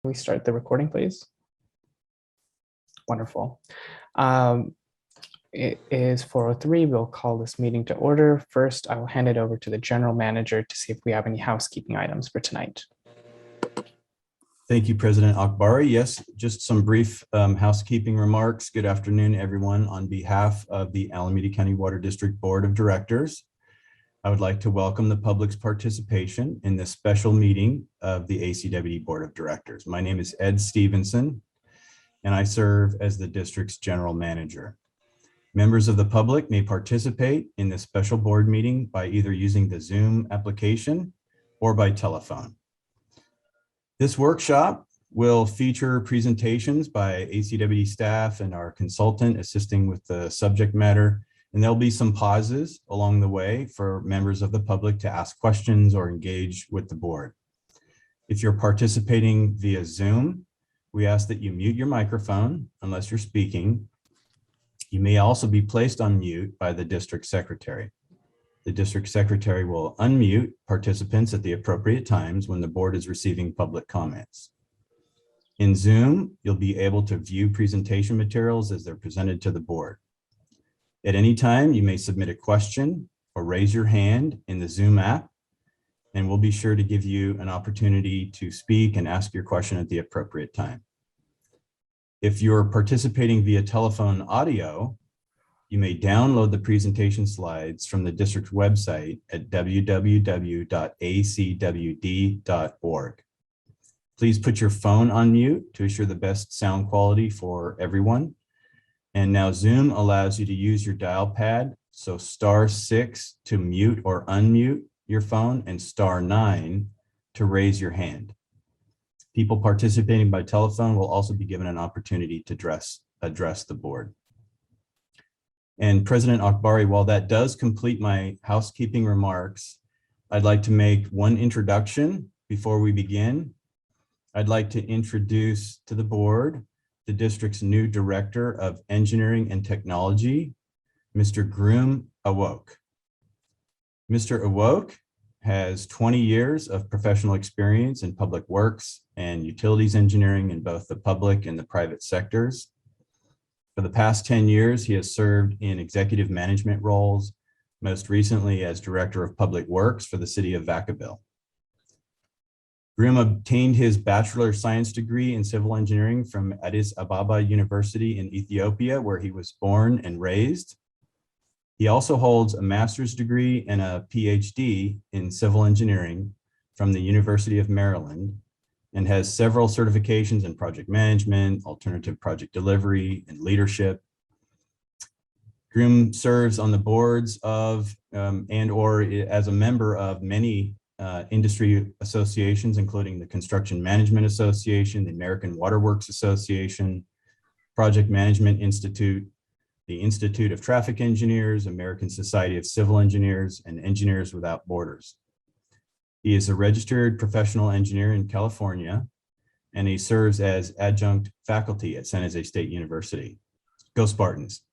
We start the recording, please. Wonderful. It is 4:03. We'll call this meeting to order. First, I will hand it over to the general manager to see if we have any housekeeping items for tonight. Thank you, President Akbari. Yes, just some brief housekeeping remarks. Good afternoon, everyone. On behalf of the Alameda County Water District Board of Directors, I would like to welcome the public's participation in this special meeting of the ACWD Board of Directors. My name is Ed Stevenson, and I serve as the district's general manager. Members of the public may participate in this special board meeting by either using the Zoom application or by telephone. This workshop will feature presentations by ACWD staff and our consultant assisting with the subject matter, and there'll be some pauses along the way for members of the public to ask questions or engage with the board. If you're participating via Zoom, we ask that you mute your microphone unless you're speaking. You may also be placed on mute by the district secretary. The district secretary will unmute participants at the appropriate times when the board is receiving public comments. In Zoom, you'll be able to view presentation materials as they're presented to the board. At any time, you may submit a question or raise your hand in the Zoom app, and we'll be sure to give you an opportunity to speak and ask your question at the appropriate time. If you're participating via telephone audio, you may download the presentation slides from the district's website at www.acwd.org. Please put your phone on mute to ensure the best sound quality for everyone. And now Zoom allows you to use your dial pad. So *6 to mute or unmute your phone and *9 to raise your hand. People participating by telephone will also be given an opportunity to address the board. And President Akbari, while that does complete my housekeeping remarks, I'd like to make one introduction before we begin. I'd like to introduce to the board the district's new Director of Engineering and Technology, Mr. Groom Awoke. Mr. Awoke has 20 years of professional experience in public works and utilities engineering in both the public and the private sectors. For the past 10 years, he has served in executive management roles, most recently as Director of Public Works for the city of Vacaville. Groom obtained his Bachelor of Science degree in Civil Engineering from Addis Ababa University in Ethiopia, where he was born and raised. He also holds a master's degree and a PhD in Civil Engineering from the University of Maryland and has several certifications in project management, alternative project delivery, and leadership. Groom serves on the boards of and/or as a member of many industry associations, including the Construction Management Association, the American Water Works Association, Project Management Institute, the Institute of Traffic Engineers, American Society of Civil Engineers, and Engineers Without Borders. He is a registered professional engineer in California, and he serves as adjunct faculty at San Jose State University. Go Spartans.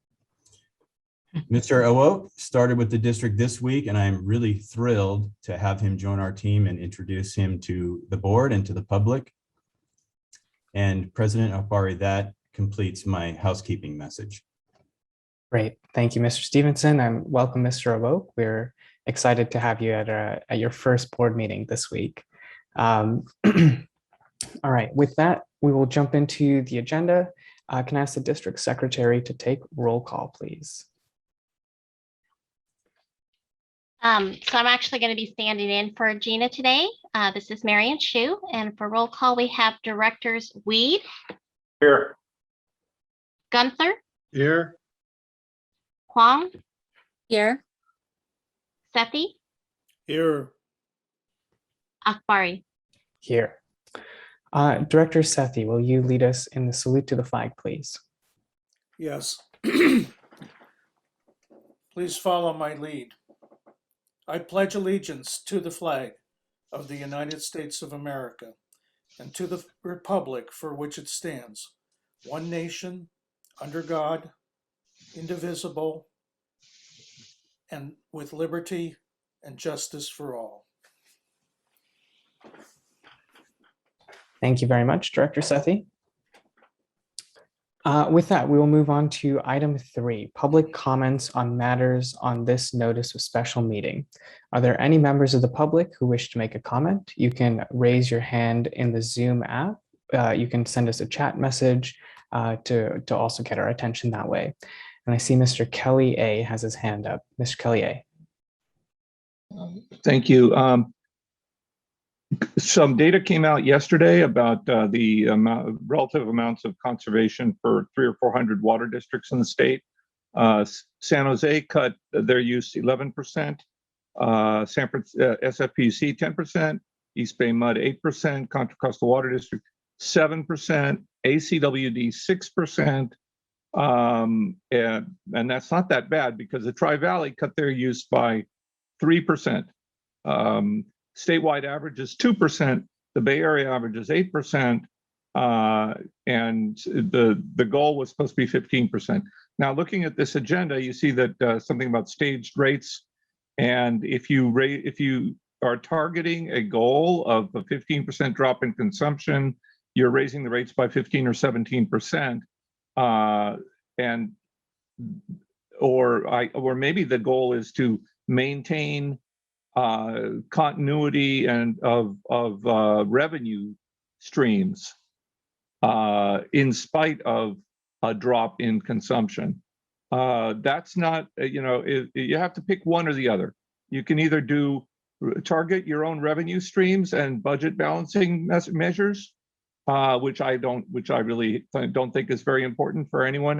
Mr. Awoke started with the district this week, and I'm really thrilled to have him join our team and introduce him to the board and to the public. And President Akbari, that completes my housekeeping message. Great. Thank you, Mr. Stevenson, and welcome, Mr. Awoke. We're excited to have you at your first board meeting this week. All right, with that, we will jump into the agenda. Can I ask the district secretary to take roll call, please? So I'm actually going to be standing in for Gina today. This is Marion Shu, and for roll call, we have directors Weed. Here. Gunther. Here. Huang. Here. Sethi. Here. Akbari. Here. Director Sethi, will you lead us in the salute to the flag, please? Yes. Please follow my lead. I pledge allegiance to the flag of the United States of America and to the republic for which it stands, one nation, under God, indivisible, and with liberty and justice for all. Thank you very much, Director Sethi. With that, we will move on to item 3, public comments on matters on this notice of special meeting. Are there any members of the public who wish to make a comment? You can raise your hand in the Zoom app. You can send us a chat message to also get our attention that way. And I see Mr. Kelly A has his hand up. Mr. Kelly A. Thank you. Some data came out yesterday about the relative amounts of conservation for 300 or 400 water districts in the state. San Jose cut their use 11%, SFPC 10%, East Bay Mud 8%, Contra Costa Water District 7%, ACWD 6%, and that's not that bad because the Tri-Valley cut their use by 3%. Statewide average is 2%. The Bay Area average is 8%, and the goal was supposed to be 15%. Now, looking at this agenda, you see that something about staged rates, and if you are targeting a goal of a 15% drop in consumption, you're raising the rates by 15 or 17%, or maybe the goal is to maintain continuity and of revenue streams in spite of a drop in consumption. That's not, you have to pick one or the other. You can either target your own revenue streams and budget balancing measures, which I really don't think is very important for anyone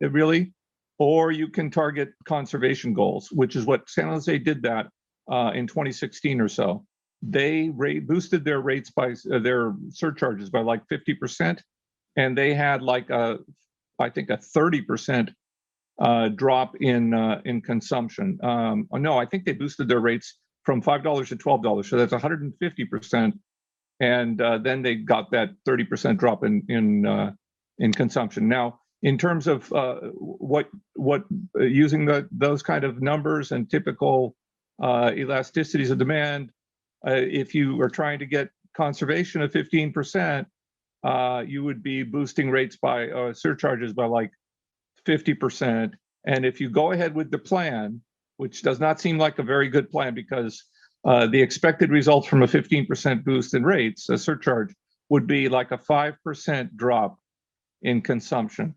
really, or you can target conservation goals, which is what San Jose did that in 2016 or so. They boosted their rates by their surcharges by like 50%, and they had like I think a 30% drop in consumption. No, I think they boosted their rates from $5 to $12, so that's 150%, and then they got that 30% drop in consumption. Now, in terms of what using those kind of numbers and typical elasticities of demand, if you are trying to get conservation of 15%, you would be boosting rates by surcharges by like 50%. And if you go ahead with the plan, which does not seem like a very good plan because the expected results from a 15% boost in rates, a surcharge, would be like a 5% drop in consumption.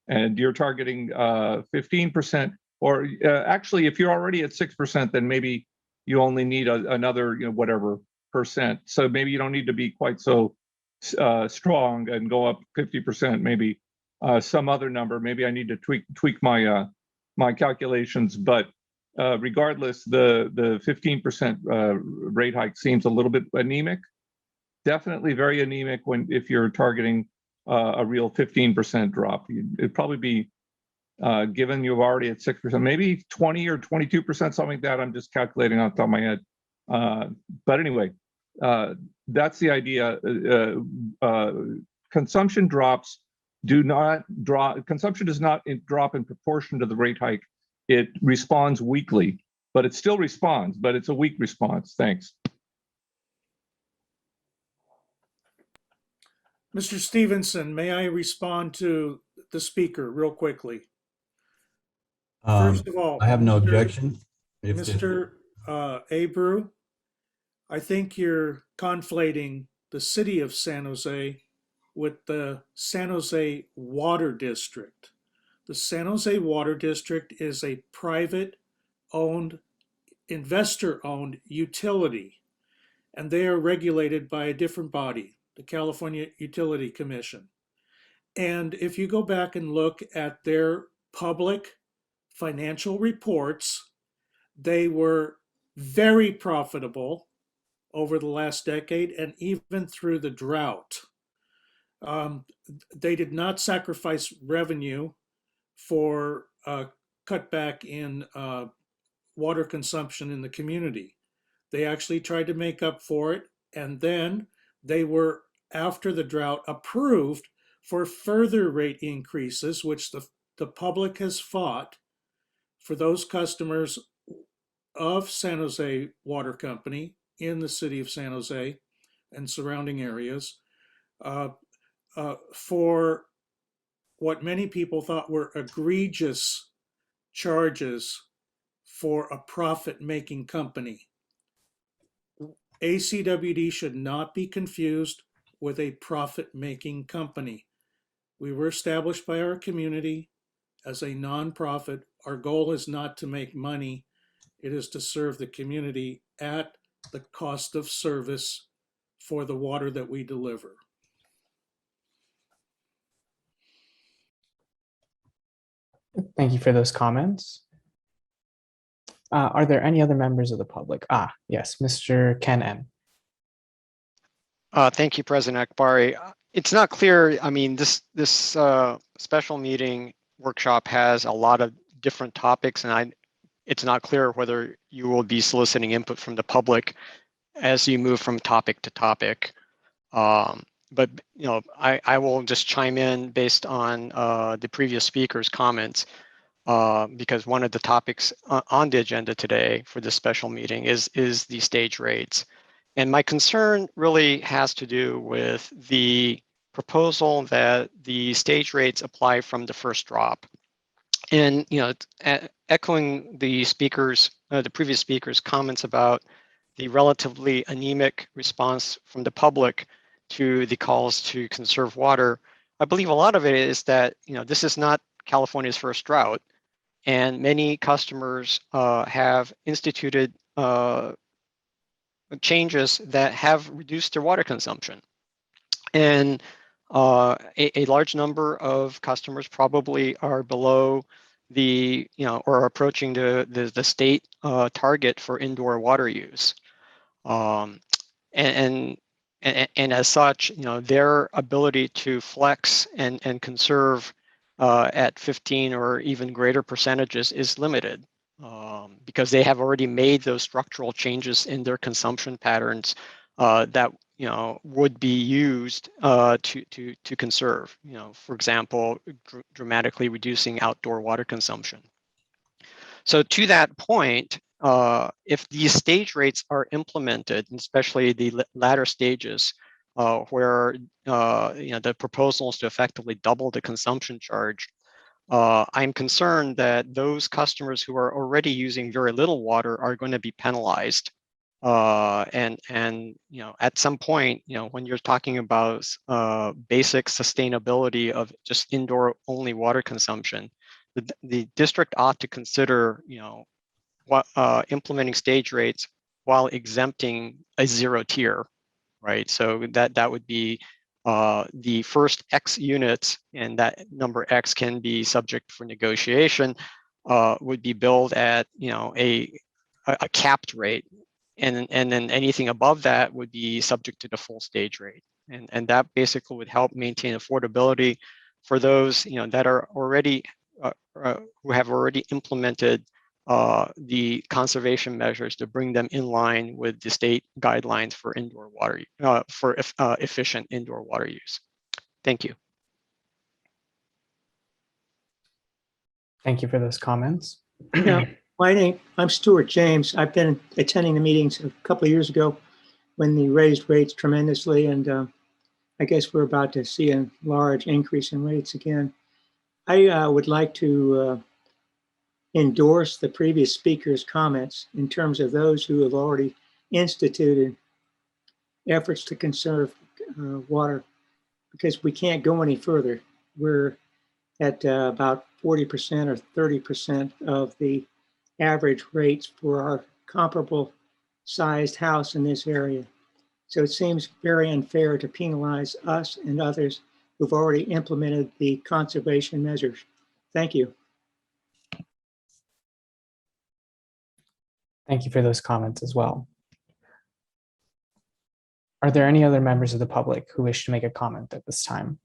And you're targeting 15%, or actually, if you're already at 6%, then maybe you only need another, whatever percent. So maybe you don't need to be quite so strong and go up 50%. Maybe some other number. Maybe I need to tweak my my calculations. But regardless, the 15% rate hike seems a little bit anemic. Definitely very anemic if you're targeting a real 15% drop. It'd probably be, given you're already at 6%, maybe 20 or 22%, something like that. I'm just calculating on top of my head. But anyway, that's the idea. Consumption drops consumption does not drop in proportion to the rate hike. It responds weakly, but it still responds, but it's a weak response. Thanks. Mr. Stevenson, may I respond to the speaker real quickly? First of all, I have no objection. Mr. Abreu, I think you're conflating the city of San Jose with the San Jose Water District. The San Jose Water District is a private-owned, investor-owned utility, and they are regulated by a different body, the California Utility Commission. And if you go back and look at their public financial reports, they were very profitable over the last decade and even through the drought. They did not sacrifice revenue for cutback in water consumption in the community. They actually tried to make up for it, and then they were, after the drought, approved for further rate increases, which the public has fought for those customers of San Jose Water Company in the city of San Jose. and surrounding areas for what many people thought were egregious charges for a profit-making company. ACWD should not be confused with a profit-making company. We were established by our community as a nonprofit. Our goal is not to make money. It is to serve the community at the cost of service for the water that we deliver. Thank you for those comments. Are there any other members of the public? Yes, Mr. Ken N. Thank you, President Akbari. It's not clear. I mean, this special meeting workshop has a lot of different topics, and it's not clear whether you will be soliciting input from the public as you move from topic to topic. But you know, I will just chime in based on the previous speaker's comments, because one of the topics on the agenda today for this special meeting is the stage rates. And my concern really has to do with the proposal that the stage rates apply from the first drop. And you know, echoing the previous speaker's comments about the relatively anemic response from the public to the calls to conserve water, I believe a lot of it is that, you know, this is not California's first drought, and many customers have instituted changes that have reduced their water consumption. And a large number of customers probably are below the, you know, or approaching the state target for indoor water use. And as such, you know, their ability to flex and conserve at 15 or even greater percentages is limited, because they have already made those structural changes in their consumption patterns that, you know, would be used to conserve. You know, for example, dramatically reducing outdoor water consumption. So to that point, if these stage rates are implemented, especially the latter stages, where you know, the proposal is to effectively double the consumption charge, I'm concerned that those customers who are already using very little water are going to be penalized. And you know, at some point, you know, when you're talking about basic sustainability of just indoor only water consumption, the district ought to consider, you know, what implementing stage rates while exempting a zero tier, right? So that would be the first X units, and that number X can be subject for negotiation, would be billed at, you know, a capped rate, and then anything above that would be subject to the full stage rate, and that basically would help maintain affordability for those, you know, that are already who have already implemented the conservation measures to bring them in line with the state guidelines for indoor water, efficient indoor water use. Thank you. Thank you for those comments. Yeah, I'm Stuart James. I've been attending the meetings a couple of years ago when they raised rates tremendously, and I guess we're about to see a large increase in rates again. I would like to endorse the previous speaker's comments in terms of those who have already instituted efforts to conserve water, because we can't go any further. We're at about 40% or 30% of the average rates for our comparable sized house in this area. So it seems very unfair to penalize us and others who've already implemented the conservation measures. Thank you. Thank you for those comments as well. Are there any other members of the public who wish to make a comment at this time?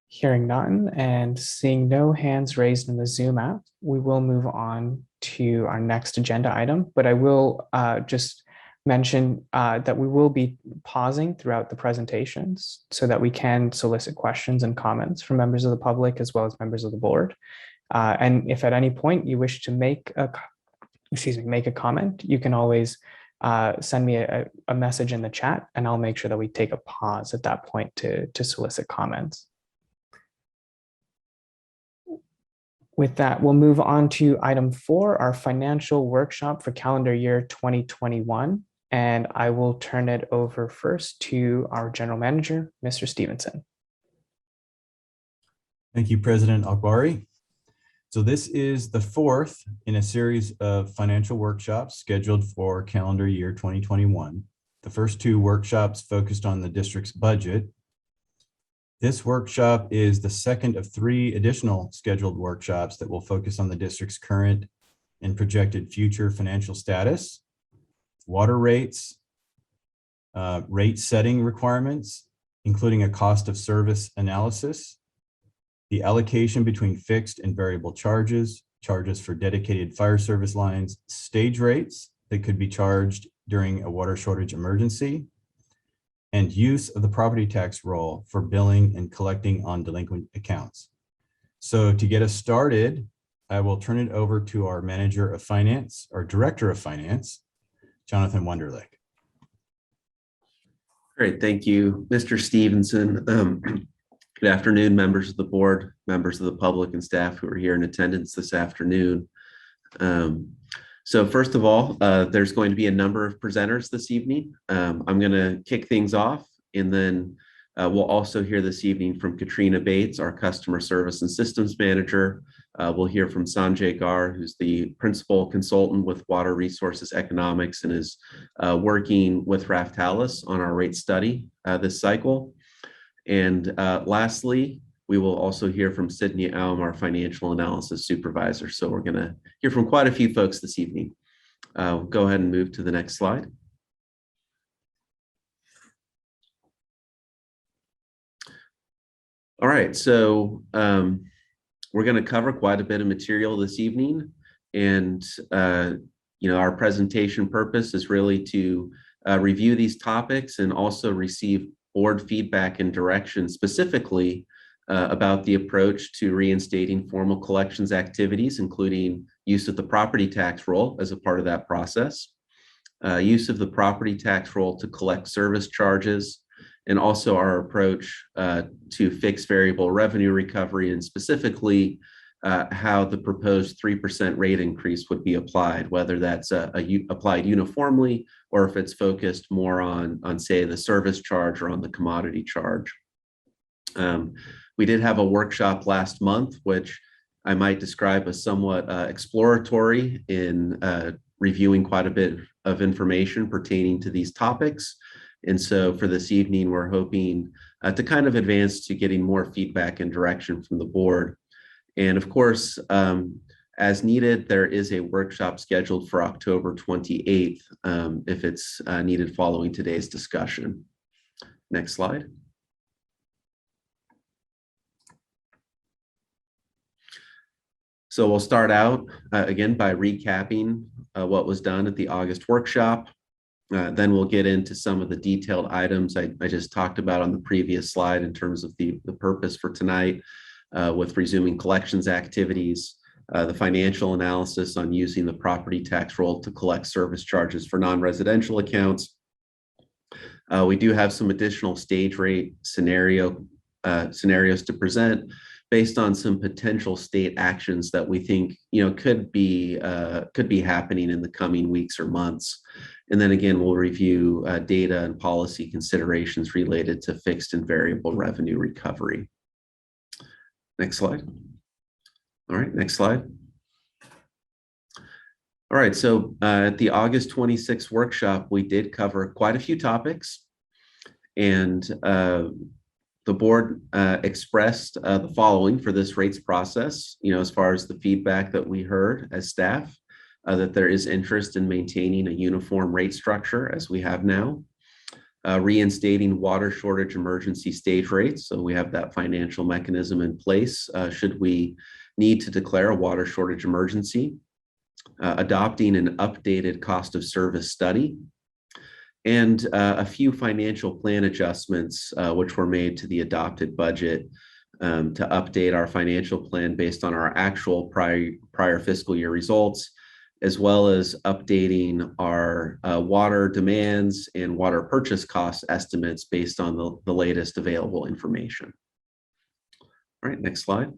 Hearing none and seeing no hands raised in the Zoom app, we will move on to our next agenda item, but I will just mention that we will be pausing throughout the presentations so that we can solicit questions and comments from members of the public as well as members of the board. And if at any point you wish to make a comment, you can always send me a message in the chat, and I'll make sure that we take a pause at that point to solicit comments. With that, we'll move on to item 4, our financial workshop for calendar year 2021. And I will turn it over first to our general manager, Mr. Stevenson. Thank you, President Akbari. So this is the 4th in a series of financial workshops scheduled for calendar year 2021. The first 2 workshops focused on the district's budget. This workshop is the second of 3 additional scheduled workshops that will focus on the district's current and projected future financial status, water rates, rate setting requirements, including a cost of service analysis, the allocation between fixed and variable charges, charges for dedicated fire service lines, stage rates that could be charged during a water shortage emergency, and use of the property tax roll for billing and collecting on delinquent accounts. So to get us started, I will turn it over to our manager of finance, our director of finance, Jonathan Wunderlich. Great, thank you, Mr. Stevenson. Good afternoon, members of the board, members of the public, and staff who are here in attendance this afternoon. So first of all, there's going to be a number of presenters this evening. I'm going to kick things off, and then we'll also hear this evening from Katrina Bates, our customer service and systems manager. We'll hear from Sanjay Gar, who's the principal consultant with Water Resources Economics and is working with Raftalis on our rate study this cycle. And lastly, we will also hear from Sydney Aum, our financial analysis supervisor. So we're going to hear from quite a few folks this evening. Go ahead and move to the next slide. All right, so we're going to cover quite a bit of material this evening, and our presentation purpose is really to review these topics and also receive board feedback and direction specifically about the approach to reinstating formal collections activities, including use of the property tax roll as a part of that process, use of the property tax roll to collect service charges, and also our approach to fixed variable revenue recovery, and specifically how the proposed 3% rate increase would be applied, whether that's applied uniformly or if it's focused more on say, the service charge or on the commodity charge. We did have a workshop last month, which I might describe as somewhat exploratory in reviewing quite a bit of information pertaining to these topics. And so for this evening, we're hoping to kind of advance to getting more feedback and direction from the board. And of course, as needed, there is a workshop scheduled for October 28th if it's needed following today's discussion. Next slide. So we'll start out again by recapping what was done at the August workshop. Then we'll get into some of the detailed items I just talked about on the previous slide in terms of the purpose for tonight with resuming collections activities, the financial analysis on using the property tax roll to collect service charges for non-residential accounts. We do have some additional stage rate scenarios to present based on some potential state actions that we think could be happening in the coming weeks or months. And then again, we'll review data and policy considerations related to fixed and variable revenue recovery. Next slide. All right, next slide. All right, so at the August 26th workshop, we did cover quite a few topics, and the board expressed the following for this rates process, as far as the feedback that we heard as staff, that there is interest in maintaining a uniform rate structure as we have now, reinstating water shortage emergency stage rates. So we have that financial mechanism in place should we need to declare a water shortage emergency, adopting an updated cost of service study, and a few financial plan adjustments which were made to the adopted budget to update our financial plan based on our actual prior fiscal year results, as well as updating our water demands and water purchase cost estimates based on the latest available information. All right, next slide.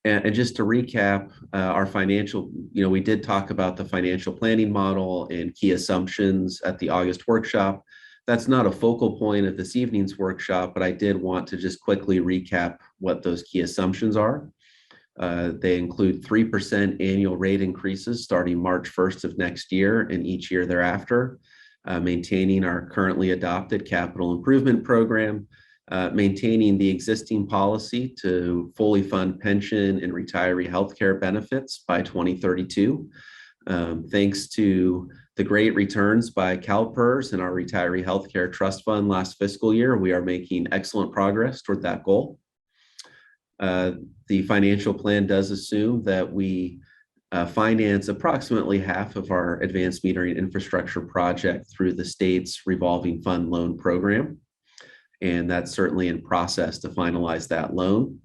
And just to recap, our financial, we did talk about the financial planning model and key assumptions at the August workshop. That's not a focal point of this evening's workshop, but I did want to just quickly recap what those key assumptions are. They include 3% annual rate increases starting March 1st of next year and each year thereafter, maintaining our currently adopted capital improvement program, maintaining the existing policy to fully fund pension and retiree healthcare benefits by 2032. Thanks to the great returns by CalPERS and our retiree healthcare trust fund last fiscal year, we are making excellent progress toward that goal. The financial plan does assume that we finance approximately half of our advanced metering infrastructure project through the state's revolving fund loan program. And that's certainly in process to finalize that loan.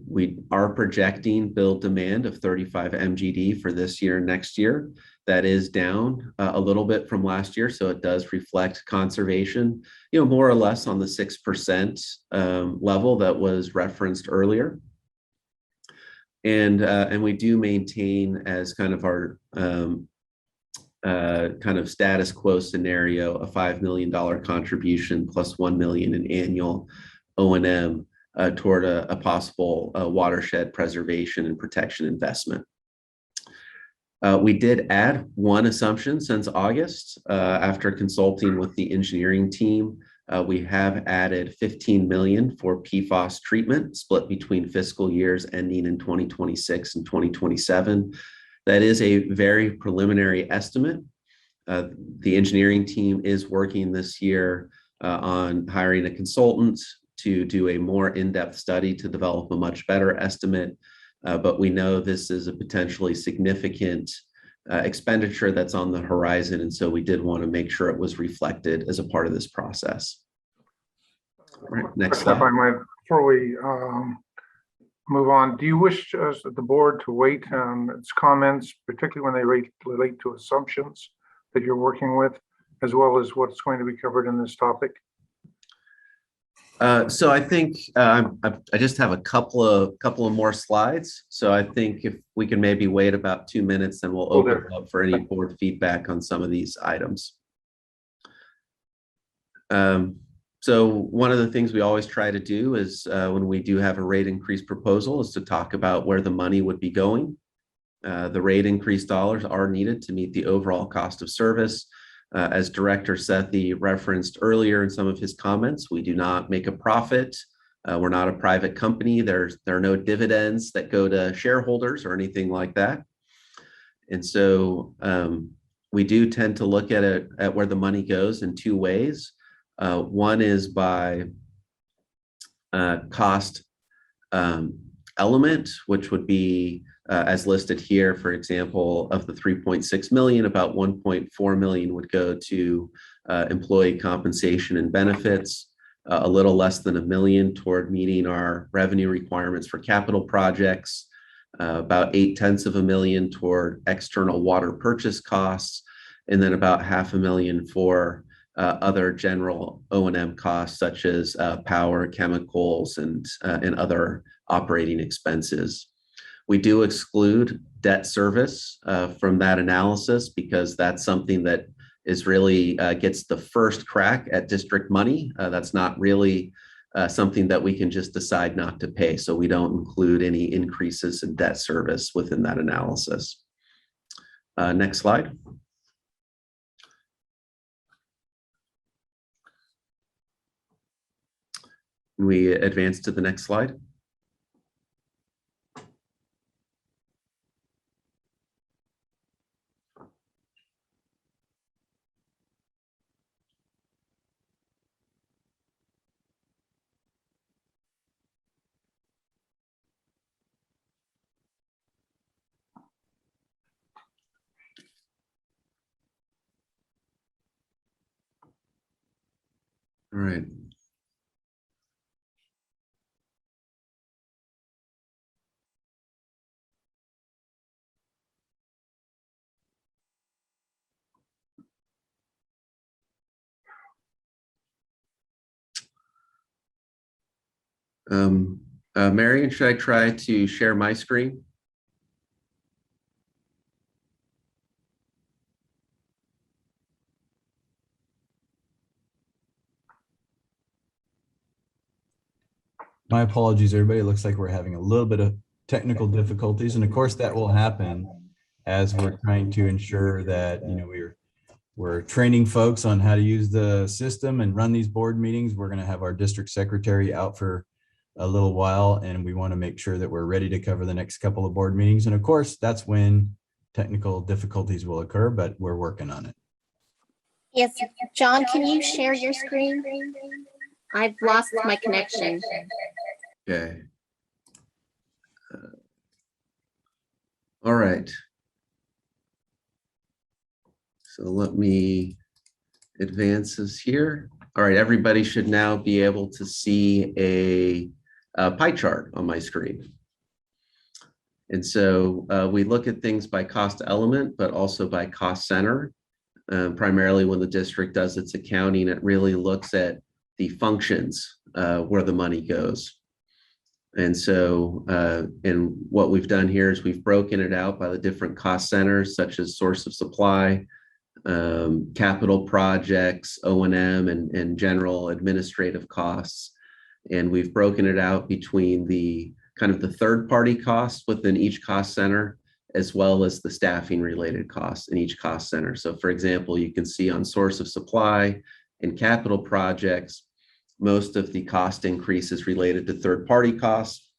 We are projecting build demand of 35 MGD for this year and next year. That is down a little bit from last year, so it does reflect conservation, more or less on the 6% level that was referenced earlier. And we do maintain as kind of our kind of status quo scenario, a $5 million contribution plus $1 million in annual O&M toward a possible watershed preservation and protection investment. We did add one assumption since August. After consulting with the engineering team, we have added $15 million for PFAS treatment split between fiscal years ending in 2026 and 2027. That is a very preliminary estimate. The engineering team is working this year on hiring a consultant to do a more in-depth study to develop a much better estimate. But we know this is a potentially significant expenditure that's on the horizon. And so we did want to make sure it was reflected as a part of this process. All right, next slide. If I might, before we move on, do you wish the board to wait on its comments, particularly when they relate to assumptions that you're working with, as well as what's going to be covered in this topic? So I think I just have a couple of more slides. So I think if we can maybe wait about 2 minutes, then we'll open it up for any board feedback on some of these items. So one of the things we always try to do is when we do have a rate increase proposal is to talk about where the money would be going. The rate increase dollars are needed to meet the overall cost of service. As Director Sethi referenced earlier in some of his comments, we do not make a profit. We're not a private company. There are no dividends that go to shareholders or anything like that. And so we do tend to look at where the money goes in two ways. One is by cost element, which would be as listed here, for example, of the 3.6 million, about 1.4 million would go to employee compensation and benefits, a little less than $1 million toward meeting our revenue requirements for capital projects, about 0.8 million toward external water purchase costs, and then about $500,000 for other general O&M costs such as power, chemicals, and other operating expenses. We do exclude debt service from that analysis because that's something that is really gets the first crack at district money. That's not really something that we can just decide not to pay. So we don't include any increases in debt service within that analysis. Next slide. Can we advance to the next slide? All right. Marion, should I try to share my screen? My apologies, everybody. It looks like we're having a little bit of technical difficulties. And of course, that will happen as we're trying to ensure that, we're training folks on how to use the system and run these board meetings. We're going to have our district secretary out for a little while, and we want to make sure that we're ready to cover the next couple of board meetings. And of course, that's when technical difficulties will occur, but we're working on it. Yes, John, can you share your screen? I've lost my connection. Okay. All right. So let me advance this here. All right, everybody should now be able to see a pie chart on my screen. And so we look at things by cost element, but also by cost center. Primarily when the district does its accounting, it really looks at the functions where the money goes. And so, and what we've done here is we've broken it out by the different cost centers, such as source of supply, capital projects, O&M, and general administrative costs. And we've broken it out between the kind of the third-party costs within each cost center, as well as the staffing related costs in each cost center. So for example, you can see on source of supply and capital projects, most of the cost increase is related to third-party costs,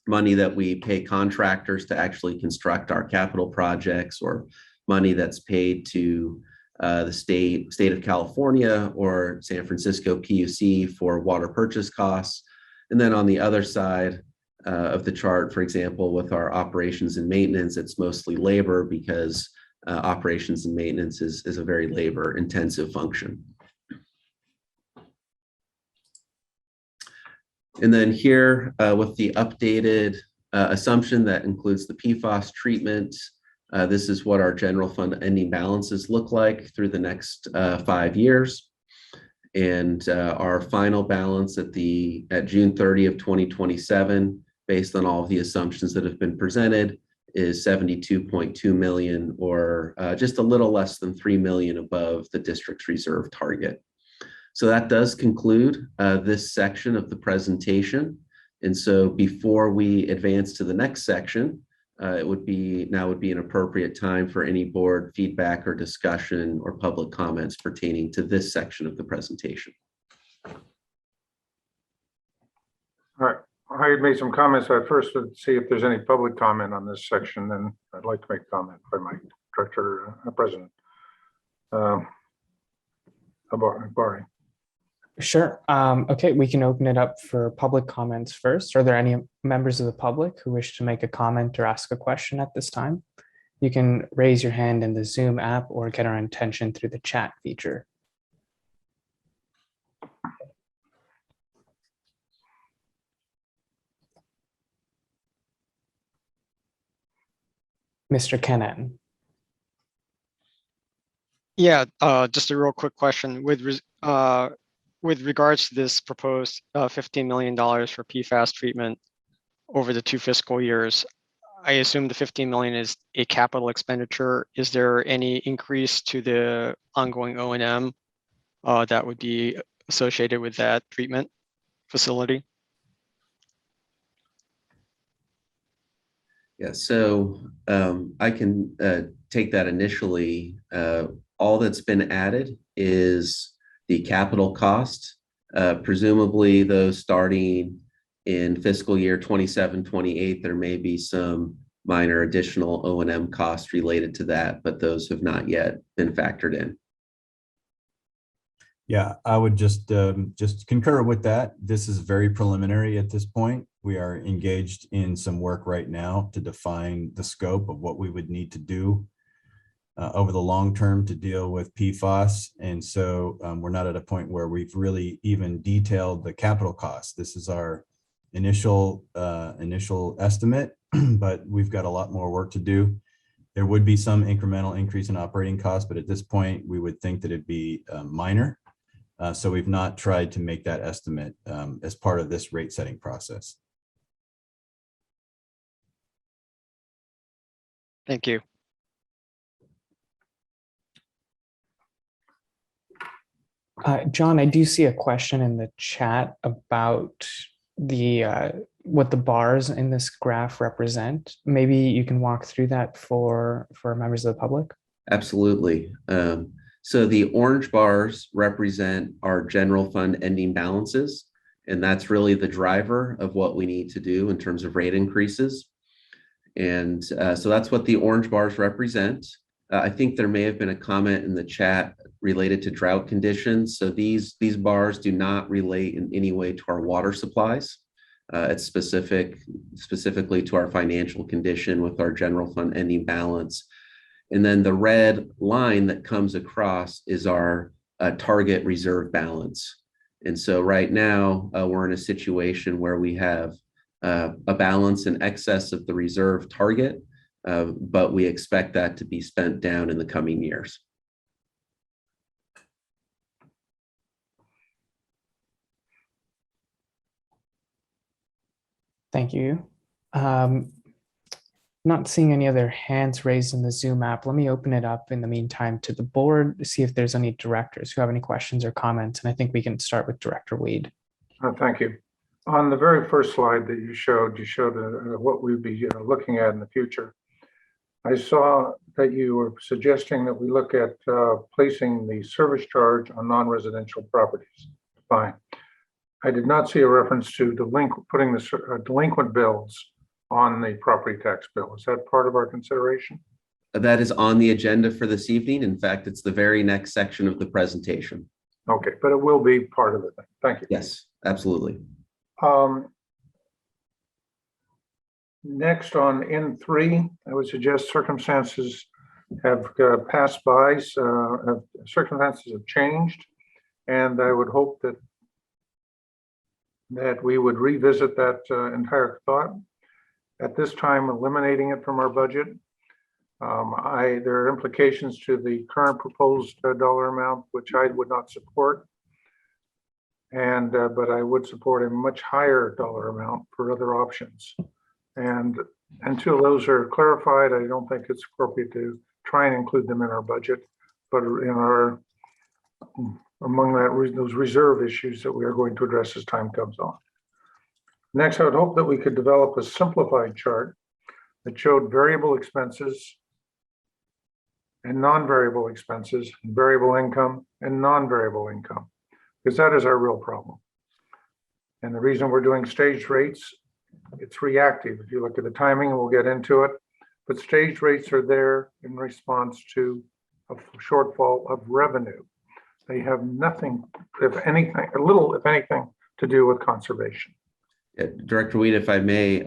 money that we pay contractors to actually construct our capital projects, or money that's paid to the state of California or San Francisco PUC for water purchase costs. And then on the other side of the chart, for example, with our operations and maintenance, it's mostly labor, because operations and maintenance is a very labor intensive function. And then here with the updated assumption that includes the PFAS treatment, this is what our general fund ending balances look like through the next 5 years. And our final balance at June 30 of 2027, based on all of the assumptions that have been presented, is 72.2 million, or just a little less than 3 million above the district's reserve target. So that does conclude this section of the presentation. And so before we advance to the next section, it would be an appropriate time for any board feedback or discussion or public comments pertaining to this section of the presentation. All right, I had made some comments at first to see if there's any public comment on this section, then I'd like to make a comment by my director, president. Barry. Sure. Okay, we can open it up for public comments first. Are there any members of the public who wish to make a comment or ask a question at this time? You can raise your hand in the Zoom app or get our attention through the chat feature. Mr. Kennan. Yeah, just a real quick question with regards to this proposed $15 million for PFAS treatment over the 2 fiscal years. I assume the 15 million is a capital expenditure. Is there any increase to the ongoing O&M that would be associated with that treatment facility? Yeah, so I can take that initially. All that's been added is the capital cost, presumably those starting in fiscal year 27-28, there may be some minor additional O&M costs related to that, but those have not yet been factored in. Yeah, I would just concur with that. This is very preliminary at this point. We are engaged in some work right now to define the scope of what we would need to do over the long term to deal with PFAS. And so we're not at a point where we've really even detailed the capital costs. This is our initial estimate, but we've got a lot more work to do. There would be some incremental increase in operating costs, but at this point, we would think that it'd be minor. So we've not tried to make that estimate as part of this rate setting process. Thank you. John, I do see a question in the chat about the what the bars in this graph represent. Maybe you can walk through that for members of the public. Absolutely. So the orange bars represent our general fund ending balances, and that's really the driver of what we need to do in terms of rate increases. And so that's what the orange bars represent. I think there may have been a comment in the chat related to drought conditions. So these bars do not relate in any way to our water supplies. It's specifically to our financial condition with our general fund ending balance. And then the red line that comes across is our target reserve balance. And so right now we're in a situation where we have a balance in excess of the reserve target, but we expect that to be spent down in the coming years. Thank you. Not seeing any other hands raised in the Zoom app. Let me open it up in the meantime to the board to see if there's any directors who have any questions or comments. And I think we can start with Director Weed. Thank you. On the very first slide that you showed what we'd be looking at in the future. I saw that you were suggesting that we look at placing the service charge on non-residential properties. Fine. I did not see a reference to putting the delinquent bills on the property tax bill. Is that part of our consideration? That is on the agenda for this evening. In fact, it's the very next section of the presentation. Okay, but it will be part of it. Thank you. Yes, absolutely. Next on N3, I would suggest circumstances have passed by, circumstances have changed, and I would hope that we would revisit that entire thought. At this time, eliminating it from our budget. There are implications to the current proposed dollar amount, which I would not support. And but I would support a much higher dollar amount for other options. And until those are clarified, I don't think it's appropriate to try and include them in our budget, but in our among those reserve issues that we are going to address as time comes on. Next, I would hope that we could develop a simplified chart that showed variable expenses and non-variable expenses, and variable income and non-variable income, because that is our real problem. And the reason we're doing staged rates, it's reactive. If you look at the timing, we'll get into it, but staged rates are there in response to a shortfall of revenue. They have nothing, if anything, a little, if anything, to do with conservation. Yeah, Director Weed, if I may,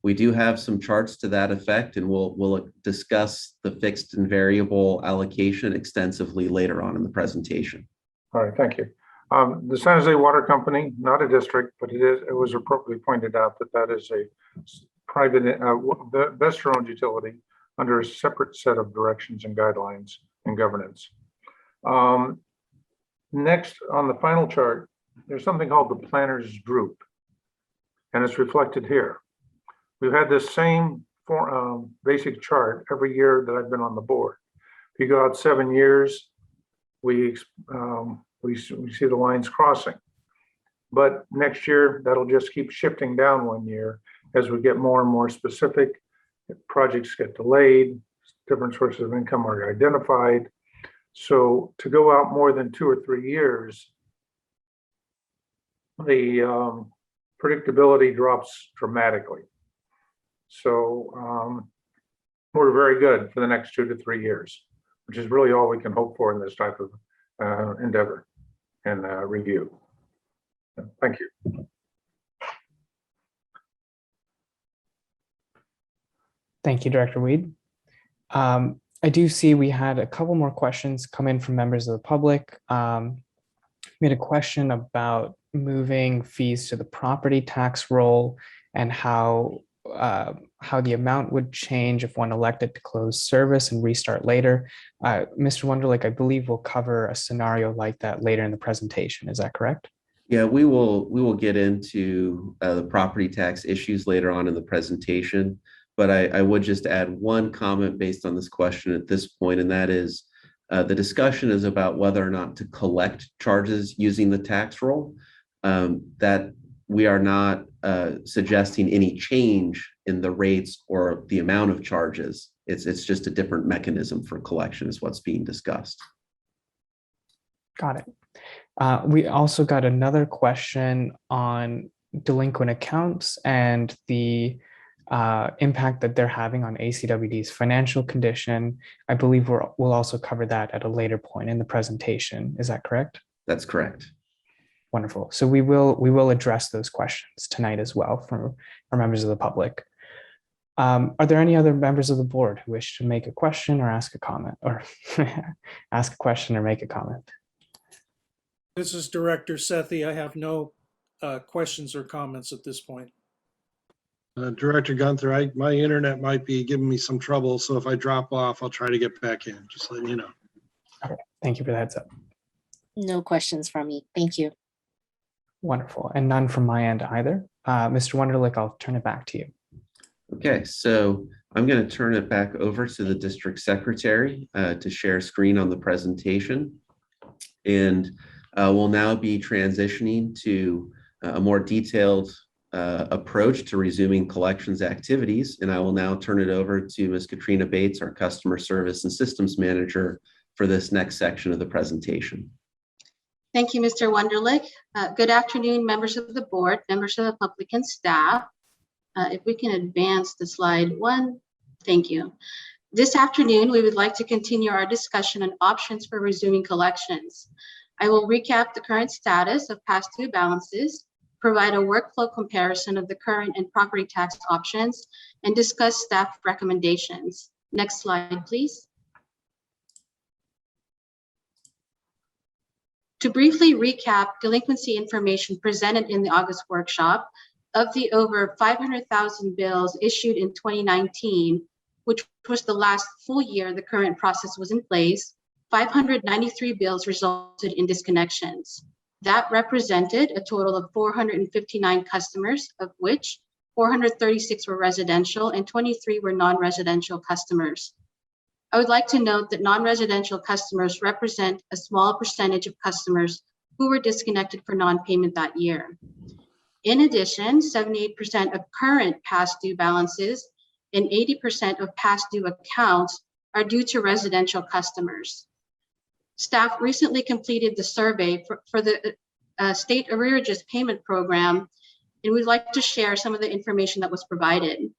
we do have some charts to that effect, and we'll discuss the fixed and variable allocation extensively later on in the presentation. All right, thank you. The San Jose Water Company, not a district, but it was appropriately pointed out that is a private investor-owned utility under a separate set of directions and guidelines and governance. Next, on the final chart, there's something called the planners group, and it's reflected here. We've had this same basic chart every year that I've been on the board. If you go out 7 years, we see the lines crossing. But next year, that'll just keep shifting down 1 year as we get more and more specific. Projects get delayed, different sources of income are identified. So to go out more than 2 or 3 years, the predictability drops dramatically. So we're very good for the next 2 to 3 years, which is really all we can hope for in this type of endeavor and review. Thank you. Thank you, Director Weed. I do see we had a couple more questions come in from members of the public. We had a question about moving fees to the property tax roll and how how the amount would change if one elected to close service and restart later. Mr. Wunderlich, I believe we'll cover a scenario like that later in the presentation. Is that correct? Yeah, we will get into the property tax issues later on in the presentation, but I would just add one comment based on this question at this point, and that is the discussion is about whether or not to collect charges using the tax roll. That we are not suggesting any change in the rates or the amount of charges. It's just a different mechanism for collection is what's being discussed. Got it. We also got another question on delinquent accounts and the impact that they're having on ACWD's financial condition. I believe we'll also cover that at a later point in the presentation. Is that correct? That's correct. Wonderful. So we will address those questions tonight as well for our members of the public. Are there any other members of the board who wish to make a question or ask a comment, or ask a question or make a comment? This is Director Sethi. I have no questions or comments at this point. Director Gunther, my internet might be giving me some trouble, so if I drop off, I'll try to get back in. Just letting you know. Okay, thank you for the heads up. No questions from me. Thank you. Wonderful, and none from my end either. Mr. Wunderlich, I'll turn it back to you. Okay, so I'm going to turn it back over to the district secretary to share screen on the presentation. And we'll now be transitioning to a more detailed approach to resuming collections activities. And I will now turn it over to Ms. Katrina Bates, our customer service and systems manager, for this next section of the presentation. Thank you, Mr. Wunderlich. Good afternoon, members of the board, members of the public and staff. If we can advance the slide one, thank you. This afternoon, we would like to continue our discussion on options for resuming collections. I will recap the current status of past due balances, provide a workflow comparison of the current and property tax options, and discuss staff recommendations. Next slide, please. To briefly recap delinquency information presented in the August workshop, of the over 500,000 bills issued in 2019, which was the last full year the current process was in place, 593 bills resulted in disconnections. That represented a total of 459 customers, of which 436 were residential and 23 were non-residential customers. I would like to note that non-residential customers represent a small percentage of customers who were disconnected for non-payment that year. In addition, 78% of current past due balances and 80% of past due accounts are due to residential customers. Staff recently completed the survey for the state arrearages payment program, and we'd like to share some of the information that was provided.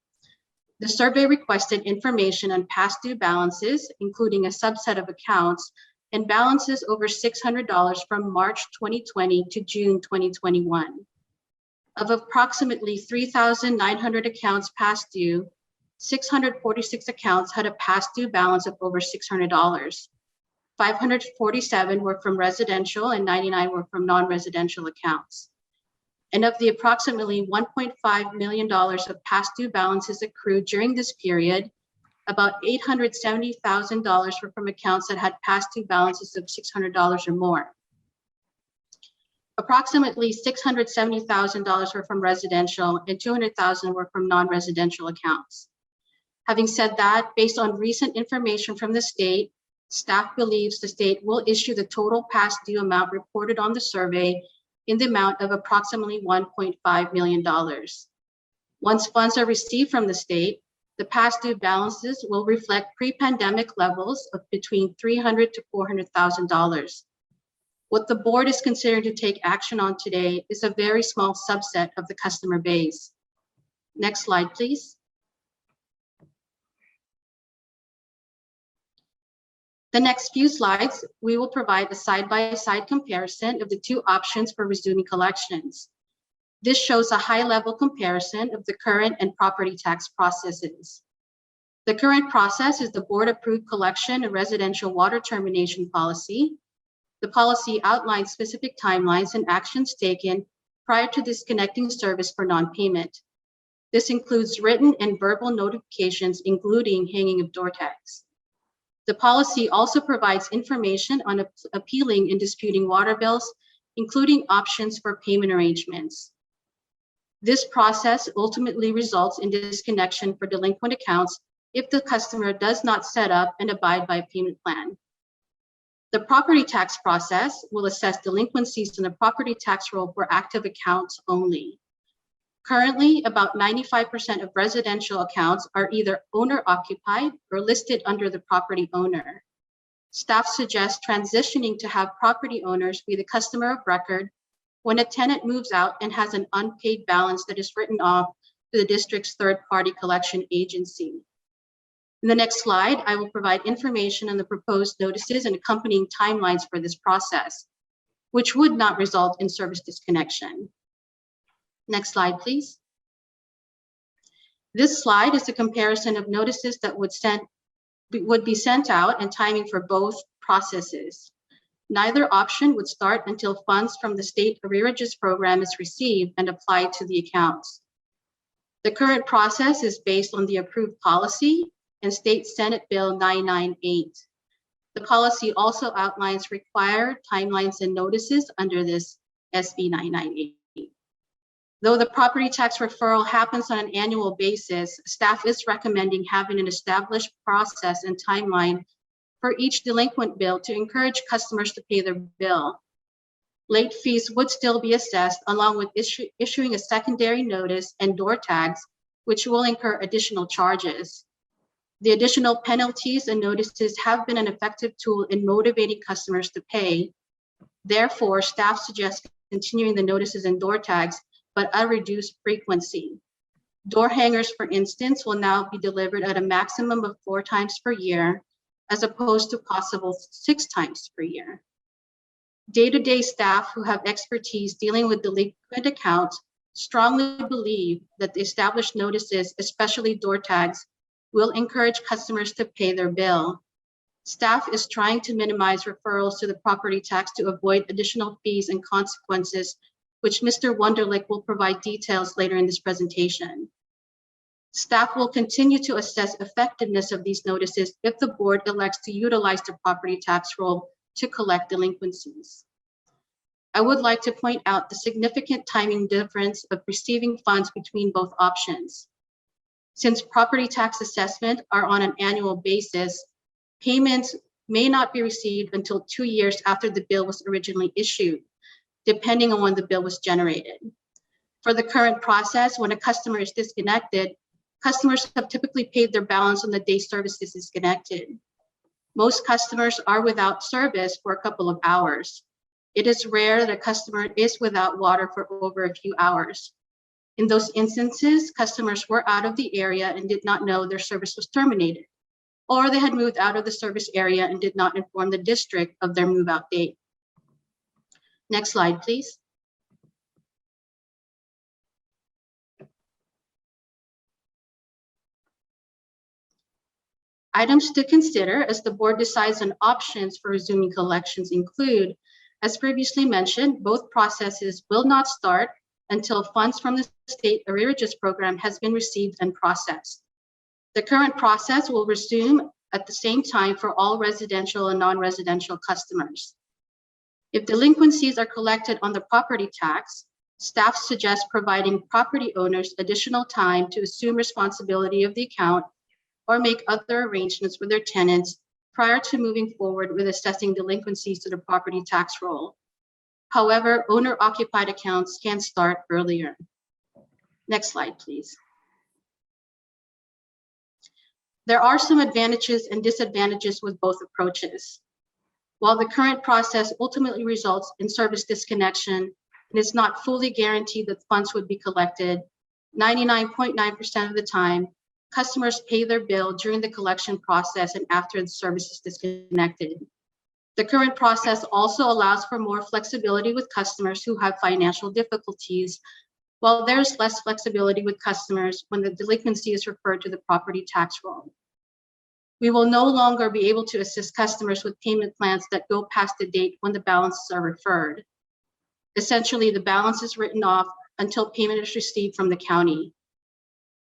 The survey requested information on past due balances, including a subset of accounts, and balances over $600 from March 2020 to June 2021. Of approximately 3,900 accounts past due, 646 accounts had a past due balance of over $600. 547 were from residential and 99 were from non-residential accounts. And of the approximately $1.5 million of past due balances accrued during this period, about $870,000 were from accounts that had past due balances of $600 or more. Approximately $670,000 were from residential and $200,000 were from non-residential accounts. Having said that, based on recent information from the state, staff believes the state will issue the total past due amount reported on the survey in the amount of approximately $1.5 million. Once funds are received from the state, the past due balances will reflect pre-pandemic levels of between $300,000 to $400,000. What the board is considering to take action on today is a very small subset of the customer base. Next slide, please. The next few slides, we will provide a side-by-side comparison of the two options for resuming collections. This shows a high-level comparison of the current and property tax processes. The current process is the board-approved collection and residential water termination policy. The policy outlines specific timelines and actions taken prior to disconnecting service for non-payment. This includes written and verbal notifications, including hanging of door tags. The policy also provides information on appealing and disputing water bills, including options for payment arrangements. This process ultimately results in disconnection for delinquent accounts if the customer does not set up and abide by a payment plan. The property tax process will assess delinquencies in the property tax roll for active accounts only. Currently, about 95% of residential accounts are either owner-occupied or listed under the property owner. Staff suggests transitioning to have property owners be the customer of record when a tenant moves out and has an unpaid balance that is written off to the district's third-party collection agency. In the next slide, I will provide information on the proposed notices and accompanying timelines for this process, which would not result in service disconnection. Next slide, please. This slide is a comparison of notices that would be sent out and timing for both processes. Neither option would start until funds from the state arrearages program is received and applied to the accounts. The current process is based on the approved policy and State Senate Bill 998. The policy also outlines required timelines and notices under this SB 998. Though the property tax referral happens on an annual basis, staff is recommending having an established process and timeline for each delinquent bill to encourage customers to pay their bill. Late fees would still be assessed along with issuing a secondary notice and door tags, which will incur additional charges. The additional penalties and notices have been an effective tool in motivating customers to pay. Therefore, staff suggests continuing the notices and door tags, but at a reduced frequency. Door hangers, for instance, will now be delivered at a maximum of 4 times per year, as opposed to possible 6 times per year. Day-to-day staff who have expertise dealing with delinquent accounts strongly believe that the established notices, especially door tags, will encourage customers to pay their bill. Staff is trying to minimize referrals to the property tax to avoid additional fees and consequences, which Mr. Wunderlich will provide details later in this presentation. Staff will continue to assess effectiveness of these notices if the board elects to utilize the property tax roll to collect delinquencies. I would like to point out the significant timing difference of receiving funds between both options. Since property tax assessment are on an annual basis, payments may not be received until 2 years after the bill was originally issued, depending on when the bill was generated. For the current process, when a customer is disconnected, customers have typically paid their balance on the day service is disconnected. Most customers are without service for a couple of hours. It is rare that a customer is without water for over a few hours. In those instances, customers were out of the area and did not know their service was terminated, or they had moved out of the service area and did not inform the district of their move-out date. Next slide, please. Items to consider as the board decides on options for resuming collections include, as previously mentioned, both processes will not start until funds from the state arrearages program has been received and processed. The current process will resume at the same time for all residential and non-residential customers. If delinquencies are collected on the property tax, staff suggests providing property owners additional time to assume responsibility of the account or make other arrangements with their tenants prior to moving forward with assessing delinquencies to the property tax roll. However, owner-occupied accounts can start earlier. Next slide, please. There are some advantages and disadvantages with both approaches. While the current process ultimately results in service disconnection and is not fully guaranteed that funds would be collected, 99.9% of the time, customers pay their bill during the collection process and after the service is disconnected. The current process also allows for more flexibility with customers who have financial difficulties, while there's less flexibility with customers when the delinquency is referred to the property tax roll. We will no longer be able to assist customers with payment plans that go past the date when the balances are referred. Essentially, the balance is written off until payment is received from the county.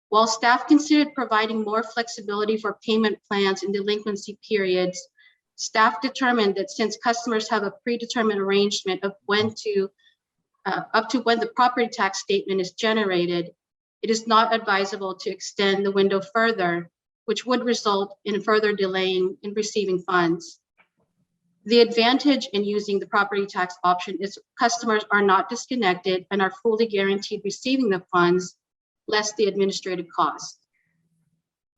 While staff considered providing more flexibility for payment plans and delinquency periods, staff determined that since customers have a predetermined arrangement of when to, up to when the property tax statement is generated, it is not advisable to extend the window further, which would result in further delaying in receiving funds. The advantage in using the property tax option is customers are not disconnected and are fully guaranteed receiving the funds, less the administrative cost.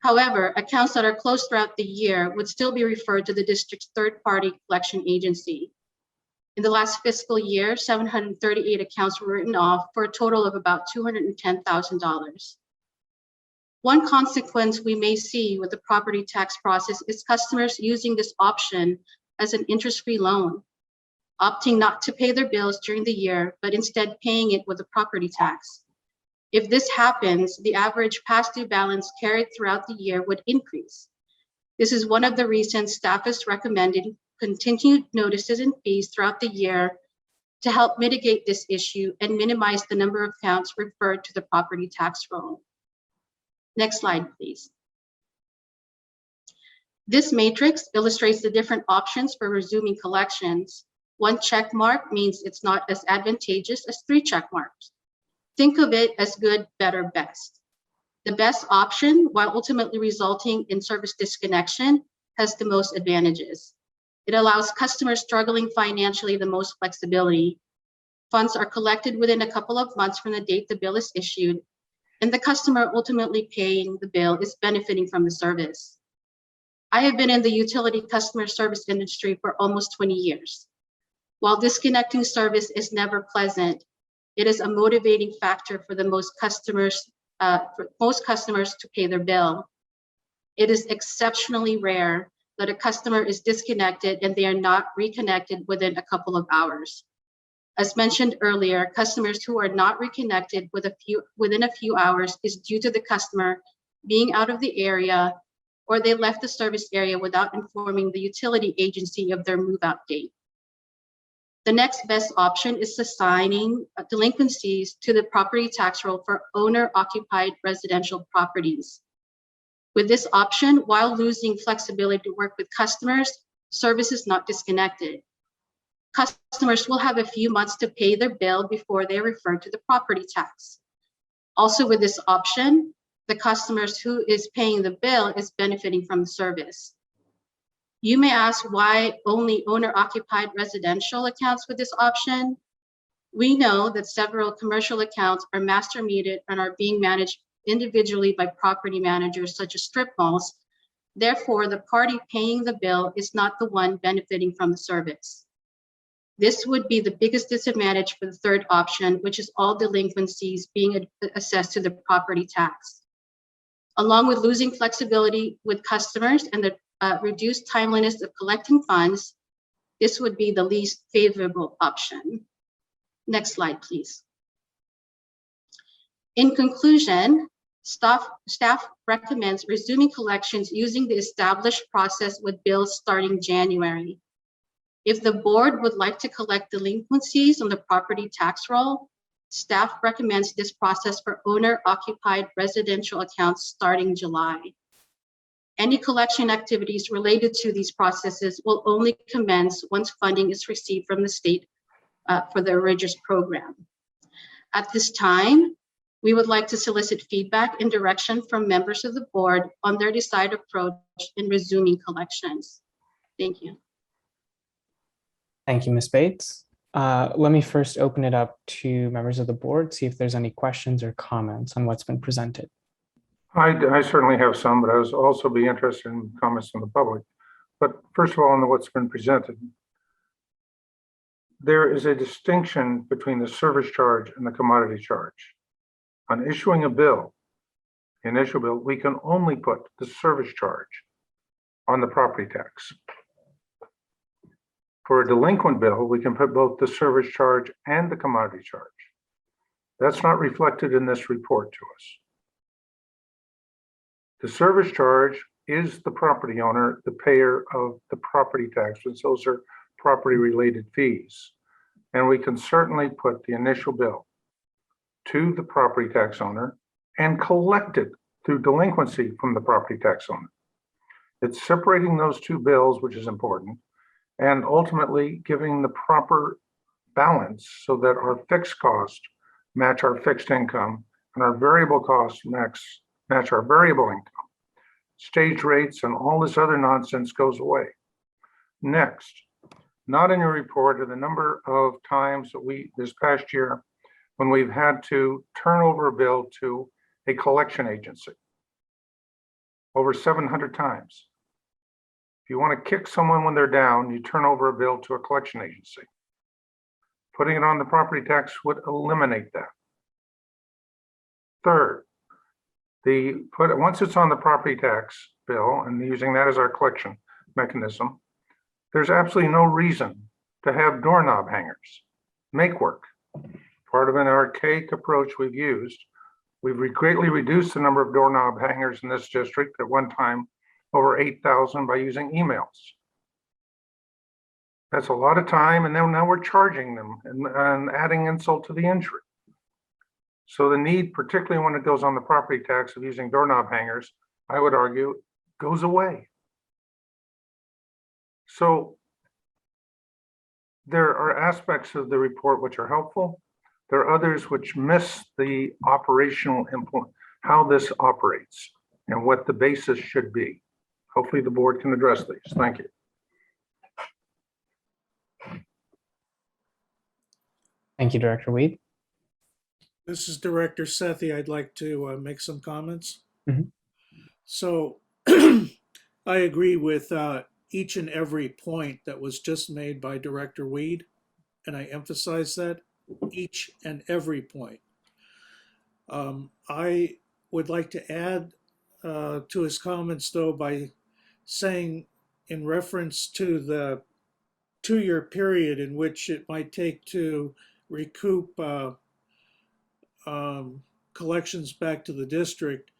However, accounts that are closed throughout the year would still be referred to the district's third-party collection agency. In the last fiscal year, 738 accounts were written off for a total of about $210,000. One consequence we may see with the property tax process is customers using this option as an interest-free loan, opting not to pay their bills during the year, but instead paying it with a property tax. If this happens, the average past due balance carried throughout the year would increase. This is one of the reasons staff has recommended continued notices and fees throughout the year to help mitigate this issue and minimize the number of accounts referred to the property tax roll. Next slide, please. This matrix illustrates the different options for resuming collections. One check mark means it's not as advantageous as 3 check marks. Think of it as good, better, best. The best option, while ultimately resulting in service disconnection, has the most advantages. It allows customers struggling financially the most flexibility. Funds are collected within a couple of months from the date the bill is issued, and the customer ultimately paying the bill is benefiting from the service. I have been in the utility customer service industry for almost 20 years. While disconnecting service is never pleasant, it is a motivating factor for most customers to pay their bill. It is exceptionally rare that a customer is disconnected and they are not reconnected within a couple of hours. As mentioned earlier, customers who are not reconnected within a few hours is due to the customer being out of the area, or they left the service area without informing the utility agency of their move-out date. The next best option is assigning delinquencies to the property tax roll for owner-occupied residential properties. With this option, while losing flexibility to work with customers, service is not disconnected. Customers will have a few months to pay their bill before they refer to the property tax. Also with this option, the customers who is paying the bill is benefiting from the service. You may ask why only owner-occupied residential accounts with this option. We know that several commercial accounts are master metered and are being managed individually by property managers such as strip malls. Therefore, the party paying the bill is not the one benefiting from the service. This would be the biggest disadvantage for the third option, which is all delinquencies being assessed to the property tax. Along with losing flexibility with customers and the reduced timeliness of collecting funds, this would be the least favorable option. Next slide, please. In conclusion, staff recommends resuming collections using the established process with bills starting January. If the board would like to collect delinquencies on the property tax roll, staff recommends this process for owner-occupied residential accounts starting July. Any collection activities related to these processes will only commence once funding is received from the state for the Regis program. At this time, we would like to solicit feedback and direction from members of the board on their desired approach in resuming collections. Thank you. Thank you, Ms. Bates. Let me first open it up to members of the board, see if there's any questions or comments on what's been presented. I certainly have some, but I was also be interested in comments from the public. But first of all, on what's been presented, there is a distinction between the service charge and the commodity charge. On issuing a bill, initial bill, we can only put the service charge on the property tax. For a delinquent bill, we can put both the service charge and the commodity charge. That's not reflected in this report to us. The service charge is the property owner, the payer of the property tax, since those are property-related fees. And we can certainly put the initial bill to the property tax owner and collect it through delinquency from the property tax owner. It's separating those two bills, which is important, and ultimately giving the proper balance so that our fixed costs match our fixed income and our variable costs match our variable income. Stage rates and all this other nonsense goes away. Next, not in your report are the number of times that this past year, when we've had to turn over a bill to a collection agency. Over 700 times. If you want to kick someone when they're down, you turn over a bill to a collection agency. Putting it on the property tax would eliminate that. Third, once it's on the property tax bill and using that as our collection mechanism, there's absolutely no reason to have doorknob hangers. Make work. Part of an archaic approach we've used. We've greatly reduced the number of doorknob hangers in this district, at one time over 8,000, by using emails. That's a lot of time, and now we're charging them and adding insult to the injury. So the need, particularly when it goes on the property tax, of using doorknob hangers, I would argue, goes away. So there are aspects of the report which are helpful. There are others which miss the operational how this operates and what the basis should be. Hopefully the board can address these. Thank you. Thank you, Director Weed. This is Director Sethi. I'd like to make some comments. Mhm. So I agree with each and every point that was just made by Director Weed, and I emphasize that, each and every point. I would like to add to his comments, though, by saying, in reference to the 2-year period in which it might take to recoup collections back to the district,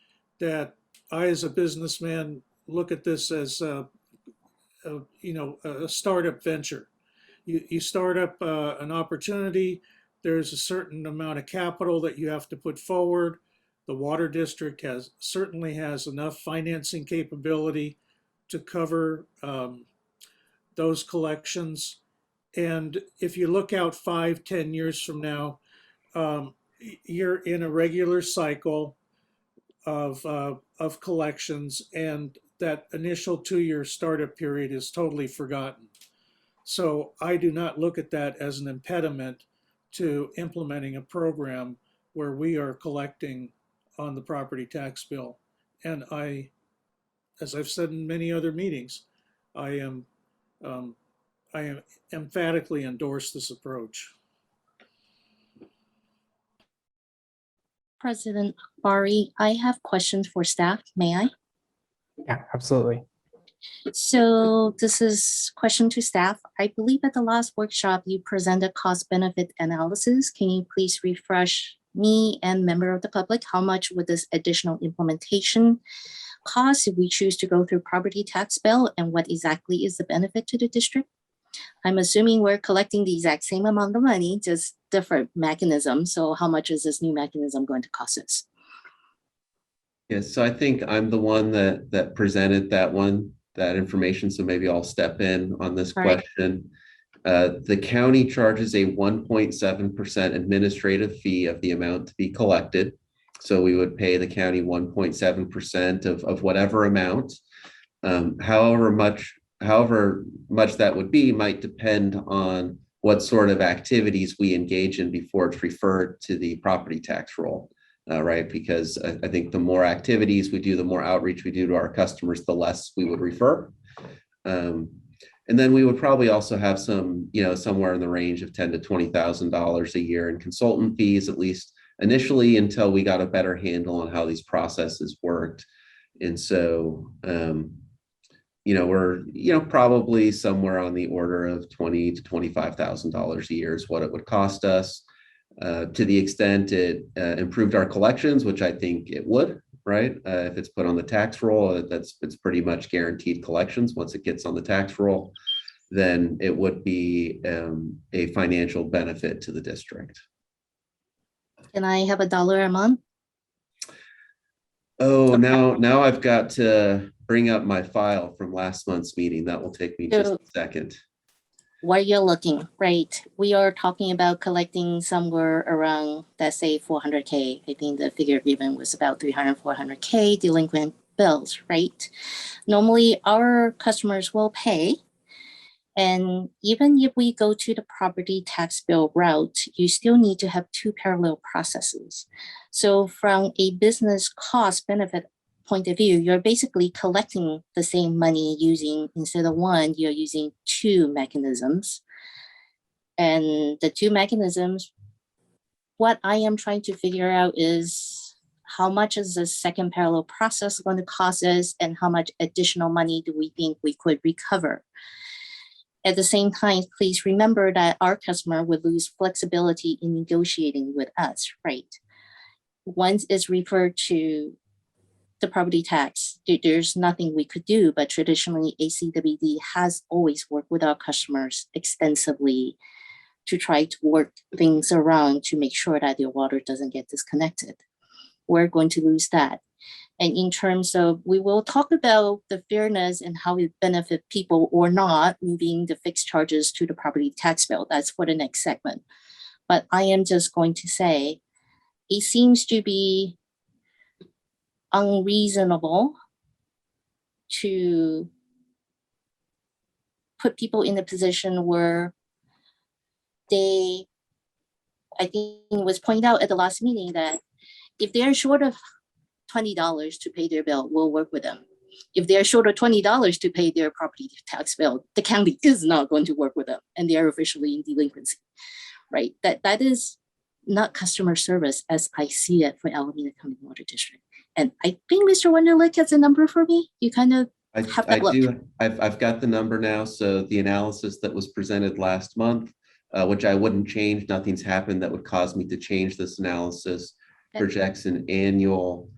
that I, as a businessman, look at this as a startup venture. You start up an opportunity. There's a certain amount of capital that you have to put forward. The water district certainly has enough financing capability to cover those collections. And if you look out 5-10 years from now, you're in a regular cycle of collections, and that initial 2-year startup period is totally forgotten. So I do not look at that as an impediment to implementing a program where we are collecting on the property tax bill. And I, as I've said in many other meetings, I emphatically endorse this approach. President Bari, I have questions for staff. May I? Yeah, absolutely. So this is question to staff. I believe at the last workshop, you presented cost benefit analysis. Can you please refresh me and member of the public, how much would this additional implementation cost if we choose to go through property tax bill, and what exactly is the benefit to the district? I'm assuming we're collecting the exact same amount of money, just different mechanism. So how much is this new mechanism going to cost us? Yes, so I think I'm the one that presented that information. So maybe I'll step in on this question. The county charges a 1.7% administrative fee of the amount to be collected. So we would pay the county 1.7% of whatever amount. However much that would be might depend on what sort of activities we engage in before it's referred to the property tax roll, right? Because I think the more activities we do, the more outreach we do to our customers, the less we would refer. And then we would probably also have some, somewhere in the range of $10,000 to $20,000 a year in consultant fees, at least initially, until we got a better handle on how these processes worked. And so, we're, probably somewhere on the order of $20,000 to $25,000 a year is what it would cost us. To the extent it improved our collections, which I think it would, right? If it's put on the tax roll, it's pretty much guaranteed collections once it gets on the tax roll, then it would be a financial benefit to the district. Can I have a dollar amount? Oh, now I've got to bring up my file from last month's meeting. That will take me just a second. While you're looking, right, we are talking about collecting somewhere around, let's say 400K. I think the figure given was about 300, 400K delinquent bills, right? Normally our customers will pay. And even if we go to the property tax bill route, you still need to have two parallel processes. So from a business cost benefit point of view, you're basically collecting the same money using, instead of one, you're using two mechanisms. And the two mechanisms, what I am trying to figure out is how much is the second parallel process going to cost us and how much additional money do we think we could recover? At the same time, please remember that our customer would lose flexibility in negotiating with us, right? Once it's referred to the property tax, there's nothing we could do, but traditionally ACWD has always worked with our customers extensively to try to work things around to make sure that their water doesn't get disconnected. We're going to lose that. And in terms of, we will talk about the fairness and how it benefit people or not, moving the fixed charges to the property tax bill. That's for the next segment. But I am just going to say, it seems to be unreasonable to put people in a position where they, I think it was pointed out at the last meeting that if they're short of $20 to pay their bill, we'll work with them. If they're short of $20 to pay their property tax bill, the county is not going to work with them and they are officially in delinquency, right? That is not customer service as I see it for Alameda County Water District. And I think Mr. Wunderlich has a number for me. You kind of have that look. I've got the number now. So the analysis that was presented last month, which I wouldn't change, nothing's happened that would cause me to change this analysis, projects an annual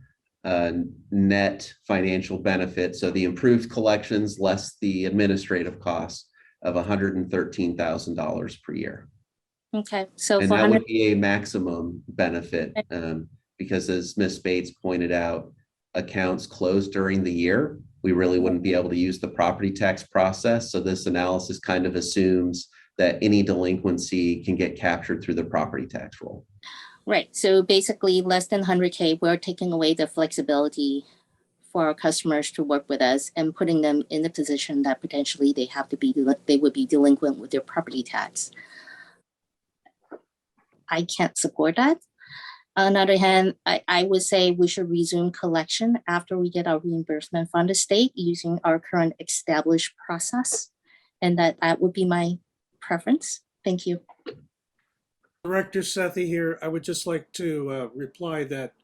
net financial benefit. So the improved collections less the administrative costs of $113,000 per year. Okay, so and that would be a maximum benefit because as Ms. Bates pointed out, accounts closed during the year. We really wouldn't be able to use the property tax process. So this analysis kind of assumes that any delinquency can get captured through the property tax roll. Right. So basically less than 100K, we're taking away the flexibility for our customers to work with us and putting them in the position that potentially they would be delinquent with their property tax. I can't support that. On the other hand, I would say we should resume collection after we get our reimbursement from the state using our current established process. And that would be my preference. Thank you. Director Sethi here. I would just like to reply that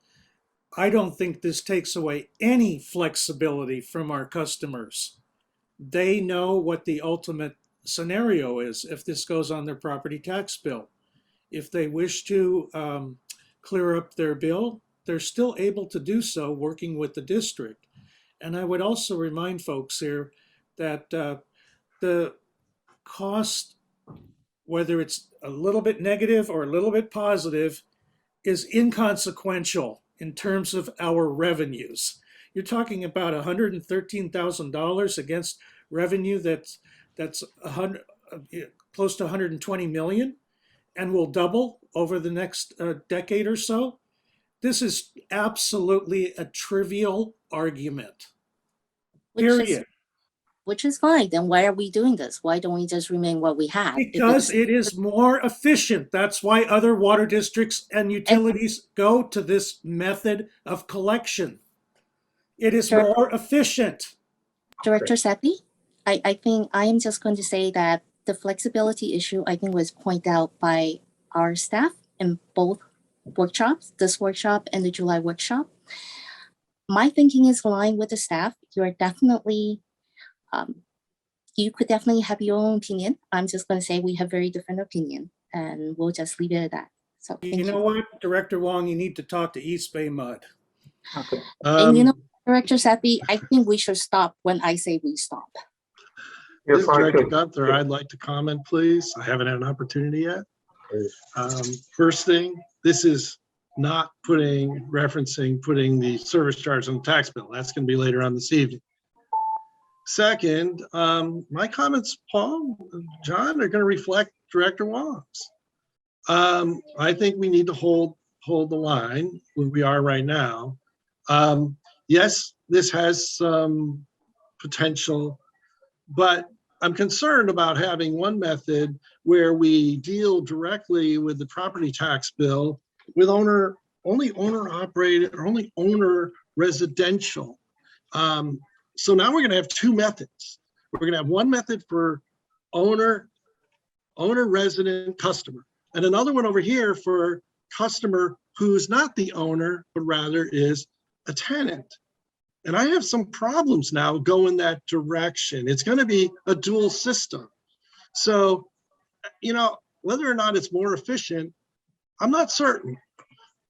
I don't think this takes away any flexibility from our customers. They know what the ultimate scenario is if this goes on their property tax bill. If they wish to clear up their bill, they're still able to do so working with the district. And I would also remind folks here that the cost, whether it's a little bit negative or a little bit positive, is inconsequential in terms of our revenues. You're talking about $113,000 against revenue that's close to 120 million and will double over the next decade or so. This is absolutely a trivial argument. Period. Which is fine. Then why are we doing this? Why don't we just remain what we have? Because it is more efficient. That's why other water districts and utilities go to this method of collection. It is more efficient. Director Sethi, I think I am just going to say that the flexibility issue, I think, was pointed out by our staff in both workshops, this workshop and the July workshop. My thinking is aligned with the staff. You're definitely you could definitely have your own opinion. I'm just going to say we have very different opinion and we'll just leave it at that. So you know what, Director Wong, you need to talk to East Bay Mud. Okay. And you know, Director Seppi, I think we should stop when I say we stop. If I Director could, Gunther, I'd like to comment, please. I haven't had an opportunity yet. First thing, this is not referencing putting the service charge on the tax bill. That's going to be later on this evening. Second, my comments, Paul, John, are going to reflect Director Wong's. I think we need to hold the line where we are right now. Yes, this has some potential, but I'm concerned about having one method where we deal directly with the property tax bill with only owner operated or only owner residential. So now we're going to have two methods. We're going to have one method for owner resident customer, and another one over here for customer who's not the owner, but rather is a tenant. And I have some problems now going that direction. It's going to be a dual system. So, whether or not it's more efficient, I'm not certain.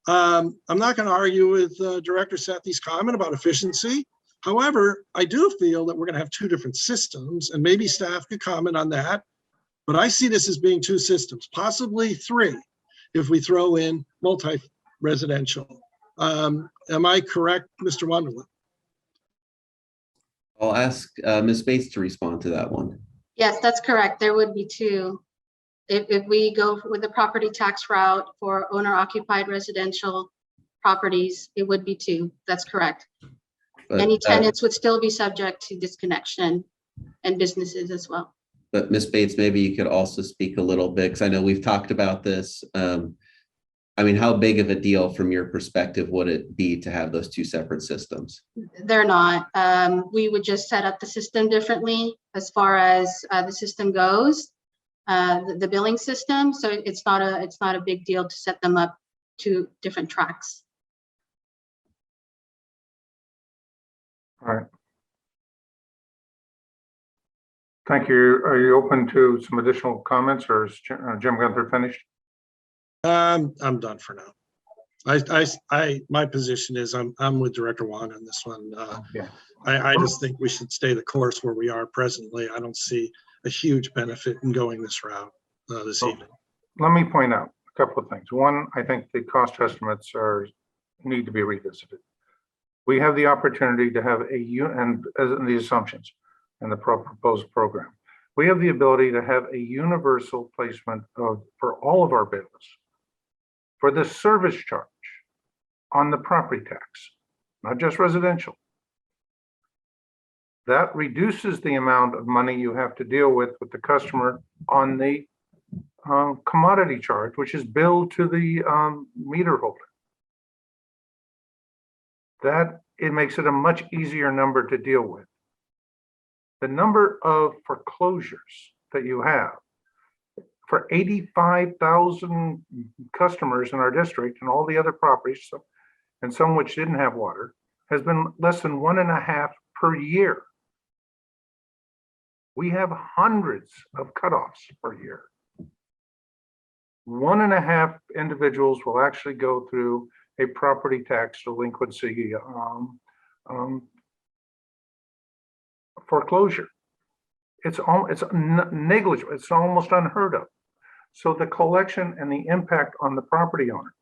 I'm not going to argue with Director Sethi's comment about efficiency. However, I do feel that we're going to have two different systems, and maybe staff could comment on that. But I see this as being two systems, possibly three, if we throw in multi-residential. Am I correct, Mr. Wonderland? I'll ask Ms. Bates to respond to that one. Yes, that's correct. There would be two. If we go with the property tax route for owner-occupied residential properties, it would be two. That's correct. But, Any tenants would still be subject to disconnection, and businesses as well. But Ms. Bates, maybe you could also speak a little bit, because I know we've talked about this. I mean, how big of a deal from your perspective would it be to have those two separate systems? They're not. We would just set up the system differently as far as the system goes, the billing system. So it's not a big deal to set them up to different tracks. All right. Thank you. Are you open to some additional comments, or is Jim Gunther finished? I'm done for now. My position is I'm with Director Wong on this one. Yeah. I just think we should stay the course where we are presently. I don't see a huge benefit in going this route this evening. Let me point out a couple of things. One, I think the cost estimates need to be revisited. We have the opportunity to have and as in the assumptions and the proposed program, we have the ability to have a universal placement for all of our bills for the service charge on the property tax, not just residential. That reduces the amount of money you have to deal with the customer on the commodity charge, which is billed to the meter holder. That it makes it a much easier number to deal with. The number of foreclosures that you have for 85,000 customers in our district and all the other properties, and some which didn't have water, has been less than 1.5 per year. We have hundreds of cutoffs per year. 1.5 individuals will actually go through a property tax delinquency foreclosure. It's negligible. It's almost unheard of. So the collection and the impact on the property owner.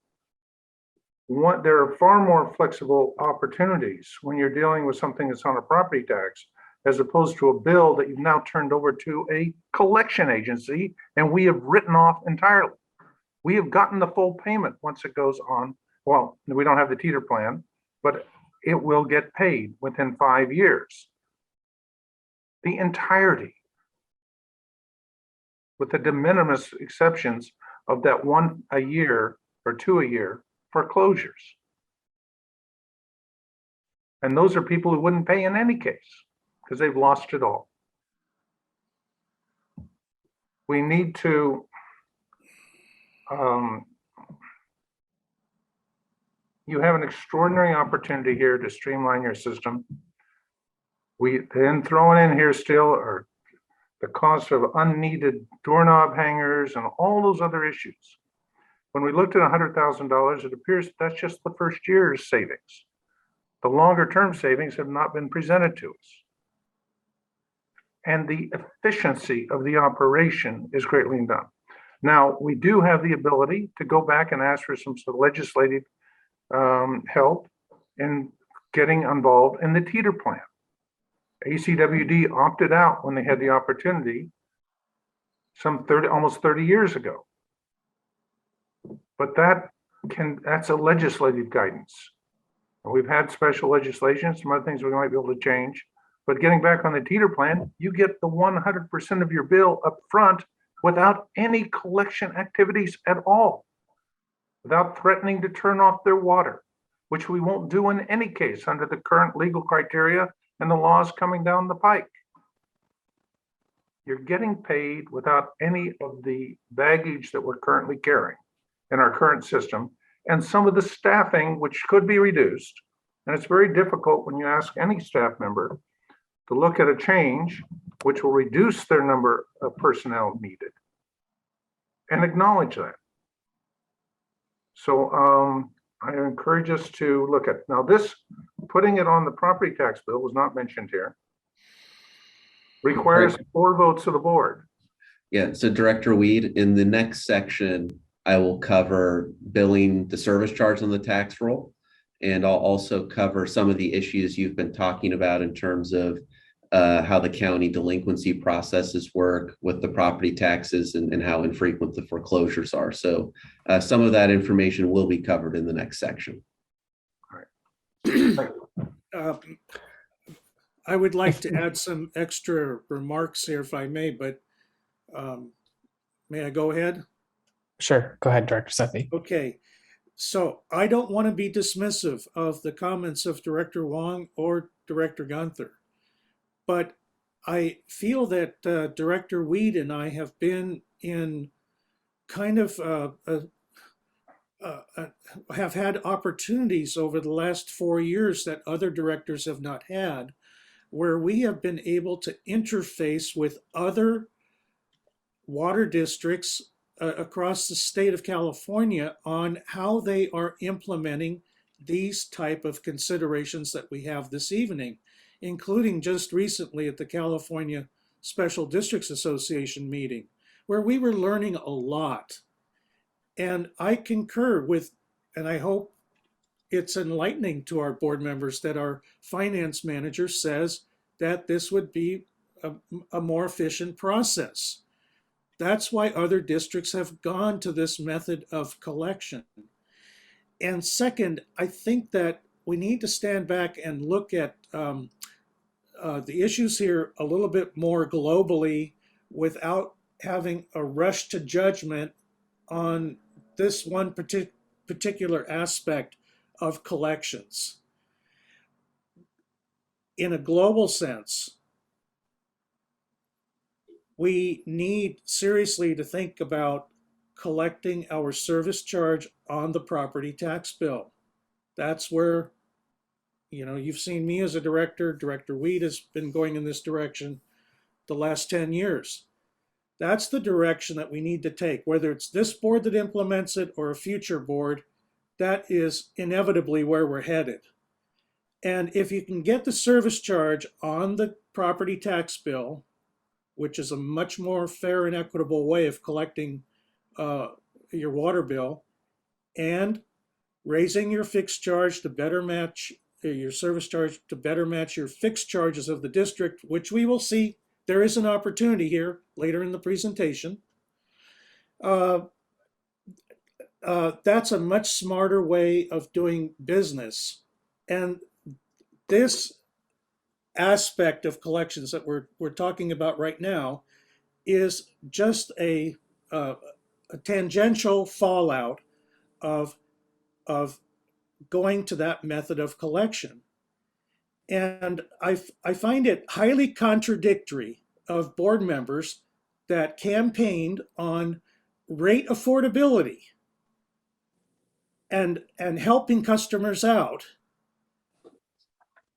There are far more flexible opportunities when you're dealing with something that's on a property tax, as opposed to a bill that you've now turned over to a collection agency, and we have written off entirely. We have gotten the full payment once it goes on. Well, we don't have the teeter plan, but it will get paid within 5 years. The entirety, with the de minimis exceptions of that 1 a year or 2 a year foreclosures. And those are people who wouldn't pay in any case because they've lost it all. We need to you have an extraordinary opportunity here to streamline your system. We then throwing in here still are the cost of unneeded doorknob hangers and all those other issues. When we looked at $100,000, it appears that's just the first year's savings. The longer term savings have not been presented to us. And the efficiency of the operation is greatly done. Now, we do have the ability to go back and ask for some sort of legislative help in getting involved in the teeter plan. ACWD opted out when they had the opportunity almost 30 years ago. But that's a legislative guidance. And we've had special legislation, some other things we might be able to change. But getting back on the teeter plan, you get the 100% of your bill up front without any collection activities at all, without threatening to turn off their water, which we won't do in any case under the current legal criteria and the laws coming down the pike. You're getting paid without any of the baggage that we're currently carrying in our current system, and some of the staffing, which could be reduced. And it's very difficult when you ask any staff member to look at a change which will reduce their number of personnel needed and acknowledge that. So I encourage us to look at, now this, putting it on the property tax bill was not mentioned here, requires 4 votes of the board. Yeah, so Director Weed, in the next section, I will cover billing the service charge on the tax roll. And I'll also cover some of the issues you've been talking about in terms of how the county delinquency processes work with the property taxes and how infrequent the foreclosures are. So some of that information will be covered in the next section. All right. I would like to add some extra remarks here if I may, but may I go ahead? Sure. Go ahead, Director Sethi. Okay. So I don't want to be dismissive of the comments of Director Wong or Director Gunther, but I feel that Director Weed and I have been in kind of have had opportunities over the last 4 years that other directors have not had, where we have been able to interface with other water districts across the state of California on how they are implementing these type of considerations that we have this evening, including just recently at the California Special Districts Association meeting, where we were learning a lot. And I concur with, and I hope it's enlightening to our board members, that our finance manager says that this would be a more efficient process. That's why other districts have gone to this method of collection. And second, I think that we need to stand back and look at the issues here a little bit more globally without having a rush to judgment on this one particular aspect of collections. In a global sense, we need seriously to think about collecting our service charge on the property tax bill. That's where, you know, you've seen me as a director. Director Weed has been going in this direction the last 10 years. That's the direction that we need to take, whether it's this board that implements it or a future board. That is inevitably where we're headed. And if you can get the service charge on the property tax bill, which is a much more fair and equitable way of collecting your water bill, and raising your fixed charge to better match your service charge to better match your fixed charges of the district, which we will see. There is an opportunity here later in the presentation. That's a much smarter way of doing business. And this aspect of collections that we're talking about right now is just a tangential fallout of going to that method of collection. And I find it highly contradictory of board members that campaigned on rate affordability and helping customers out.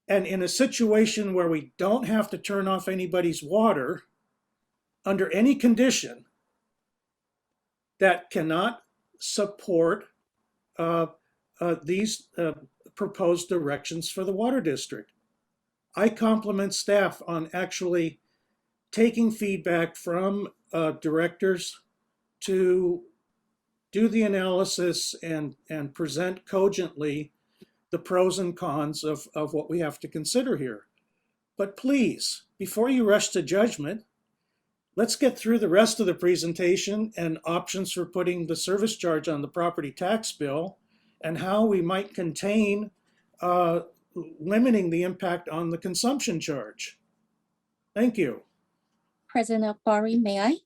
And in a situation where we don't have to turn off anybody's water under any condition, that cannot support these proposed directions for the water district. I compliment staff on actually taking feedback from directors to do the analysis and present cogently the pros and cons of what we have to consider here. But please, before you rush to judgment, let's get through the rest of the presentation and options for putting the service charge on the property tax bill and how we might contain limiting the impact on the consumption charge. Thank you. President Akbari, may I?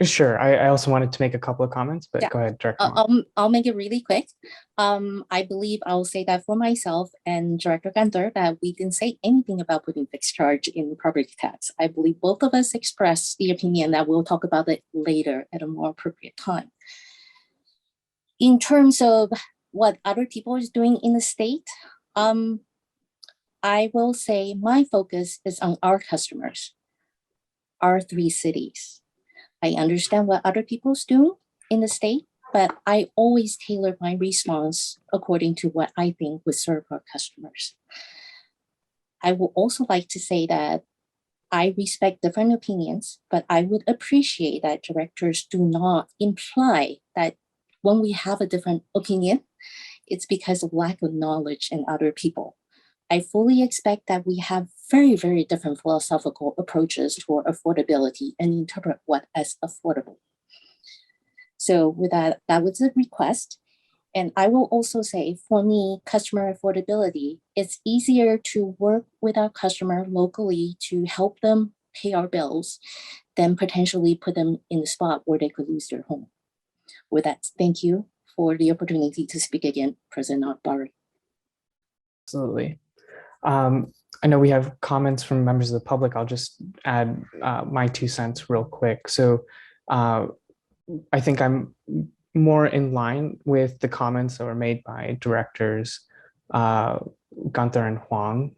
Sure. I also wanted to make a couple of comments, but Yeah. go ahead, Director Wong. I'll make it really quick. I believe I'll say that for myself and Director Gunther that we didn't say anything about putting fixed charge in property tax. I believe both of us expressed the opinion that we'll talk about it later at a more appropriate time. In terms of what other people is doing in the state, I will say my focus is on our customers, our 3 cities. I understand what other people's doing in the state, but I always tailor my response according to what I think would serve our customers. I would also like to say that I respect different opinions, but I would appreciate that directors do not imply that when we have a different opinion, it's because of lack of knowledge in other people. I fully expect that we have very, very different philosophical approaches toward affordability and interpret what as affordable. So with that, that was a request. And I will also say, for me, customer affordability, it's easier to work with our customer locally to help them pay our bills than potentially put them in a spot where they could lose their home. With that, thank you for the opportunity to speak again, President Akbari. Absolutely. I know we have comments from members of the public. I'll just add my 2 cents real quick. So I think I'm more in line with the comments that were made by directors Gunther and Huang.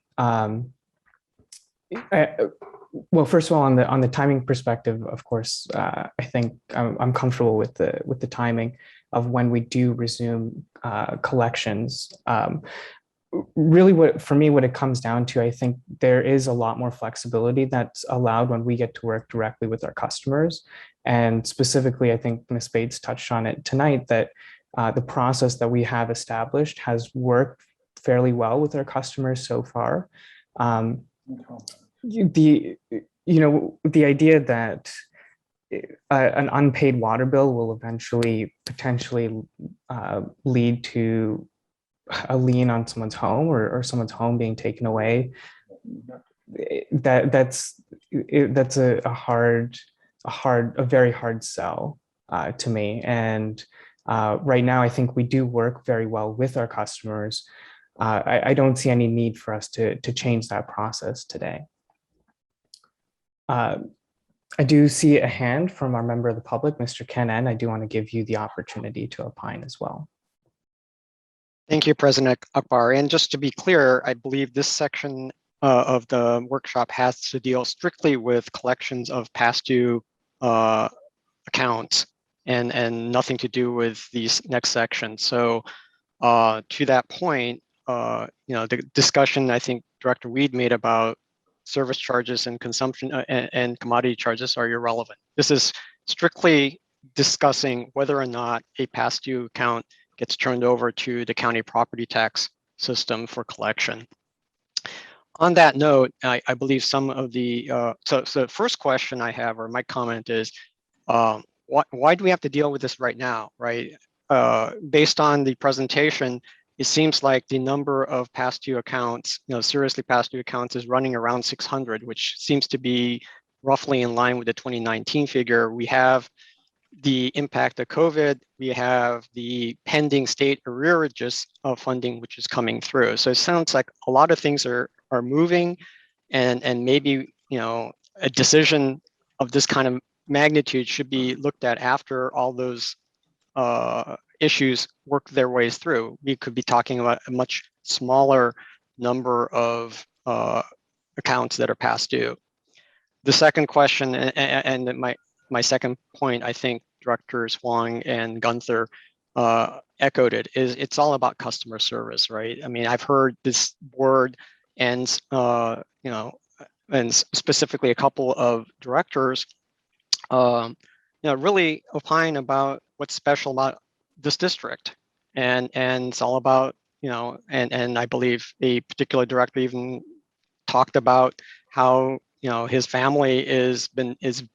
Well, first of all, on the timing perspective, of course, I think I'm comfortable with the timing of when we do resume collections. Really, what it comes down to, I think there is a lot more flexibility that's allowed when we get to work directly with our customers. And specifically, I think Ms. Bates touched on it tonight, that the process that we have established has worked fairly well with our customers so far. The idea that an unpaid water bill will eventually potentially lead to a lien on someone's home or someone's home being taken away, that's a very hard sell to me. And right now, I think we do work very well with our customers. I don't see any need for us to change that process today. I do see a hand from our member of the public, Mr. Ken N. I do want to give you the opportunity to opine as well. Thank you, President Akbar. And just to be clear, I believe this section of the workshop has to deal strictly with collections of past due accounts and nothing to do with these next sections. So to that point, the discussion I think Director Weed made about service charges and consumption and commodity charges are irrelevant. This is strictly discussing whether or not a past due account gets turned over to the county property tax system for collection. On that note, I believe some of the, so the first question I have, or my comment is, why do we have to deal with this right now, right? Based on the presentation, it seems like the number of past due accounts, seriously past due accounts is running around 600, which seems to be roughly in line with the 2019 figure. We have the impact of COVID, we have the pending state arrearages of funding, which is coming through. So it sounds like a lot of things are moving, and maybe a decision of this kind of magnitude should be looked at after all those issues work their ways through. We could be talking about a much smaller number of accounts that are past due. The second question, and my second point, I think Directors Huang and Gunther echoed it, is it's all about customer service, right? I mean, I've heard this word, and and specifically a couple of directors really opine about what's special about this district. And it's all about, and I believe a particular director even talked about how, his family is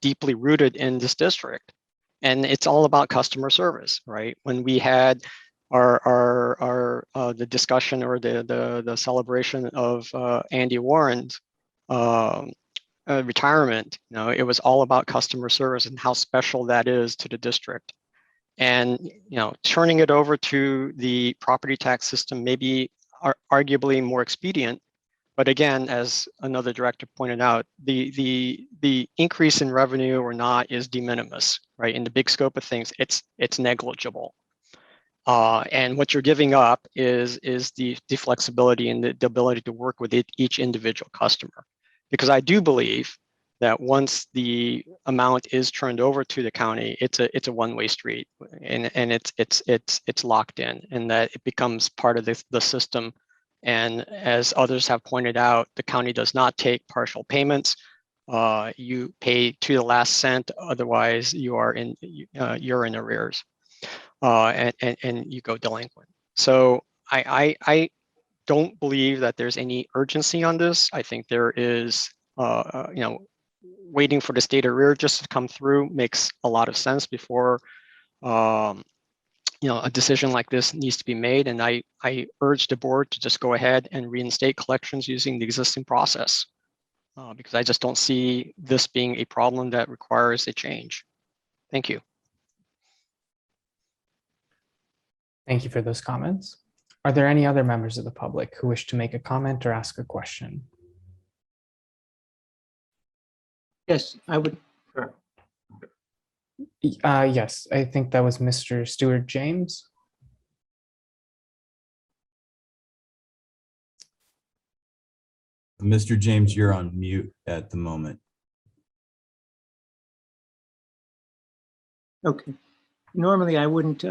deeply rooted in this district. And it's all about customer service, right? When we had the discussion or the celebration of Andy Warren's retirement, it was all about customer service and how special that is to the district. And turning it over to the property tax system may be arguably more expedient. But again, as another director pointed out, the increase in revenue or not is de minimis, right? In the big scope of things, it's negligible. And what you're giving up is the flexibility and the ability to work with each individual customer. Because I do believe that once the amount is turned over to the county, it's a one-way street, and it's locked in, and that it becomes part of the system. And as others have pointed out, the county does not take partial payments. You pay to the last cent, otherwise you're in arrears, and you go delinquent. So I don't believe that there's any urgency on this. I think there is, waiting for the state arrear just to come through makes a lot of sense before a decision like this needs to be made. And I urge the board to just go ahead and reinstate collections using the existing process, because I just don't see this being a problem that requires a change. Thank you. Thank you for those comments. Are there any other members of the public who wish to make a comment or ask a question? Yes, I would. Sure. Yes, I think that was Mr. Stewart James. Mr. James, you're on mute at the moment. Okay. Normally, I wouldn't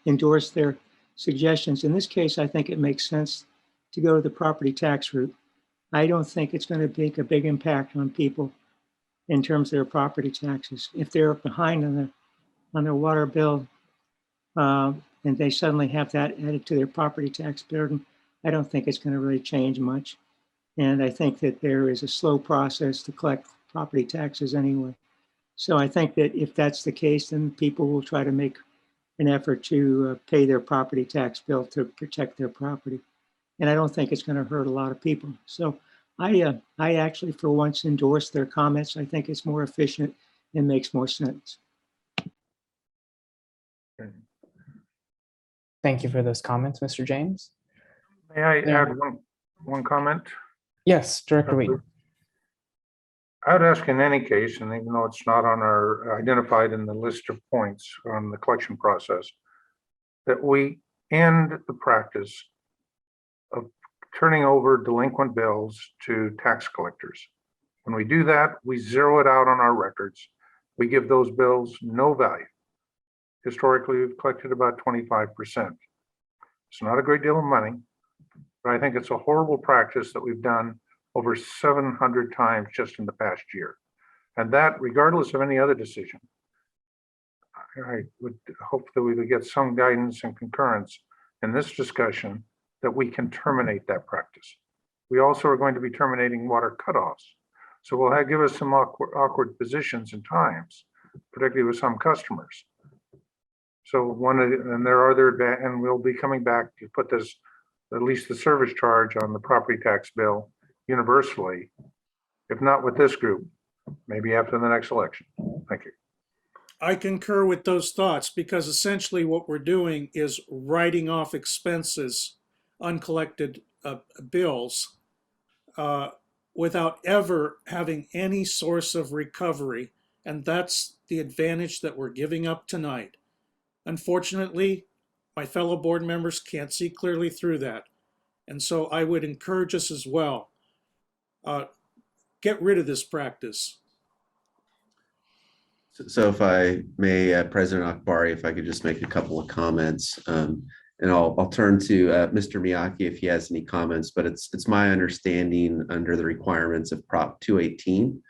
endorse their suggestions. In this case, I think it makes sense to go the property tax route. I don't think it's going to make a big impact on people in terms of their property taxes. If they're behind on their water bill, and they suddenly have that added to their property tax burden, I don't think it's going to really change much. And I think that there is a slow process to collect property taxes anyway. So I think that if that's the case, then people will try to make an effort to pay their property tax bill to protect their property. And I don't think it's going to hurt a lot of people. So I actually, for once, endorse their comments. I think it's more efficient and makes more sense. Thank you for those comments, Mr. James. May I Yeah. add one comment? Yes, Director Wheaton. I would ask in any case, and even though it's not on our identified in the list of points on the collection process, that we end the practice of turning over delinquent bills to tax collectors. When we do that, we zero it out on our records. We give those bills no value. Historically, we've collected about 25%. It's not a great deal of money, but I think it's a horrible practice that we've done over 700 times just in the past year. And that, regardless of any other decision, I would hope that we would get some guidance and concurrence in this discussion that we can terminate that practice. We also are going to be terminating water cutoffs. So we'll give us some awkward positions and times, particularly with some customers. So and there are other, and we'll be coming back to put this, at least the service charge on the property tax bill universally, if not with this group, maybe after the next election. Thank you. I concur with those thoughts, because essentially what we're doing is writing off expenses, uncollected bills, without ever having any source of recovery. And that's the advantage that we're giving up tonight. Unfortunately, my fellow board members can't see clearly through that. And so I would encourage us as well, get rid of this practice. So if I may, President Akbari, if I could just make a couple of comments, and I'll turn to Mr. Miyake if he has any comments, but it's my understanding under the requirements of Prop 218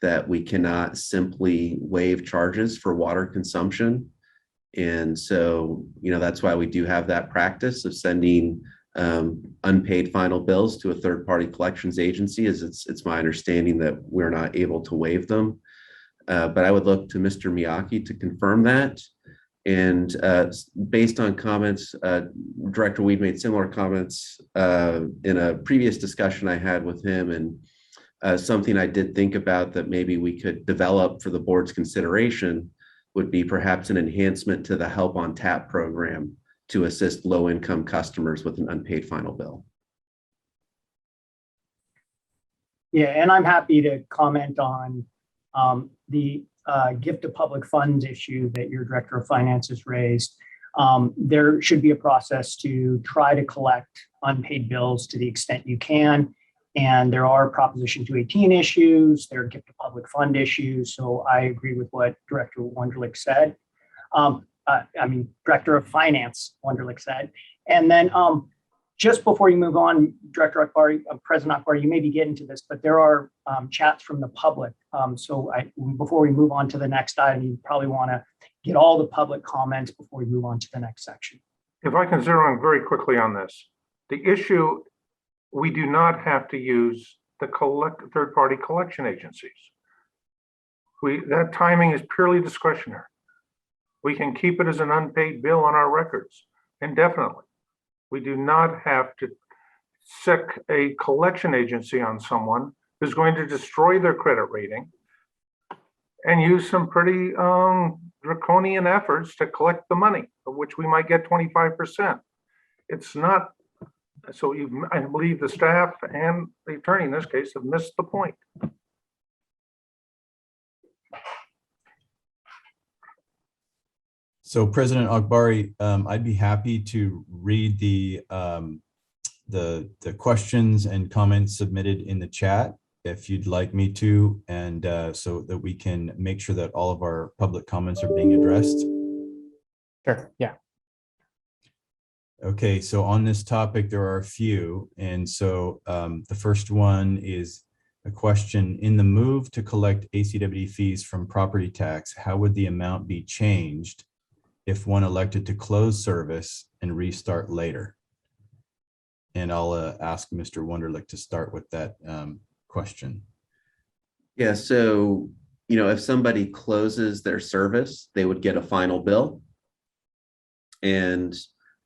that we cannot simply waive charges for water consumption. And so, that's why we do have that practice of sending unpaid final bills to a third-party collections agency, as it's my understanding that we're not able to waive them. But I would look to Mr. Miyake to confirm that. And based on comments, Director Weed made similar comments in a previous discussion I had with him, and something I did think about that maybe we could develop for the board's consideration would be perhaps an enhancement to the Help on Tap program to assist low-income customers with an unpaid final bill. Yeah, and I'm happy to comment on the gift of public funds issue that your Director of Finance has raised. There should be a process to try to collect unpaid bills to the extent you can. And there are Proposition 218 issues, there are gift of public fund issues. So I agree with what Director Wunderlich said. Director of Finance Wunderlich said. And then just before you move on, Director Akbari, President Akbari, you may be getting to this, but there are chats from the public. Before we move on to the next item, you probably want to get all the public comments before we move on to the next section. If I can zero in very quickly on this, the issue, we do not have to use the third-party collection agencies. That timing is purely discretionary. We can keep it as an unpaid bill on our records indefinitely. We do not have to sick a collection agency on someone who's going to destroy their credit rating and use some pretty draconian efforts to collect the money, of which we might get 25%. It's not. So I believe the staff and the attorney in this case have missed the point. So President Akbari, I'd be happy to read the questions and comments submitted in the chat if you'd like me to, and so that we can make sure that all of our public comments are being addressed. Sure, yeah. Okay, so on this topic, there are a few. And so the first one is a question: in the move to collect ACWD fees from property tax, how would the amount be changed if one elected to close service and restart later? And I'll ask Mr. Wunderlich to start with that question. Yeah, so, if somebody closes their service, they would get a final bill. And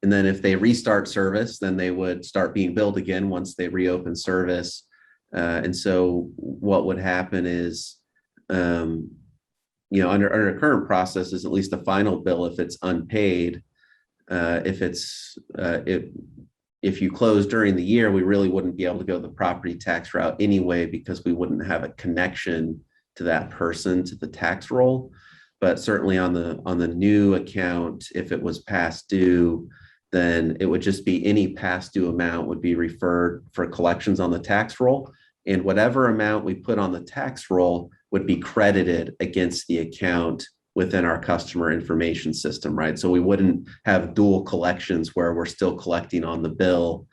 then if they restart service, then they would start being billed again once they reopen service. And so what would happen is, under a current process is at least a final bill if it's unpaid. If you close during the year, we really wouldn't be able to go the property tax route anyway, because we wouldn't have a connection to that person, to the tax roll. But certainly on the new account, if it was past due, then it would just be any past due amount would be referred for collections on the tax roll. And whatever amount we put on the tax roll would be credited against the account within our customer information system, right? So we wouldn't have dual collections where we're still collecting on the bill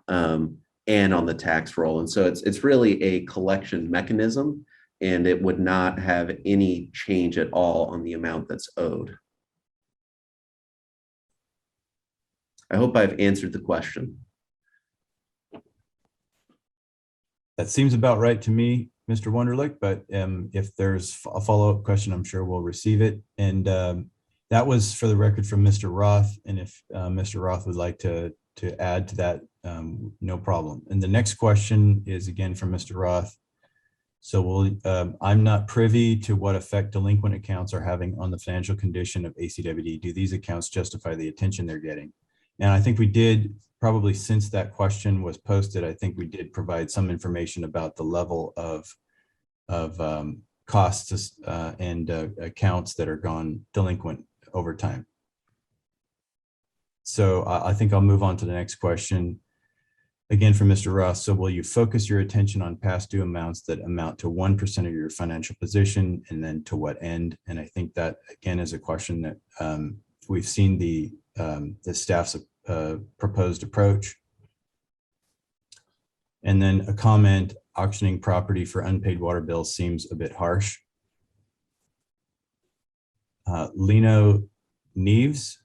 and on the tax roll. And so it's really a collection mechanism, and it would not have any change at all on the amount that's owed. I hope I've answered the question. That seems about right to me, Mr. Wunderlich, but if there's a follow-up question, I'm sure we'll receive it. And that was for the record from Mr. Roth. And if Mr. Roth would like to add to that, no problem. And the next question is again from Mr. Roth. So I'm not privy to what effect delinquent accounts are having on the financial condition of ACWD. Do these accounts justify the attention they're getting? And I think we did, probably since that question was posted, I think we did provide some information about the level of costs and accounts that are gone delinquent over time. So I think I'll move on to the next question. Again, from Mr. Ross. So will you focus your attention on past due amounts that amount to 1% of your financial position, and then to what end? And I think that again is a question that we've seen the staff's proposed approach. And then a comment auctioning property for unpaid water bills seems a bit harsh. Lino Neves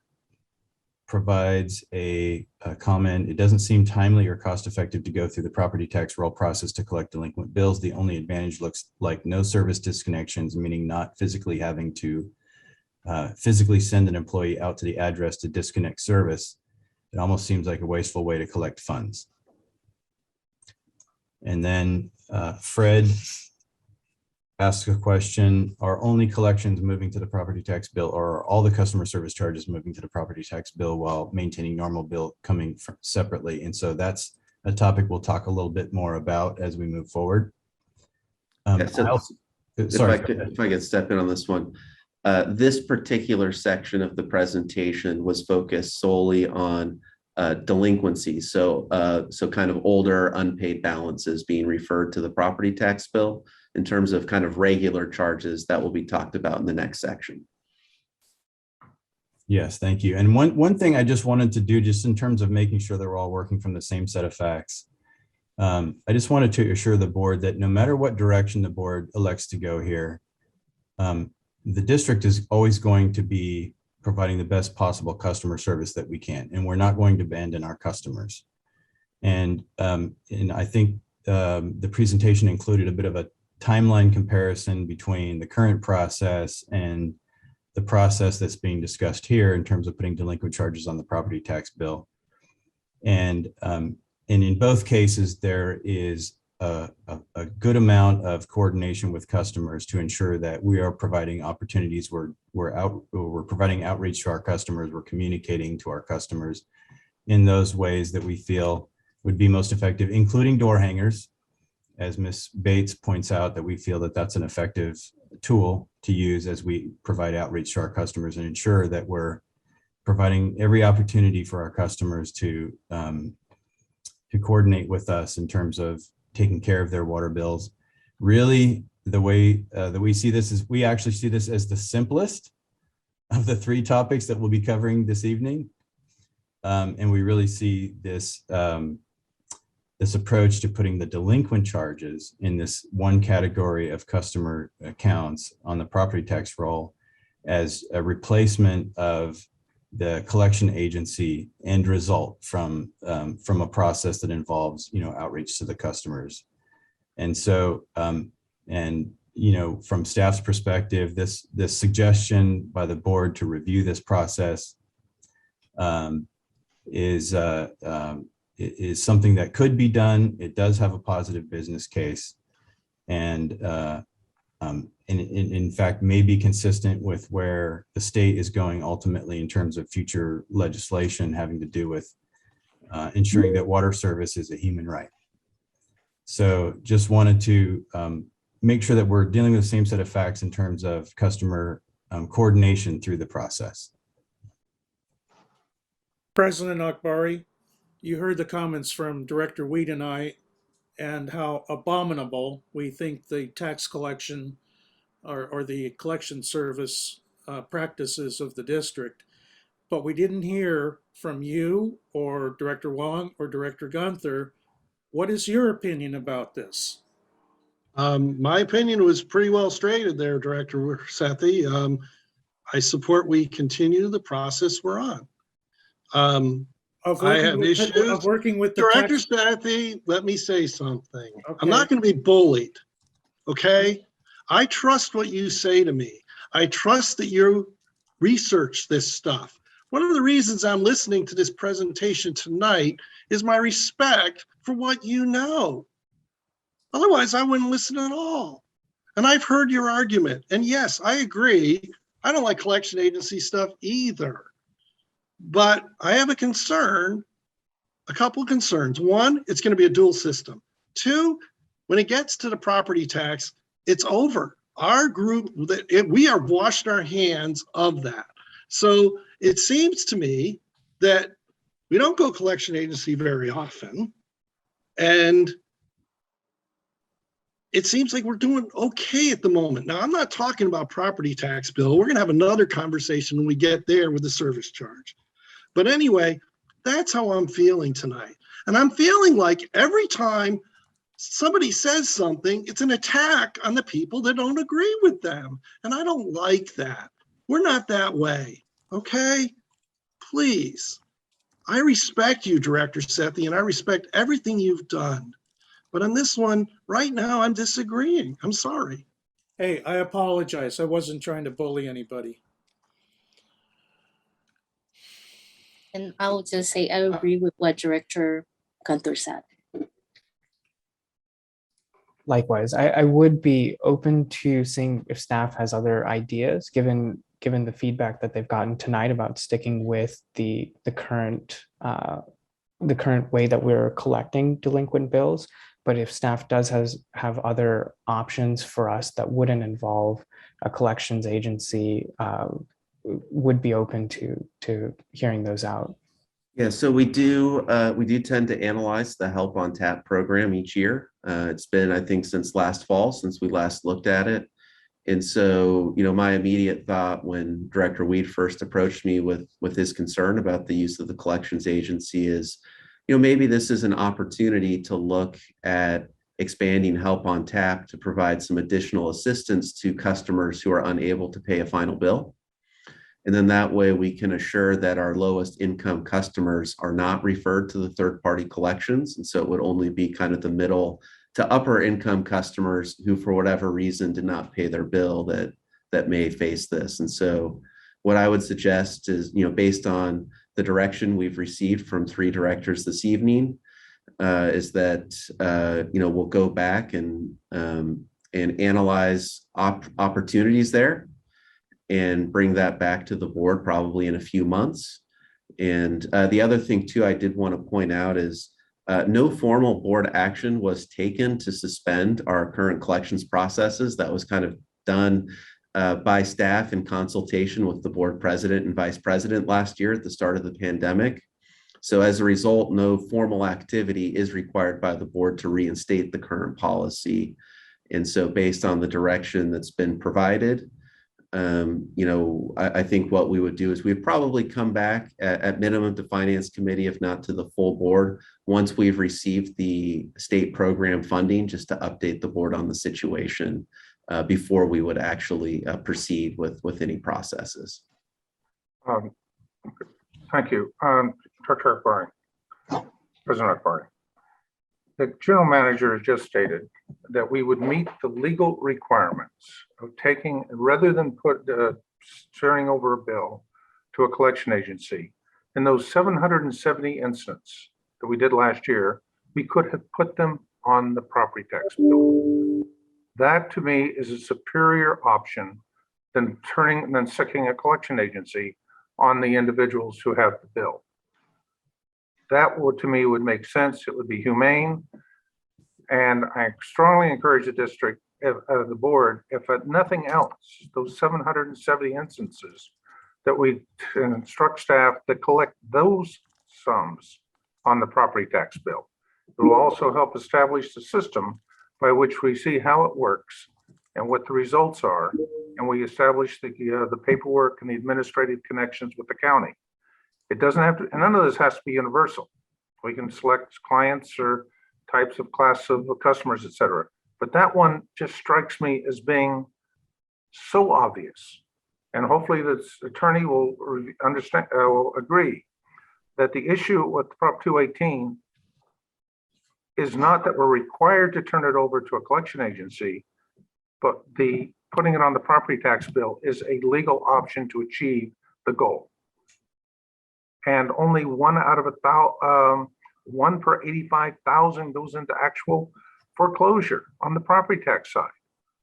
provides a comment. It doesn't seem timely or cost effective to go through the property tax roll process to collect delinquent bills. The only advantage looks like no service disconnections, meaning not physically having to physically send an employee out to the address to disconnect service. It almost seems like a wasteful way to collect funds. And then Fred asks a question, are only collections moving to the property tax bill, or are all the customer service charges moving to the property tax bill while maintaining normal bill coming from separately? And so that's a topic we'll talk a little bit more about as we move forward. If I could step in on this one. This particular section of the presentation was focused solely on delinquencies. So kind of older unpaid balances being referred to the property tax bill. In terms of kind of regular charges, that will be talked about in the next section. Yes, thank you. And one thing I just wanted to do, just in terms of making sure that we're all working from the same set of facts, I just wanted to assure the board that no matter what direction the board elects to go here, the district is always going to be providing the best possible customer service that we can, and we're not going to abandon our customers. And I think the presentation included a bit of a timeline comparison between the current process and the process that's being discussed here in terms of putting delinquent charges on the property tax bill. And in both cases, there is a good amount of coordination with customers to ensure that we are providing opportunities. We're providing outreach to our customers. We're communicating to our customers in those ways that we feel would be most effective, including door hangers. As Ms. Bates points out, that we feel that that's an effective tool to use as we provide outreach to our customers and ensure that we're providing every opportunity for our customers to coordinate with us in terms of taking care of their water bills. Really, the way that we see this is we actually see this as the simplest of the three topics that we'll be covering this evening. And we really see this this approach to putting the delinquent charges in this one category of customer accounts on the property tax roll as a replacement of the collection agency end result from a process that involves, outreach to the customers. And so, from staff's perspective, this suggestion by the board to review this process is something that could be done. It does have a positive business case, and in fact may be consistent with where the state is going ultimately in terms of future legislation having to do with ensuring that water service is a human right. So just wanted to make sure that we're dealing with the same set of facts in terms of customer coordination through the process. President Akbari, you heard the comments from Director Weed and I, and how abominable we think the tax collection or the collection service practices of the district. But we didn't hear from you or Director Wong or Director Gunther. What is your opinion about this? My opinion was pretty well stated there, Director Sethi. I support we continue the process we're on. I have issues. Of working with the Director tax... Sethi, let me say something. Okay. I'm not going to be bullied, okay? I trust what you say to me. I trust that you research this stuff. One of the reasons I'm listening to this presentation tonight is my respect for what you know. Otherwise, I wouldn't listen at all. And I've heard your argument. And yes, I agree. I don't like collection agency stuff either. But I have a concern, a couple of concerns. One, it's going to be a dual system. Two, when it gets to the property tax, it's over. Our group, we are washing our hands of that. So it seems to me that we don't go collection agency very often. And it seems like we're doing okay at the moment. Now, I'm not talking about property tax bill. We're going to have another conversation when we get there with the service charge. But anyway, that's how I'm feeling tonight. And I'm feeling like every time somebody says something, it's an attack on the people that don't agree with them. And I don't like that. We're not that way, okay? Please. I respect you, Director Sethi, and I respect everything you've done. But on this one, right now, I'm disagreeing. I'm sorry. Hey, I apologize. I wasn't trying to bully anybody. And I'll just say I agree with what Director Gunther said. Likewise, I would be open to seeing if staff has other ideas, given the feedback that they've gotten tonight about sticking with the current way that we're collecting delinquent bills. But if staff does have other options for us that wouldn't involve a collections agency, would be open to hearing those out. Yeah, so we do tend to analyze the Help on Tap program each year. It's been, I think, since last fall, since we last looked at it. And so, my immediate thought when Director Weed first approached me with his concern about the use of the collections agency is, maybe this is an opportunity to look at expanding Help on Tap to provide some additional assistance to customers who are unable to pay a final bill. And then that way we can assure that our lowest income customers are not referred to the third-party collections. And so it would only be kind of the middle to upper income customers who, for whatever reason, did not pay their bill that may face this. And so what I would suggest is, based on the direction we've received from 3 directors this evening, is that, we'll go back and analyze opportunities there and bring that back to the board probably in a few months. And the other thing too, I did want to point out is no formal board action was taken to suspend our current collections processes. That was kind of done by staff in consultation with the board president and vice president last year at the start of the pandemic. So as a result, no formal activity is required by the board to reinstate the current policy. And so based on the direction that's been provided, I think what we would do is we'd probably come back at minimum to Finance Committee, if not to the full board, once we've received the state program funding, just to update the board on the situation before we would actually proceed with any processes. Thank you. Director Akbari, President Akbari. The general manager has just stated that we would meet the legal requirements of taking, rather than turning over a bill to a collection agency, in those 770 instances that we did last year, we could have put them on the property tax bill. That to me is a superior option than sticking a collection agency on the individuals who have the bill. That would, to me, would make sense. It would be humane. And I strongly encourage the district, the board, if nothing else, those 770 instances, that we instruct staff to collect those sums on the property tax bill. It will also help establish the system by which we see how it works and what the results are. And we establish the paperwork and the administrative connections with the county. It doesn't have to, and none of this has to be universal. We can select clients or types of class of customers, et cetera. But that one just strikes me as being so obvious. And hopefully this attorney will understand, will agree that the issue with Prop 218 is not that we're required to turn it over to a collection agency, but the putting it on the property tax bill is a legal option to achieve the goal. And only 1 out of 1 per 85,000 goes into actual foreclosure on the property tax side.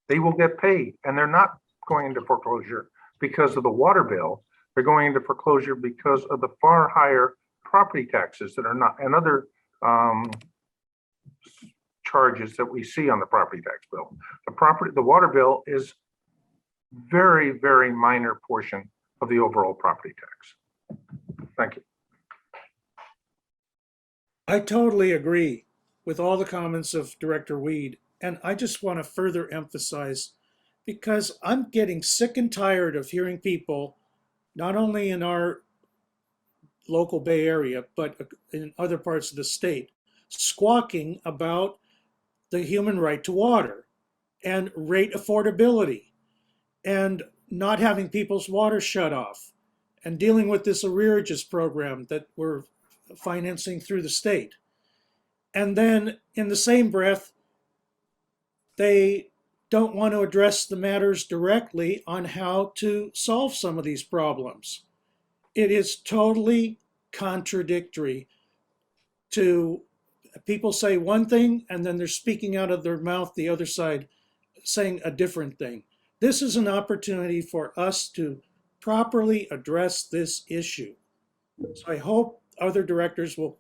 They will get paid, and they're not going into foreclosure because of the water bill. They're going into foreclosure because of the far higher property taxes that are not, and other charges that we see on the property tax bill. The water bill is very, very minor portion of the overall property tax. Thank you. I totally agree with all the comments of Director Weed. And I just want to further emphasize, because I'm getting sick and tired of hearing people, not only in our local Bay Area, but in other parts of the state, squawking about the human right to water and rate affordability and not having people's water shut off and dealing with this arrearages program that we're financing through the state. And then in the same breath, they don't want to address the matters directly on how to solve some of these problems. It is totally contradictory to people say one thing and then they're speaking out of their mouth the other side saying a different thing. This is an opportunity for us to properly address this issue. So I hope other directors will,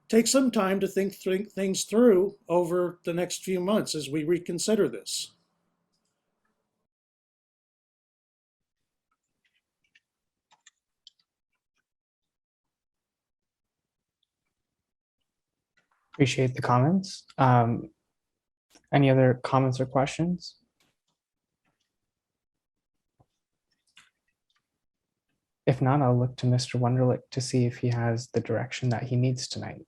take some time to think things through over the next few months as we reconsider this. Appreciate the comments. Any other comments or questions? If not, I'll look to Mr. Wunderlich to see if he has the direction that he needs tonight.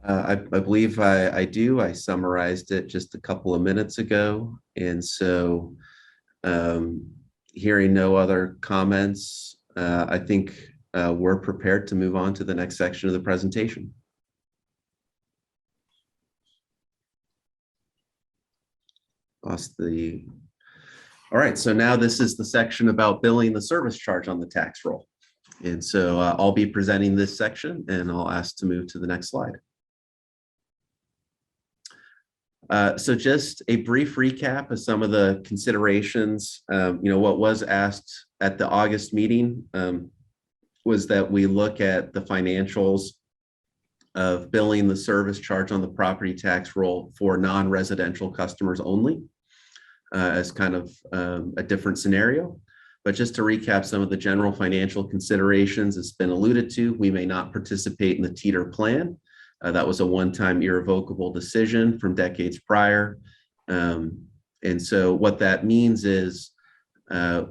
I believe I do. I summarized it just a couple of minutes ago. And so hearing no other comments, I think we're prepared to move on to the next section of the presentation. Lost the. All right, so now this is the section about billing the service charge on the tax roll. And so I'll be presenting this section and I'll ask to move to the next slide. So just a brief recap of some of the considerations. What was asked at the August meeting was that we look at the financials of billing the service charge on the property tax roll for non-residential customers only as kind of a different scenario. But just to recap some of the general financial considerations, it's been alluded to, we may not participate in the teeter plan. That was a one-time irrevocable decision from decades prior. And so what that means is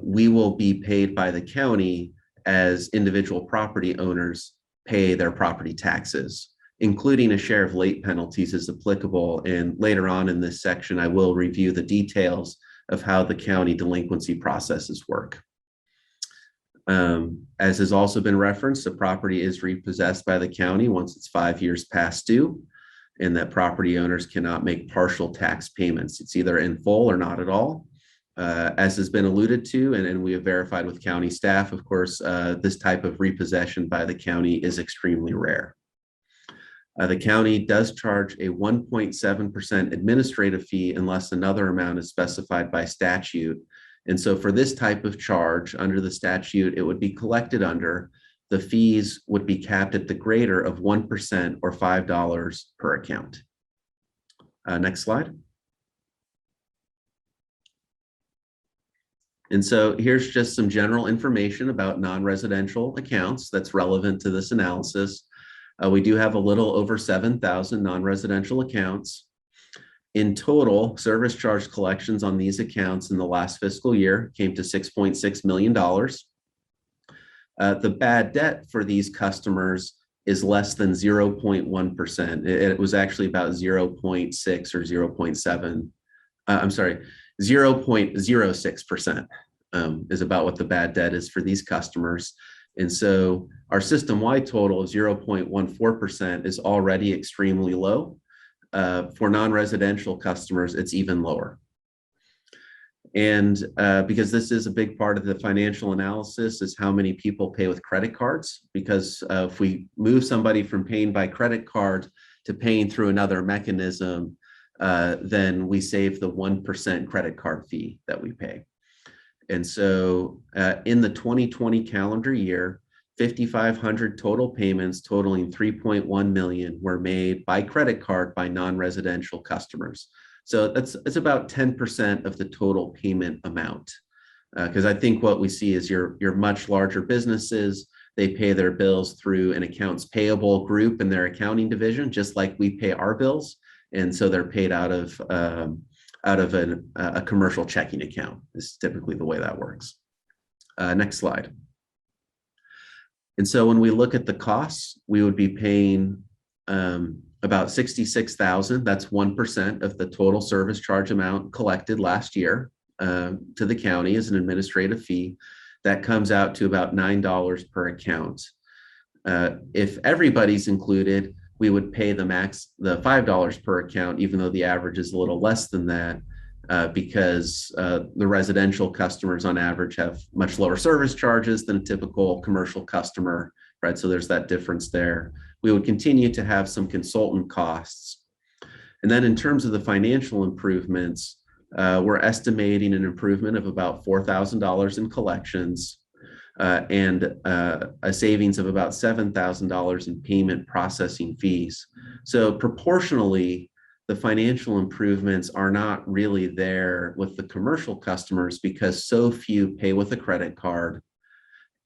we will be paid by the county as individual property owners pay their property taxes, including a share of late penalties as applicable. And later on in this section, I will review the details of how the county delinquency processes work. As has also been referenced, the property is repossessed by the county once it's 5 years past due, and that property owners cannot make partial tax payments. It's either in full or not at all. As has been alluded to, and we have verified with county staff, of course, this type of repossession by the county is extremely rare. The county does charge a 1.7% administrative fee unless another amount is specified by statute. And so for this type of charge under the statute, it would be collected under, the fees would be capped at the greater of 1% or $5 per account. Next slide. And so here's just some general information about non-residential accounts that's relevant to this analysis. We do have a little over 7,000 non-residential accounts. In total, service charge collections on these accounts in the last fiscal year came to $6.6 million. The bad debt for these customers is less than 0.1%. It was actually about 0.6 or 0.7. I'm sorry, 0.06% is about what the bad debt is for these customers. And so our system-wide total of 0.14% is already extremely low. For non-residential customers, it's even lower. And because this is a big part of the financial analysis is how many people pay with credit cards, because if we move somebody from paying by credit card to paying through another mechanism, then we save the 1% credit card fee that we pay. And so in the 2020 calendar year, 5,500 total payments totaling 3.1 million were made by credit card by non-residential customers. So it's about 10% of the total payment amount. Because I think what we see is your much larger businesses, they pay their bills through an accounts payable group in their accounting division, just like we pay our bills. And so they're paid out of a commercial checking account is typically the way that works. Next slide. And so when we look at the costs, we would be paying about 66,000, that's 1% of the total service charge amount collected last year to the county as an administrative fee. That comes out to about $9 per account. If everybody's included, we would pay the $5 per account, even though the average is a little less than that, because the residential customers on average have much lower service charges than a typical commercial customer, right? So there's that difference there. We would continue to have some consultant costs. And then in terms of the financial improvements, we're estimating an improvement of about $4,000 in collections and a savings of about $7,000 in payment processing fees. So proportionally, the financial improvements are not really there with the commercial customers because so few pay with a credit card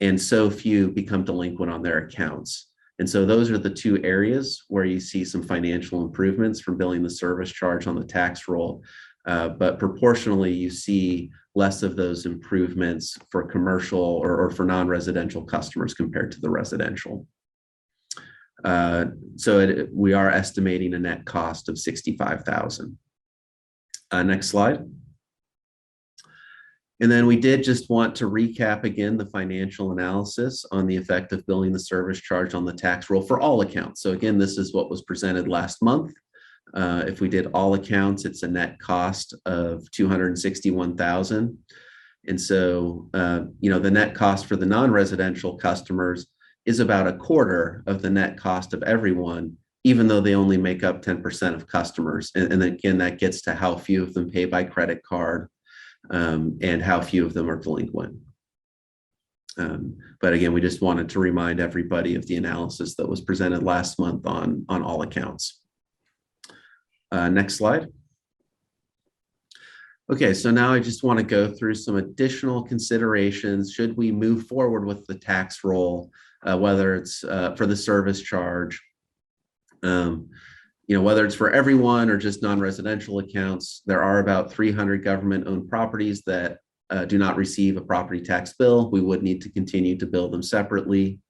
and so few become delinquent on their accounts. And so those are the two areas where you see some financial improvements from billing the service charge on the tax roll. But proportionally, you see less of those improvements for commercial or for non-residential customers compared to the residential. We are estimating a net cost of $65,000. Next slide. And then we did just want to recap again the financial analysis on the effect of billing the service charge on the tax roll for all accounts. So again, this is what was presented last month. If we did all accounts, it's a net cost of $261,000. And so, the net cost for the non-residential customers is about a quarter of the net cost of everyone, even though they only make up 10% of customers. And again, that gets to how few of them pay by credit card and how few of them are delinquent. But again, we just wanted to remind everybody of the analysis that was presented last month on all accounts. Next slide. Okay, so now I just want to go through some additional considerations. Should we move forward with the tax roll, whether it's for the service charge, whether it's for everyone or just non-residential accounts? There are about 300 government-owned properties that do not receive a property tax bill. We would need to continue to bill them separately.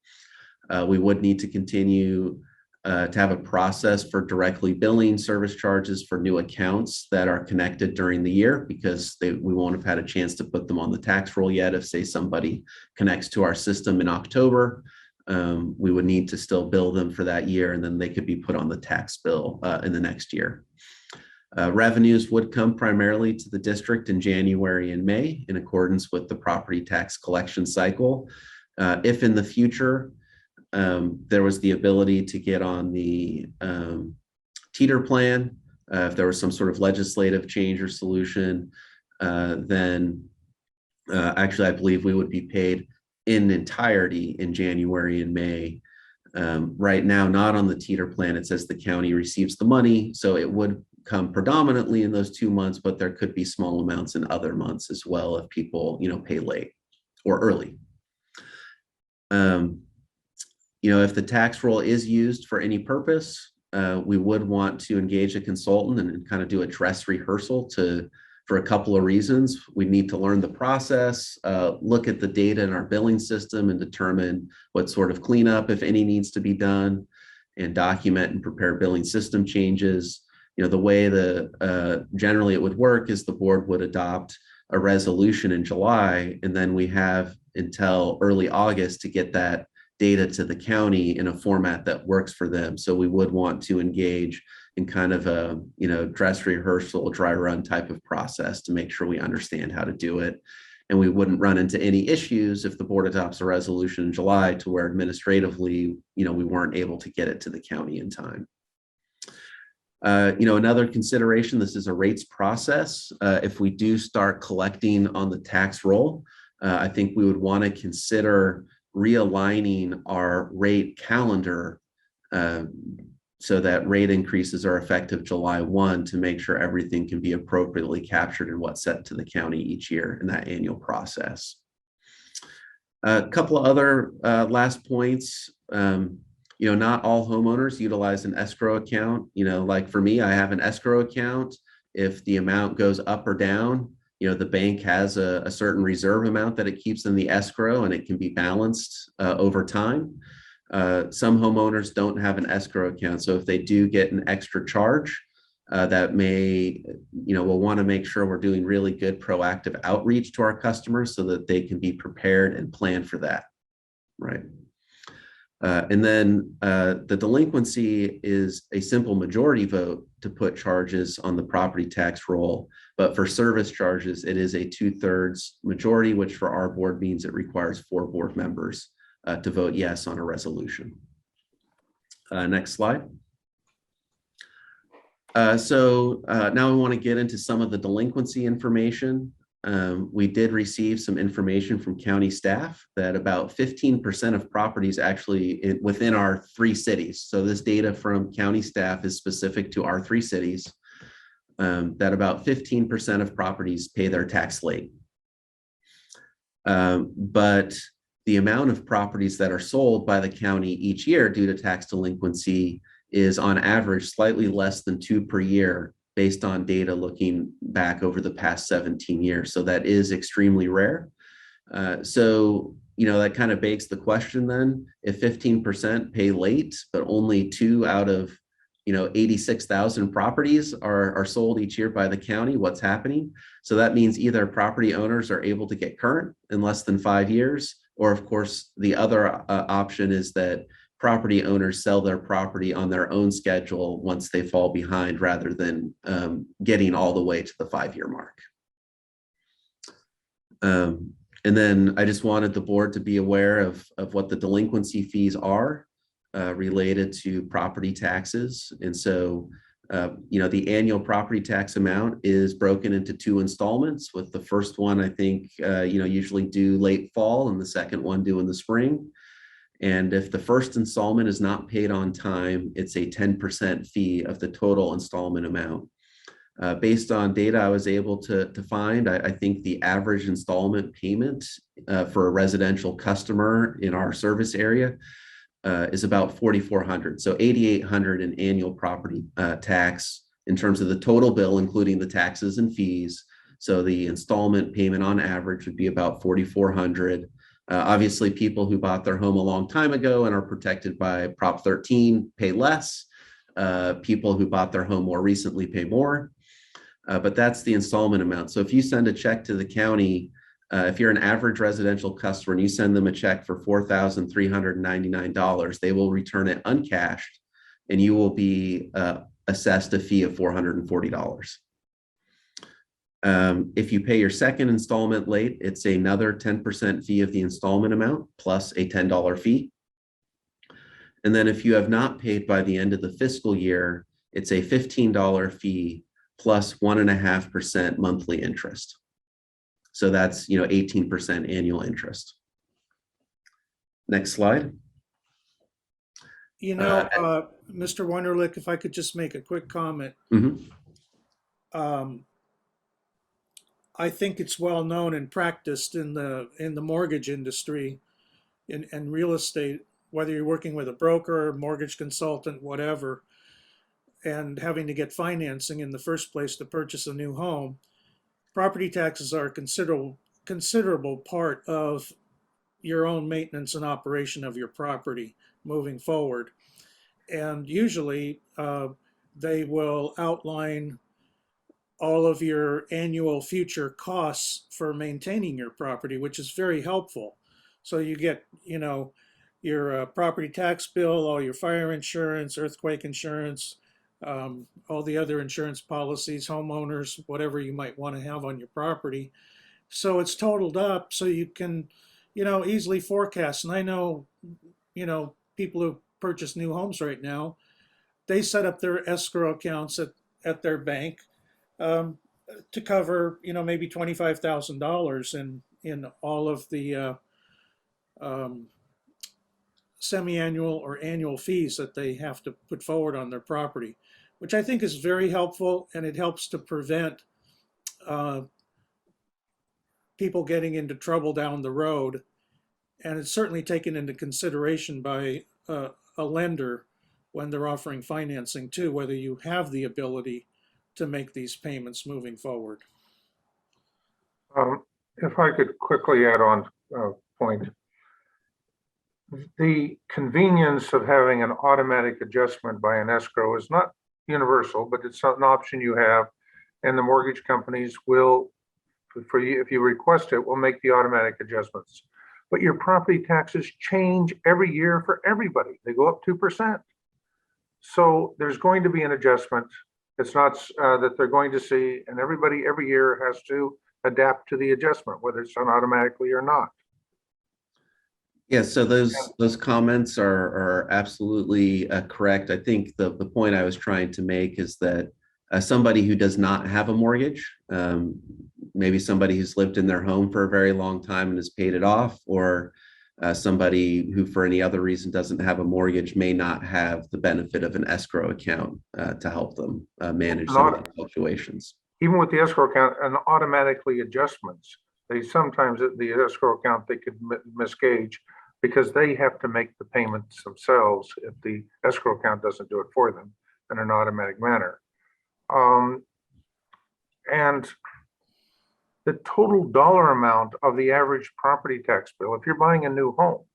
We would need to continue to have a process for directly billing service charges for new accounts that are connected during the year, because we won't have had a chance to put them on the tax roll yet. If, say, somebody connects to our system in October, we would need to still bill them for that year, and then they could be put on the tax bill in the next year. Revenues would come primarily to the district in January and May in accordance with the property tax collection cycle. If in the future there was the ability to get on the teeter plan, if there was some sort of legislative change or solution, then actually I believe we would be paid in entirety in January and May. Right now, not on the teeter plan. It says the county receives the money, so it would come predominantly in those 2 months, but there could be small amounts in other months as well if people, pay late or early. If the tax roll is used for any purpose, we would want to engage a consultant and kind of do a dress rehearsal for a couple of reasons. We need to learn the process, look at the data in our billing system and determine what sort of cleanup, if any, needs to be done, and document and prepare billing system changes. The way generally it would work is the board would adopt a resolution in July, and then we have until early August to get that data to the county in a format that works for them. So we would want to engage in kind of a dress rehearsal, dry run type of process to make sure we understand how to do it. And we wouldn't run into any issues if the board adopts a resolution in July to where administratively, we weren't able to get it to the county in time. Another consideration, this is a rates process. If we do start collecting on the tax roll, I think we would want to consider realigning our rate calendar so that rate increases are effective July 1 to make sure everything can be appropriately captured in what's sent to the county each year in that annual process. A couple of other last points. Not all homeowners utilize an escrow account. Like for me, I have an escrow account. If the amount goes up or down, the bank has a certain reserve amount that it keeps in the escrow, and it can be balanced over time. Some homeowners don't have an escrow account. So if they do get an extra charge, that may, we'll want to make sure we're doing really good proactive outreach to our customers so that they can be prepared and plan for that, right? And then the delinquency is a simple majority vote to put charges on the property tax roll, but for service charges, it is a 2/3 majority, which for our board means it requires 4 board members to vote yes on a resolution. Next slide. So now we want to get into some of the delinquency information. We did receive some information from county staff that about 15% of properties actually within our 3 cities. So this data from county staff is specific to our 3 cities, that about 15% of properties pay their tax late. But the amount of properties that are sold by the county each year due to tax delinquency is on average slightly less than 2 per year based on data looking back over the past 17 years. So that is extremely rare. So, that kind of begs the question then, if 15% pay late, but only 2 out of, 86,000 properties are sold each year by the county, what's happening? So that means either property owners are able to get current in less than 5 years, or of course, the other option is that property owners sell their property on their own schedule once they fall behind rather than getting all the way to the 5-year mark. And then I just wanted the board to be aware of what the delinquency fees are related to property taxes. And so, the annual property tax amount is broken into 2 installments, with the first one, I think, usually due late fall and the second one due in the spring. And if the first installment is not paid on time, it's a 10% fee of the total installment amount. Based on data I was able to find, I think the average installment payment for a residential customer in our service area is about $4,400. So $8,800 in annual property tax in terms of the total bill, including the taxes and fees. So the installment payment on average would be about $4,400. Obviously, people who bought their home a long time ago and are protected by Prop 13 pay less. People who bought their home more recently pay more. But that's the installment amount. So if you send a check to the county, if you're an average residential customer and you send them a check for $4,399, they will return it uncashed, and you will be assessed a fee of $440. If you pay your second installment late, it's another 10% fee of the installment amount plus a $10 fee. And then if you have not paid by the end of the fiscal year, it's a $15 fee plus 1.5% monthly interest. So that's 18% annual interest. Next slide. Mr. Wunderlich, if I could just make a quick comment. I think it's well known and practiced in the mortgage industry, and real estate, whether you're working with a broker, mortgage consultant, whatever, and having to get financing in the first place to purchase a new home. Property taxes are a considerable part of your own maintenance and operation of your property moving forward. And usually they will outline all of your annual future costs for maintaining your property, which is very helpful. So you get, your property tax bill, all your fire insurance, earthquake insurance, all the other insurance policies, homeowners, whatever you might want to have on your property. So it's totaled up so you can, easily forecast. And I know, people who purchase new homes right now, they set up their escrow accounts at their bank to cover, maybe $25,000 in all of the semi-annual or annual fees that they have to put forward on their property, which I think is very helpful, and it helps to prevent people getting into trouble down the road. And it's certainly taken into consideration by a lender when they're offering financing too, whether you have the ability to make these payments moving forward. If I could quickly add on a point. the convenience of having an automatic adjustment by an escrow is not universal, but it's an option you have. And the mortgage companies will, for you, if you request it, will make the automatic adjustments. But your property taxes change every year for everybody. They go up 2%. So there's going to be an adjustment. It's not that they're going to see, and everybody every year has to adapt to the adjustment, whether it's done automatically or not. Yeah, so those comments are absolutely correct. I think the point I was trying to make is that somebody who does not have a mortgage, maybe somebody who's lived in their home for a very long time and has paid it off, or somebody who for any other reason doesn't have a mortgage may not have the benefit of an escrow account to help them manage some of the fluctuations. Even with the escrow account and automatically adjustments, they sometimes the escrow account they could misgauge because they have to make the payments themselves if the escrow account doesn't do it for them in an automatic manner. And the total dollar amount of the average property tax bill, if you're buying a new home,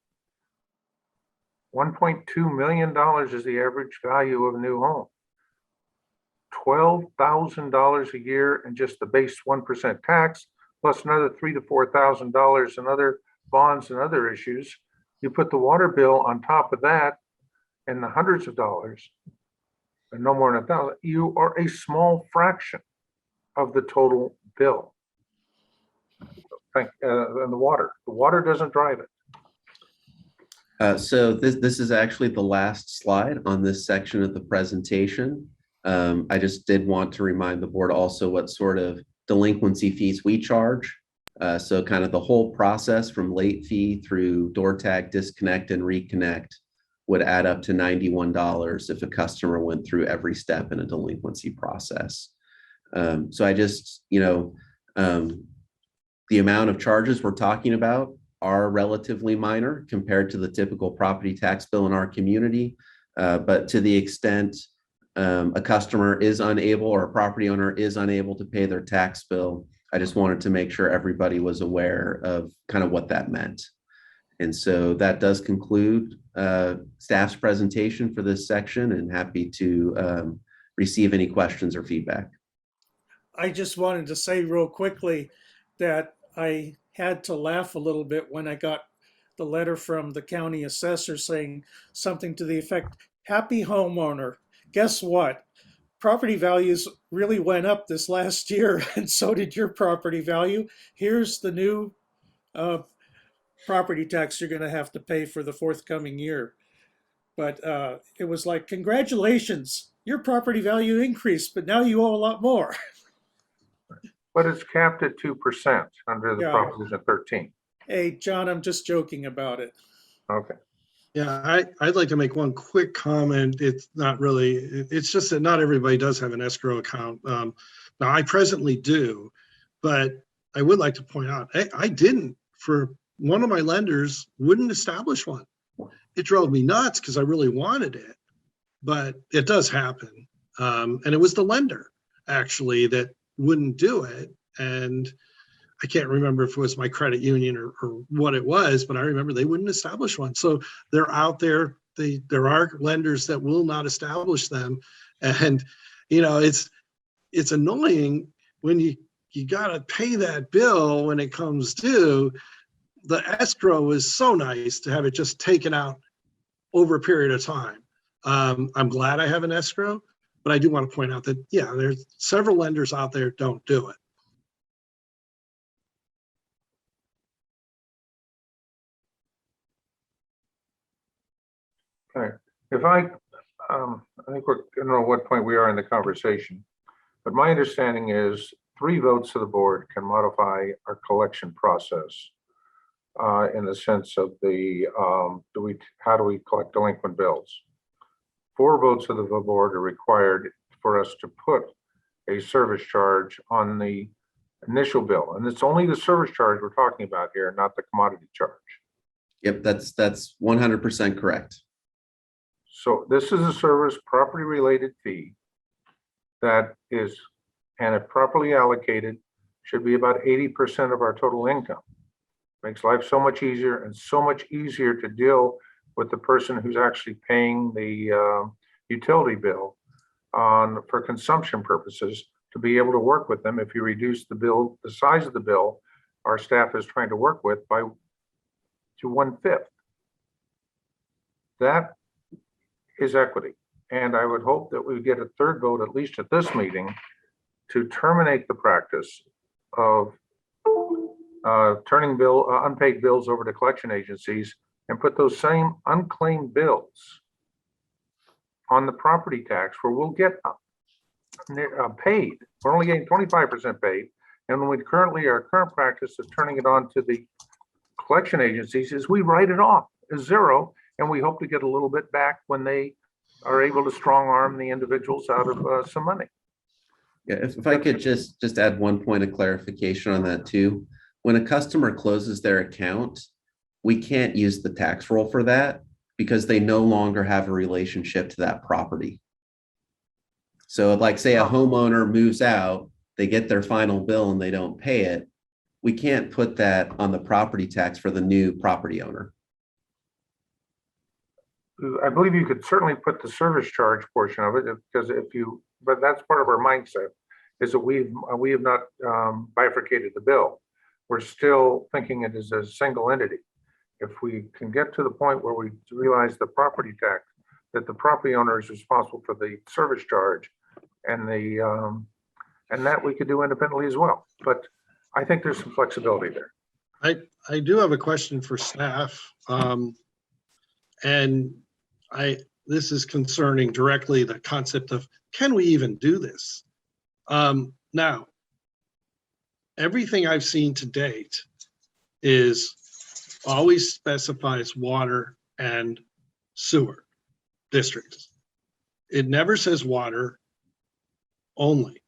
$1.2 million is the average value of a new home. $12,000 a year in just the base 1% tax, plus another $3,000 to $4,000 in other bonds and other issues. You put the water bill on top of that and the hundreds of dollars, and no more than 1,000, you are a small fraction of the total bill. And the water doesn't drive it. So this is actually the last slide on this section of the presentation. I just did want to remind the board also what sort of delinquency fees we charge. So kind of the whole process from late fee through door tag, disconnect, and reconnect would add up to $91 if a customer went through every step in a delinquency process. So I just, the amount of charges we're talking about are relatively minor compared to the typical property tax bill in our community. But to the extent a customer is unable or a property owner is unable to pay their tax bill, I just wanted to make sure everybody was aware of kind of what that meant. And so that does conclude staff's presentation for this section, and happy to receive any questions or feedback. I just wanted to say real quickly that I had to laugh a little bit when I got the letter from the county assessor saying something to the effect, "Happy homeowner, guess what? Property values really went up this last year, and so did your property value. Here's the new property tax you're going to have to pay for the forthcoming year." But it was like, congratulations, your property value increased, but now you owe a lot more. But it's capped at 2% under the Yeah. Proposition 13. Hey, John, I'm just joking about it. Okay. Yeah, I'd like to make one quick comment. It's not really, it's just that not everybody does have an escrow account. Now, I presently do, but I would like to point out, I didn't. For one of my lenders wouldn't establish one. It drove me nuts because I really wanted it, but it does happen. And it was the lender actually that wouldn't do it. And I can't remember if it was my credit union or what it was, but I remember they wouldn't establish one. So they're out there. There are lenders that will not establish them. And, it's annoying when you got to pay that bill when it comes due. The escrow is so nice to have it just taken out over a period of time. I'm glad I have an escrow, but I do want to point out that, yeah, there's several lenders out there don't do it. Okay. If I think I don't know what point we are in the conversation, but my understanding is 3 votes of the board can modify our collection process in the sense of the how do we collect delinquent bills? 4 votes of the board are required for us to put a service charge on the initial bill, and it's only the service charge we're talking about here, not the commodity charge. Yep, that's 100% correct. So this is a service property related fee that is, and if properly allocated, should be about 80% of our total income. Makes life so much easier and so much easier to deal with the person who's actually paying the utility bill for consumption purposes, to be able to work with them. If you reduce the bill, the size of the bill our staff is trying to work with to 1/5. That is equity. And I would hope that we get a third vote, at least at this meeting, to terminate the practice of turning unpaid bills over to collection agencies and put those same unclaimed bills on the property tax, where we'll get paid. We're only getting 25% paid. And when our current practice of turning it on to the collection agencies is we write it off as zero, and we hope to get a little bit back when they are able to strong arm the individuals out of some money. Yeah, if I could just add one point of clarification on that too. When a customer closes their account, we can't use the tax roll for that because they no longer have a relationship to that property. So like say a homeowner moves out, they get their final bill and they don't pay it. We can't put that on the property tax for the new property owner. I believe you could certainly put the service charge portion of it, because but that's part of our mindset, is that we have not bifurcated the bill. We're still thinking it is a single entity. If we can get to the point where we realize the property tax, that the property owner is responsible for the service charge, and that we could do independently as well. But I think there's some flexibility there. I do have a question for staff. And this is concerning directly the concept of, can we even do this? Now, everything I've seen to date is always specifies water and sewer districts. It never says water only.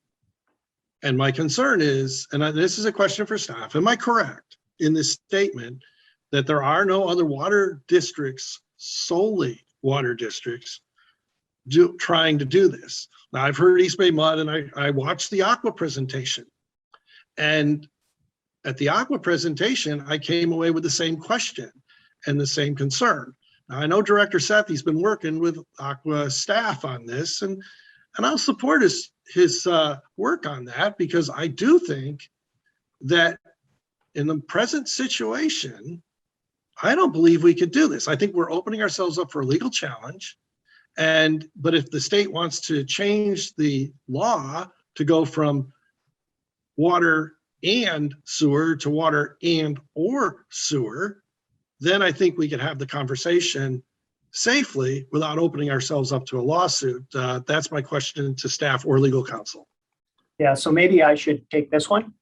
And my concern is, and this is a question for staff, am I correct in this statement that there are no other water districts, solely water districts, trying to do this? Now, I've heard East Bay Mud, and I watched the Aqua presentation. And at the Aqua presentation, I came away with the same question and the same concern. Now, I know Director Sethi's been working with Aqua staff on this, and I'll support his work on that, because I do think that in the present situation, I don't believe we could do this. I think we're opening ourselves up for a legal challenge. But if the state wants to change the law to go from water and sewer to water and or sewer, then I think we could have the conversation safely without opening ourselves up to a lawsuit. That's my question to staff or legal counsel. Yeah, so maybe I should take this one.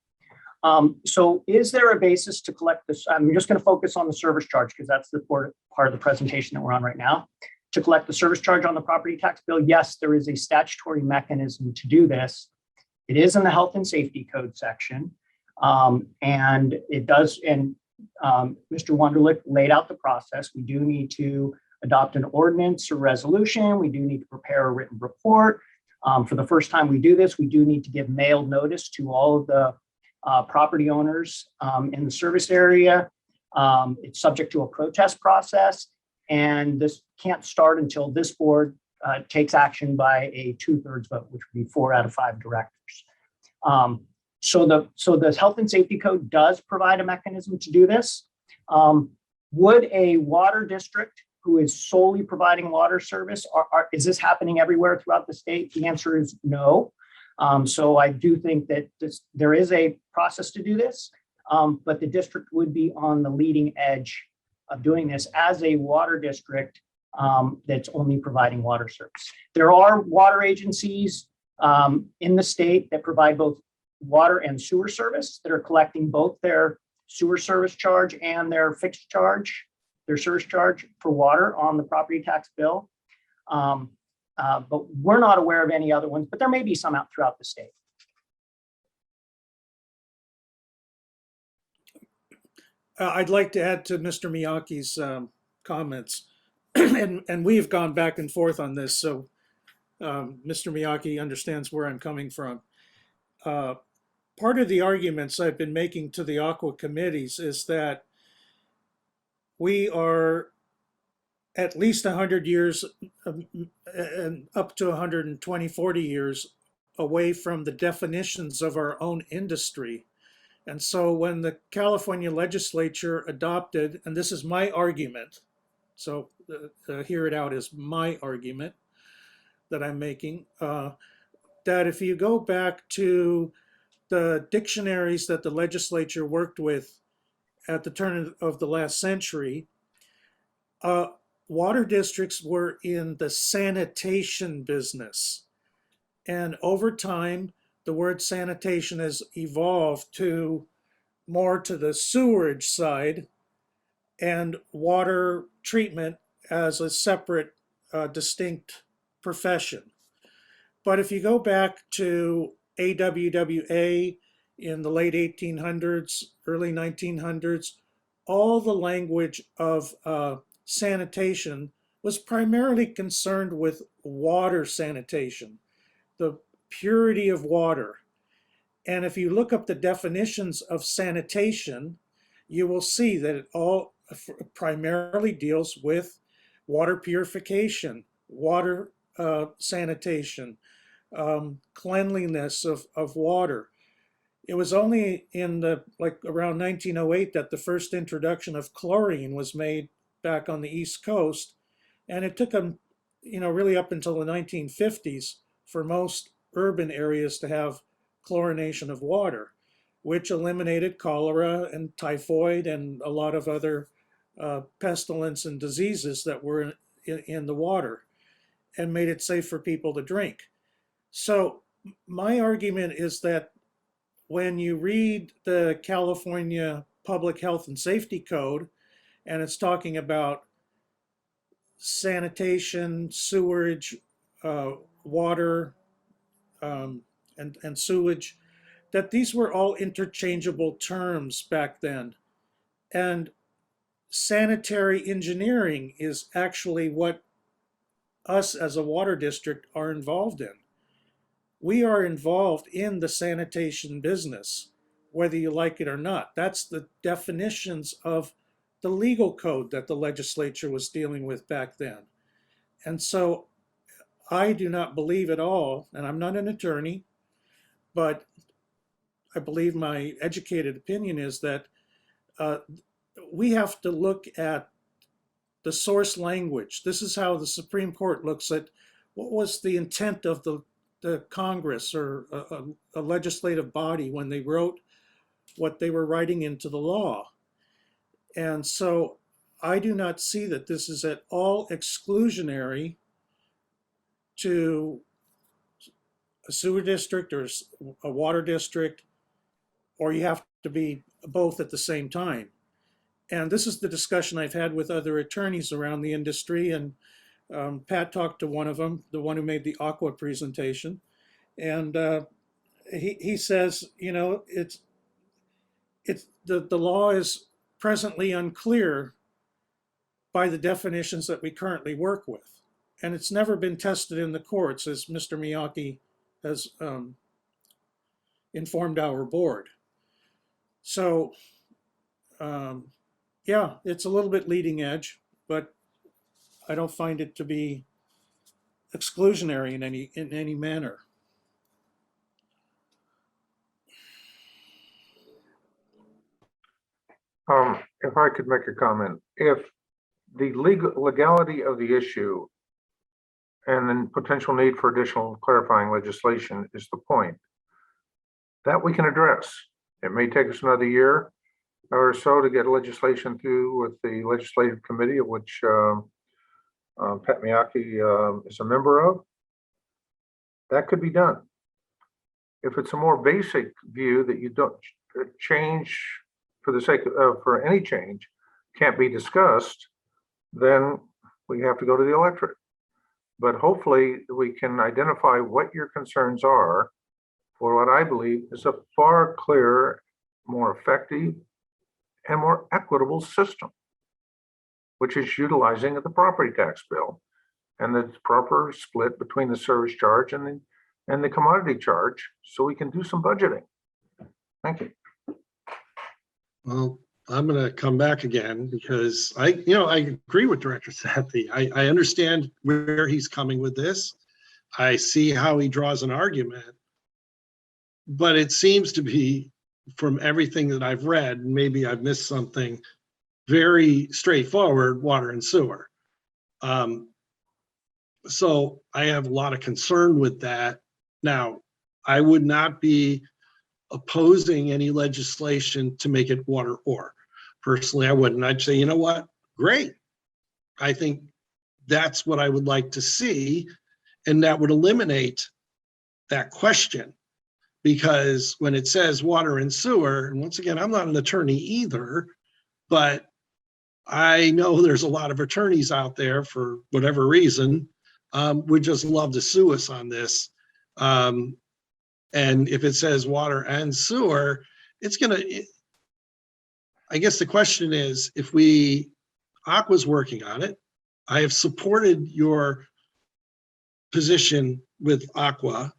So is there a basis to collect this? I'm just going to focus on the service charge, because that's the part of the presentation that we're on right now. To collect the service charge on the property tax bill, yes, there is a statutory mechanism to do this. It is in the Health and Safety Code section. And it does, and Mr. Wunderlich laid out the process. We do need to adopt an ordinance or resolution. We do need to prepare a written report. For the first time we do this, we do need to give mailed notice to all of the property owners in the service area. It's subject to a protest process, and this can't start until this board takes action by a 2/3 vote, which would be 4 out of 5 directors. So the Health and Safety Code does provide a mechanism to do this. Would a water district who is solely providing water service, is this happening everywhere throughout the state? The answer is no. So I do think that there is a process to do this, but the district would be on the leading edge of doing this as a water district that's only providing water service. There are water agencies in the state that provide both water and sewer service, that are collecting both their sewer service charge and their fixed charge, their service charge for water on the property tax bill. But we're not aware of any other ones, but there may be some out throughout the state. I'd like to add to Mr. Miyake's comments, and we've gone back and forth on this, so Mr. Miyake understands where I'm coming from. Part of the arguments I've been making to the Aqua committees is that we are at least 100 years and up to 120, 40 years away from the definitions of our own industry. And so when the California legislature adopted, and this is my argument, so hear it out as my argument that I'm making, that if you go back to the dictionaries that the legislature worked with at the turn of the last century, water districts were in the sanitation business. And over time, the word sanitation has evolved to more to the sewerage side and water treatment as a separate, distinct profession. But if you go back to AWWA in the late 1800s, early 1900s, all the language of sanitation was primarily concerned with water sanitation, the purity of water. And if you look up the definitions of sanitation, you will see that it all primarily deals with water purification, water sanitation, cleanliness of water. It was only in the around 1908 that the first introduction of chlorine was made back on the East Coast, and it took them, really up until the 1950s for most urban areas to have chlorination of water, which eliminated cholera and typhoid and a lot of other pestilence and diseases that were in the water, and made it safe for people to drink. So my argument is that when you read the California Public Health and Safety Code, and it's talking about sanitation, sewerage, water, and sewage, that these were all interchangeable terms back then. And sanitary engineering is actually what us as a water district are involved in. We are involved in the sanitation business, whether you like it or not. That's the definitions of the legal code that the legislature was dealing with back then. And so I do not believe at all, and I'm not an attorney, but I believe my educated opinion is that we have to look at the source language. This is how the Supreme Court looks at what was the intent of the Congress or a legislative body when they wrote what they were writing into the law. And so I do not see that this is at all exclusionary to a sewer district or a water district, or you have to be both at the same time. And this is the discussion I've had with other attorneys around the industry, and Pat talked to one of them, the one who made the Aqua presentation, and he says, it's the law is presently unclear by the definitions that we currently work with, and it's never been tested in the courts, as Mr. Miyake has informed our board. So, yeah, it's a little bit leading edge, but I don't find it to be exclusionary in any manner. If I could make a comment, if the legality of the issue and then potential need for additional clarifying legislation is the point, that we can address. It may take us another year or so to get legislation through with the legislative committee, of which Pat Miyake is a member of. That could be done. If it's a more basic view that you don't change for the sake of, for any change can't be discussed, then we have to go to the electorate. But hopefully we can identify what your concerns are for what I believe is a far clearer, more effective, and more equitable system, which is utilizing of the property tax bill and the proper split between the service charge and the commodity charge, so we can do some budgeting. Thank you. Well, I'm going to come back again because I agree with Director Sethi. I understand where he's coming with this. I see how he draws an argument, but it seems to be, from everything that I've read, and maybe I've missed something, very straightforward water and sewer. So I have a lot of concern with that. Now, I would not be opposing any legislation to make it water or. Personally, I wouldn't. I'd say, you know what? Great. I think that's what I would like to see. And that would eliminate that question. Because when it says water and sewer, and once again, I'm not an attorney either, but I know there's a lot of attorneys out there for whatever reason, would just love to sue us on this. And if it says water and sewer, it's gonna, I guess the question is, if Aqua's working on it, I have supported your position with Aqua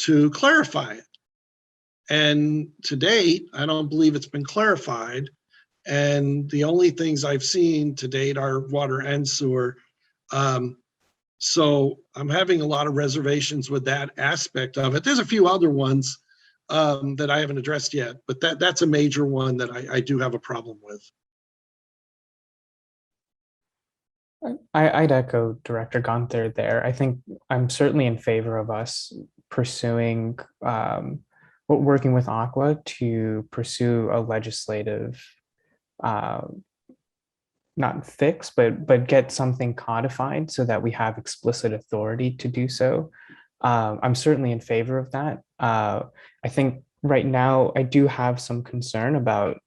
to clarify it. And to date, I don't believe it's been clarified. And the only things I've seen to date are water and sewer. So I'm having a lot of reservations with that aspect of it. There's a few other ones that I haven't addressed yet, but that's a major one that I do have a problem with. I'd echo Director Gunther there. I think I'm certainly in favor of us pursuing, working with Aqua to pursue a legislative, not fix, but get something codified so that we have explicit authority to do so. I'm certainly in favor of that. I think right now I do have some concern about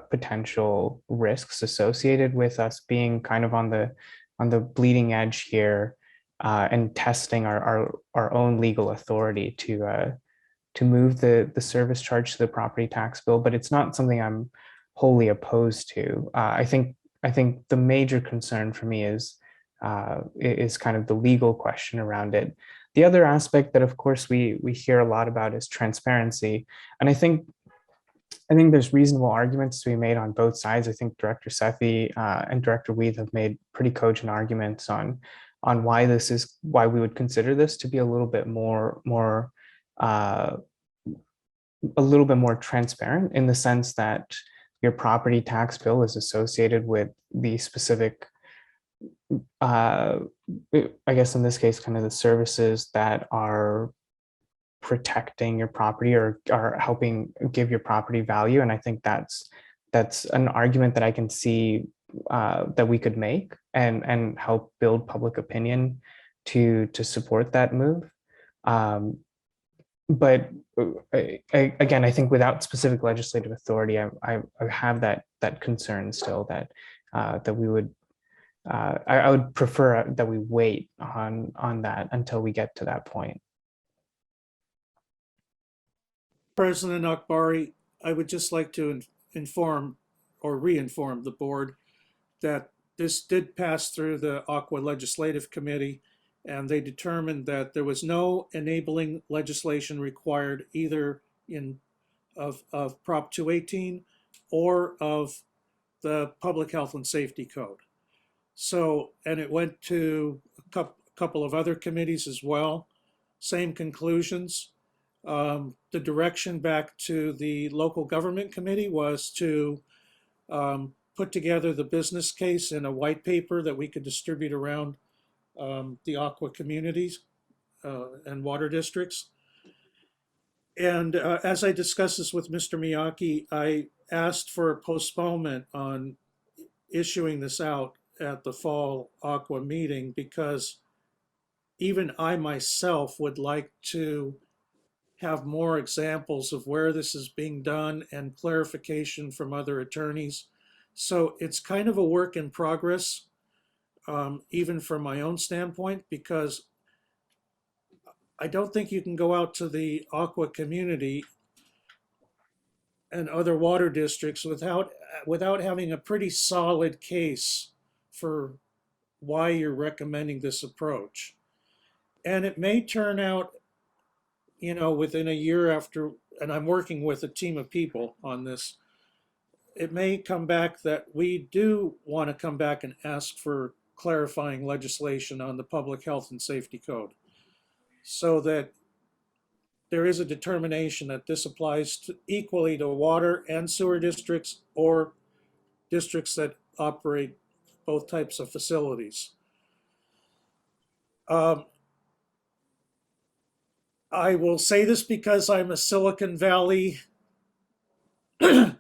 potential risks associated with us being kind of on the bleeding edge here, and testing our own legal authority to move the service charge to the property tax bill. But it's not something I'm wholly opposed to. I think the major concern for me is kind of the legal question around it. The other aspect that, of course, we hear a lot about is transparency, and I think there's reasonable arguments to be made on both sides. I think Director Sethi and Director Weed have made pretty cogent arguments on why we would consider this to be a little bit more transparent, in the sense that your property tax bill is associated with the specific, I guess in this case, kind of the services that are protecting your property or are helping give your property value. And I think that's an argument that I can see that we could make and help build public opinion to support that move. But again, I think without specific legislative authority, I have that concern still that we would, I would prefer that we wait on that until we get to that point. President Akbari, I would just like to inform or re-inform the board that this did pass through the Aqua Legislative Committee, and they determined that there was no enabling legislation required either of Prop 218 or of the Public Health and Safety Code. So, and it went to a couple of other committees as well, same conclusions. The direction back to the local government committee was to put together the business case in a white paper that we could distribute around the Aqua communities and water districts. And as I discussed this with Mr. Miyake, I asked for a postponement on issuing this out at the fall Aqua meeting, because even I myself would like to have more examples of where this is being done and clarification from other attorneys. So it's kind of a work in progress, even from my own standpoint, because I don't think you can go out to the Aqua community and other water districts without having a pretty solid case for why you're recommending this approach. And it may turn out, within a year after, and I'm working with a team of people on this, it may come back that we do want to come back and ask for clarifying legislation on the public health and safety code, so that there is a determination that this applies equally to water and sewer districts, or districts that operate both types of facilities. I will say this because I'm a Silicon Valley, I've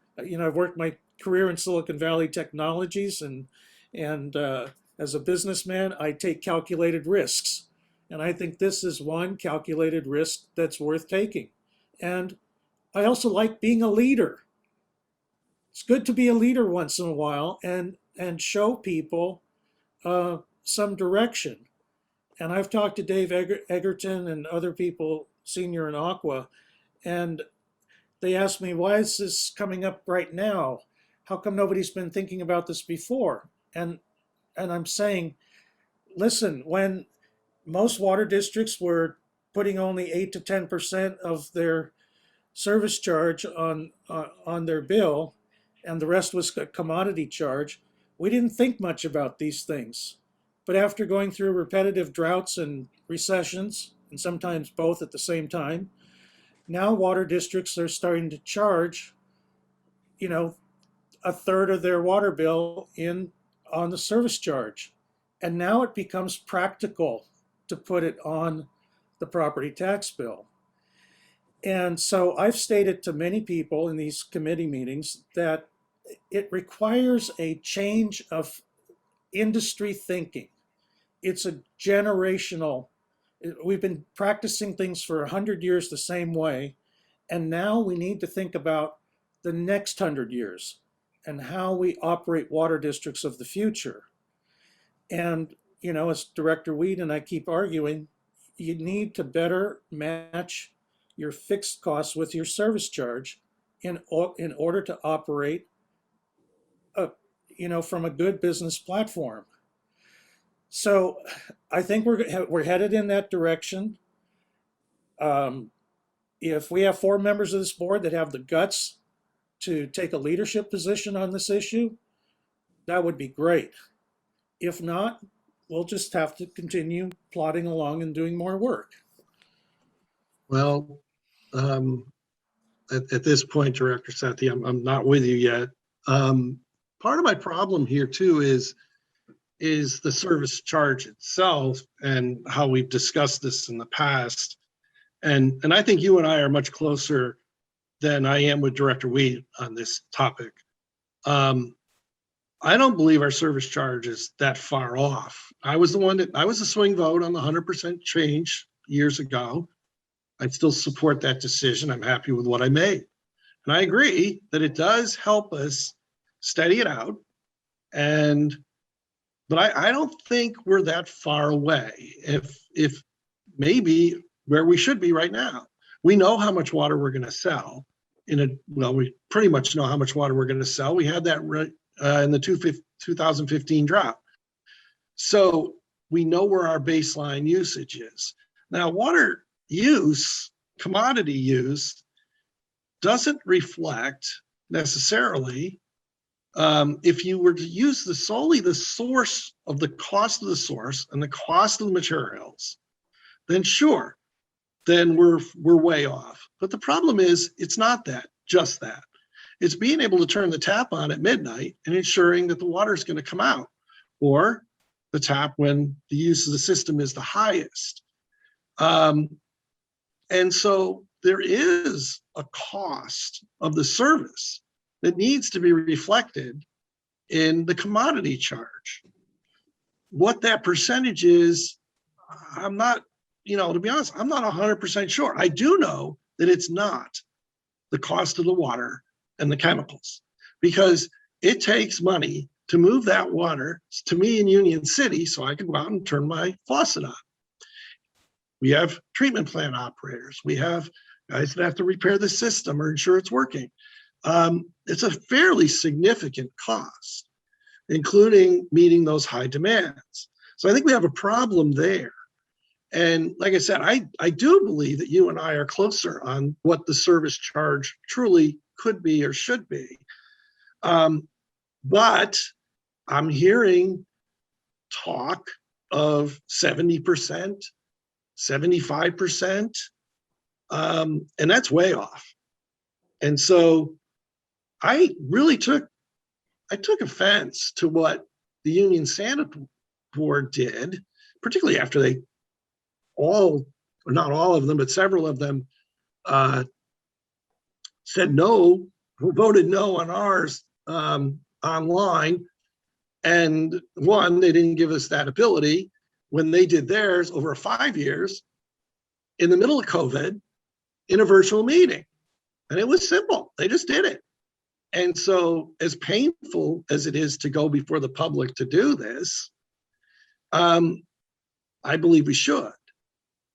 worked my career in Silicon Valley technologies, and as a businessman, I take calculated risks. And I think this is one calculated risk that's worth taking. And I also like being a leader. It's good to be a leader once in a while and show people some direction. And I've talked to Dave Egerton and other people, senior in Aqua, and they asked me, why is this coming up right now? How come nobody's been thinking about this before? And I'm saying, listen, when most water districts were putting only 8 to 10% of their service charge on their bill, and the rest was a commodity charge, we didn't think much about these things. But after going through repetitive droughts and recessions, and sometimes both at the same time, now water districts are starting to charge, a third of their water bill on the service charge. And now it becomes practical to put it on the property tax bill. And so I've stated to many people in these committee meetings that it requires a change of industry thinking. It's a generational, we've been practicing things for 100 years the same way, and now we need to think about the next 100 years and how we operate water districts of the future. And, as Director Weed and I keep arguing, you need to better match your fixed costs with your service charge in order to operate from a good business platform. So I think we're headed in that direction. If we have 4 members of this board that have the guts to take a leadership position on this issue, that would be great. If not, we'll just have to continue plodding along and doing more work. Well, at this point, Director Sethi, I'm not with you yet. Part of my problem here too is the service charge itself and how we've discussed this in the past. And I think you and I are much closer than I am with Director Weed on this topic. I don't believe our service charge is that far off. I was a swing vote on the 100% change years ago. I still support that decision. I'm happy with what I made. And I agree that it does help us steady it out. But I don't think we're that far away. If maybe where we should be right now, we know how much water we're going to sell. We pretty much know how much water we're going to sell. We had that in the 2015 drought. So we know where our baseline usage is. Now, water use, commodity use, doesn't reflect necessarily, if you were to use solely the source of the cost of the source and the cost of the materials, then sure, then we're way off. But the problem is, it's not just that. It's being able to turn the tap on at midnight and ensuring that the water is going to come out, or the tap when the use of the system is the highest. And so there is a cost of the service that needs to be reflected in the commodity charge. What that percentage is, I'm not, to be honest, I'm not 100% sure. I do know that it's not the cost of the water and the chemicals, because it takes money to move that water to me in Union City so I can go out and turn my faucet on. We have treatment plant operators. We have guys that have to repair the system or ensure it's working. It's a fairly significant cost, including meeting those high demands. So I think we have a problem there. And like I said, I do believe that you and I are closer on what the service charge truly could be or should be. But I'm hearing talk of 70%, 75%, and that's way off. And so I really took offense to what the Union Sanitary Board did, particularly after they all, or not all of them, but several of them said no, who voted no on ours online. And one, they didn't give us that ability when they did theirs over 5 years in the middle of COVID in a virtual meeting. And it was simple. They just did it. And so as painful as it is to go before the public to do this, I believe we should.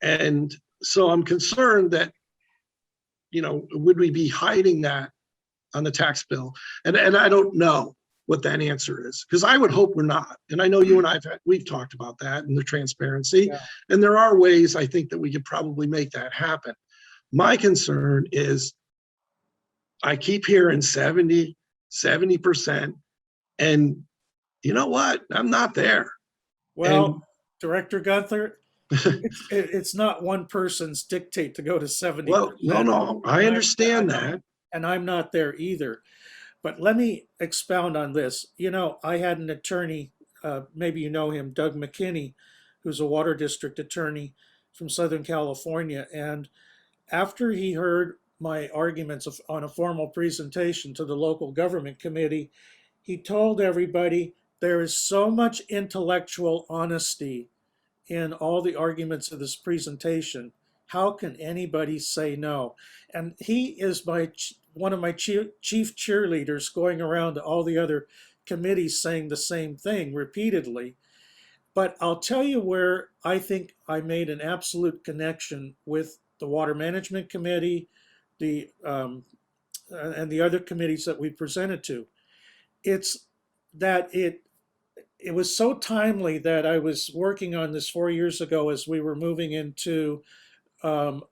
And so I'm concerned that, would we be hiding that on the tax bill? And I don't know what that answer is, because I would hope we're not. And I know you and we've talked about that and the transparency. Yeah. And there are ways I think that we could probably make that happen. My concern is I keep hearing 70%. And you know what? I'm not there. Well, Director Gunther, it's not one person's dictate to go to 70%. Well, no, I understand that. And I'm not there either. But let me expound on this. I had an attorney, maybe you know him, Doug McKinney, who's a water district attorney from Southern California. And after he heard my arguments on a formal presentation to the local government committee, he told everybody there is so much intellectual honesty in all the arguments of this presentation. How can anybody say no? And he is one of my chief cheerleaders, going around to all the other committees saying the same thing repeatedly. But I'll tell you where I think I made an absolute connection with the Water Management Committee, and the other committees that we presented to. It's that it was so timely that I was working on this 4 years ago as we were moving into the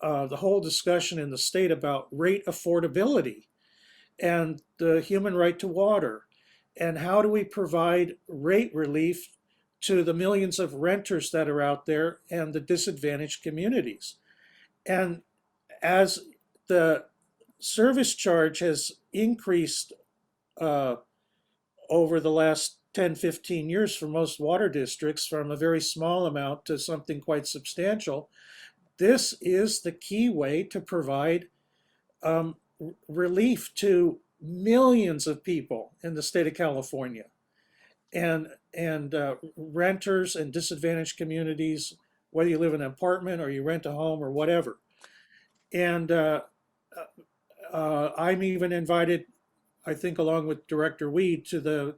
whole discussion in the state about rate affordability and the human right to water, and how do we provide rate relief to the millions of renters that are out there and the disadvantaged communities. And as the service charge has increased over the last 10, 15 years for most water districts, from a very small amount to something quite substantial, this is the key way to provide relief to millions of people in the state of California, and renters and disadvantaged communities, whether you live in an apartment or you rent a home or whatever. And I'm even invited, I think, along with Director Weed, to the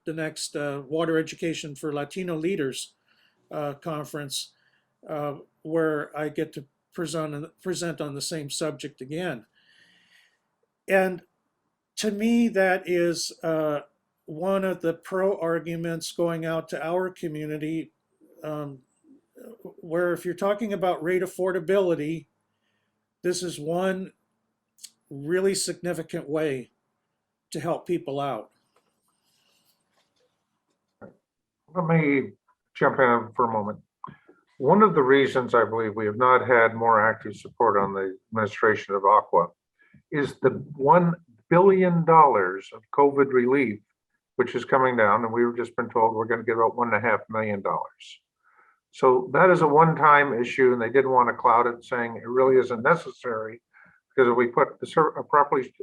next Water Education for Latino Leaders conference, where I get to present on the same subject again. And to me, that is one of the pro arguments going out to our community, where if you're talking about rate affordability, this is one really significant way to help people out. Let me jump in for a moment. One of the reasons I believe we have not had more active support on the administration of Aqua is the $1 billion of COVID relief, which is coming down, and we've just been told we're going to get about $1.5 million. So that is a one-time issue, and they didn't want to cloud it, saying it really isn't necessary, because if we put a properly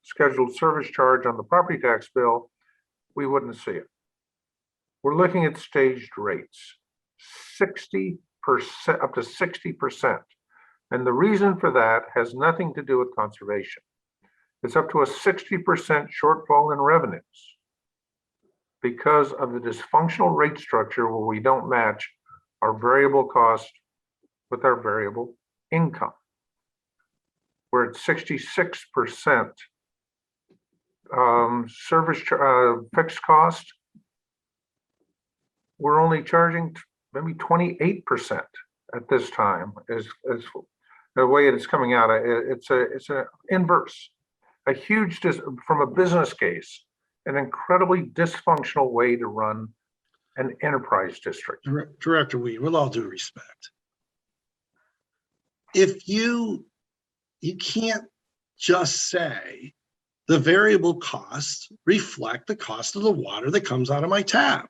scheduled service charge on the property tax bill, we wouldn't see it. We're looking at staged rates, 60%, up to 60%. And the reason for that has nothing to do with conservation. It's up to a 60% shortfall in revenues because of the dysfunctional rate structure where we don't match our variable cost with our variable income. We're at 66% fixed cost. We're only charging maybe 28% at this time. As the way it is coming out, it's an inverse. from a business case, an incredibly dysfunctional way to run an enterprise district. Director Weed, with all due respect, if you can't just say the variable costs reflect the cost of the water that comes out of my tap.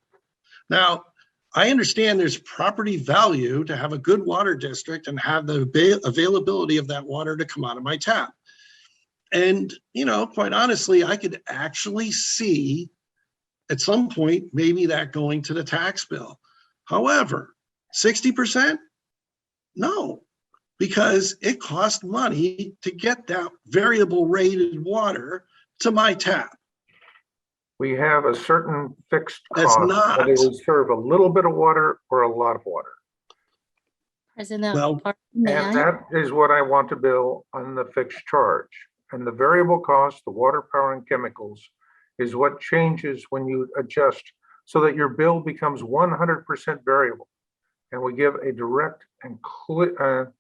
Now, I understand there's property value to have a good water district and have the availability of that water to come out of my tap. And, you know, quite honestly, I could actually see at some point, maybe that going to the tax bill. However, 60%? No, because it costs money to get that variable rated water to my tap. We have a certain fixed That's cost, not. whether we serve a little bit of water or a lot of water. President, Well, may And I? that is what I want to bill on the fixed charge. And the variable cost, the water, power, and chemicals, is what changes when you adjust so that your bill becomes 100% variable. And we give a direct and 100%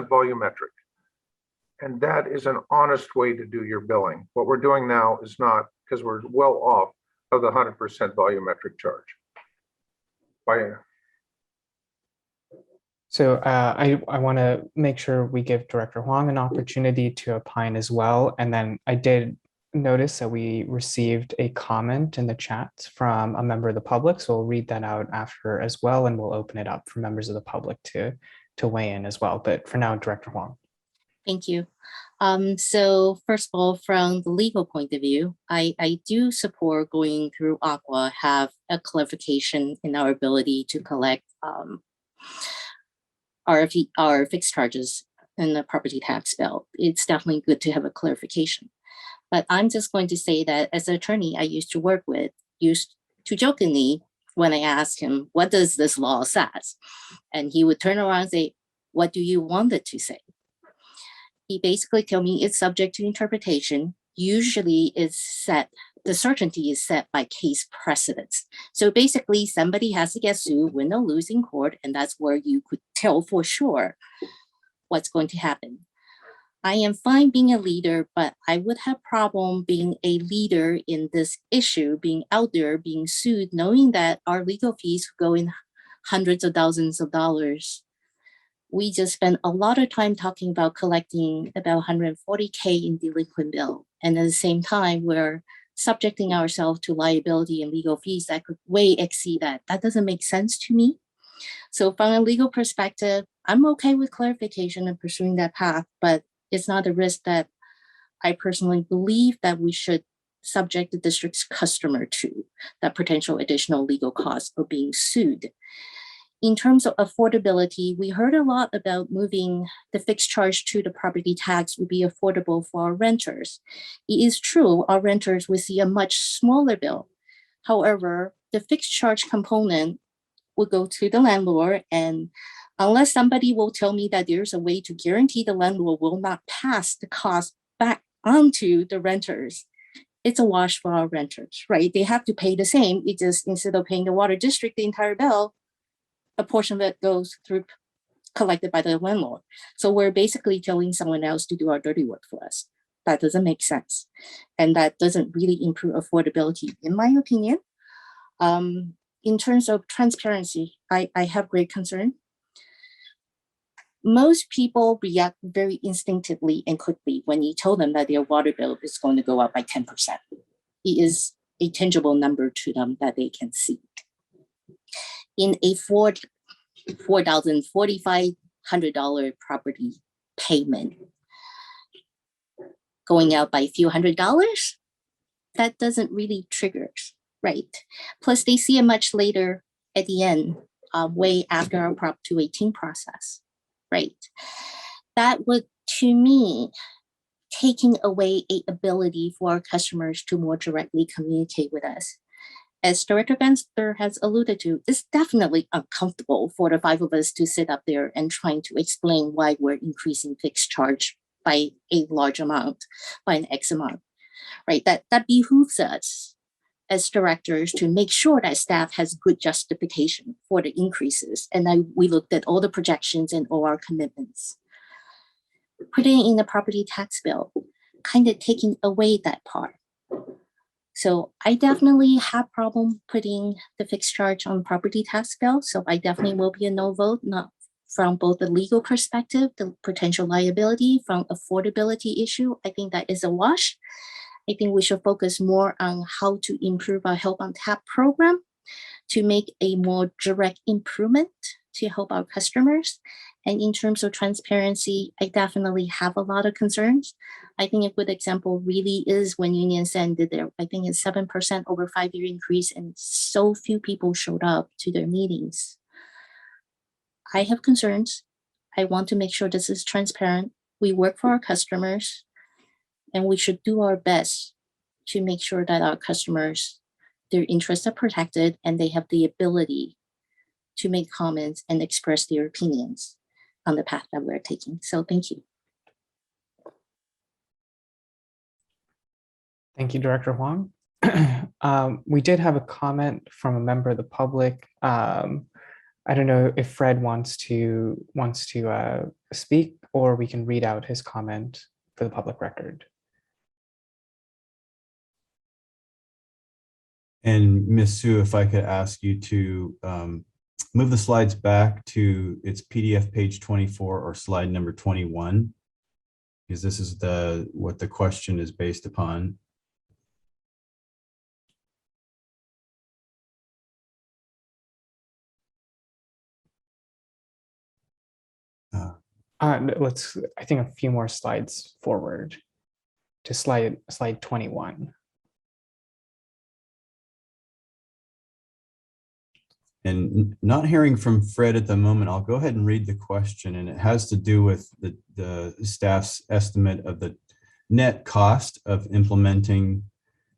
volumetric. And that is an honest way to do your billing. What we're doing now is not, because we're well off of the 100% volumetric charge. So I want to make sure we give Director Huang an opportunity to opine as well. And then I did notice that we received a comment in the chat from a member of the public. So we'll read that out after as well, and we'll open it up for members of the public to weigh in as well. But for now, Director Huang. Thank you. So first of all, from the legal point of view, I do support going through ACWA, have a clarification in our ability to collect our fixed charges in the property tax bill. It's definitely good to have a clarification. But I'm just going to say that as an attorney I used to work with, used to jokingly, when I asked him, what does this law says? And he would turn around and say, what do you want it to say? He basically told me it's subject to interpretation. Usually it's set, the certainty is set by case precedents. So basically somebody has to get sued, win or lose in court, and that's where you could tell for sure what's going to happen. I am fine being a leader, but I would have problem being a leader in this issue, being out there, being sued, knowing that our legal fees go in hundreds of thousands of dollars. We just spent a lot of time talking about collecting about 140K in delinquent bill. And at the same time, we're subjecting ourselves to liability and legal fees that could way exceed that. That doesn't make sense to me. So from a legal perspective, I'm okay with clarification and pursuing that path, but it's not a risk that I personally believe that we should subject the district's customer to, that potential additional legal costs of being sued. In terms of affordability, we heard a lot about moving the fixed charge to the property tax would be affordable for our renters. It is true, our renters will see a much smaller bill. However, the fixed charge component will go to the landlord, and unless somebody will tell me that there's a way to guarantee the landlord will not pass the cost back onto the renters, it's a wash for our renters, right? They have to pay the same. It just, instead of paying the water district the entire bill, a portion of it goes through collected by the landlord. So we're basically telling someone else to do our dirty work for us. That doesn't make sense. And that doesn't really improve affordability, in my opinion. In terms of transparency, I have great concern. Most people react very instinctively and quickly when you tell them that their water bill is going to go up by 10%. It is a tangible number to them that they can see. In a $4,500 property payment, going out by a few $100s, that doesn't really trigger, right? Plus they see it much later at the end, way after our Prop 218 process, right? That would, to me, taking away an ability for our customers to more directly communicate with us. As Director Benster has alluded to, it's definitely uncomfortable for the five of us to sit up there and trying to explain why we're increasing fixed charge by a large amount, by an X amount, right? That behooves us as directors to make sure that staff has good justification for the increases. And we looked at all the projections and all our commitments. putting in the property tax bill, kind of taking away that part. So I definitely have problem putting the fixed charge on property tax bill. So I definitely will be a no vote, not from both the legal perspective, the potential liability, from affordability issue. I think that is a wash. I think we should focus more on how to improve our Help on Tap program to make a more direct improvement to help our customers. And in terms of transparency, I definitely have a lot of concerns. I think a good example really is when Union Sand did their, I think it's 7% over 5-year increase, and so few people showed up to their meetings. I have concerns. I want to make sure this is transparent. We work for our customers, and we should do our best to make sure that our customers, their interests are protected and they have the ability to make comments and express their opinions on the path that we're taking. So thank you. Thank you, Director Huang. We did have a comment from a member of the public. I don't know if Fred wants to speak, or we can read out his comment for the public record. And Ms. Sue, if I could ask you to move the slides back to its PDF page 24 or slide number 21, because this is what the question is based upon. Let's, I think, a few more slides forward to slide 21. And not hearing from Fred at the moment, I'll go ahead and read the question, and it has to do with the staff's estimate of the net cost of implementing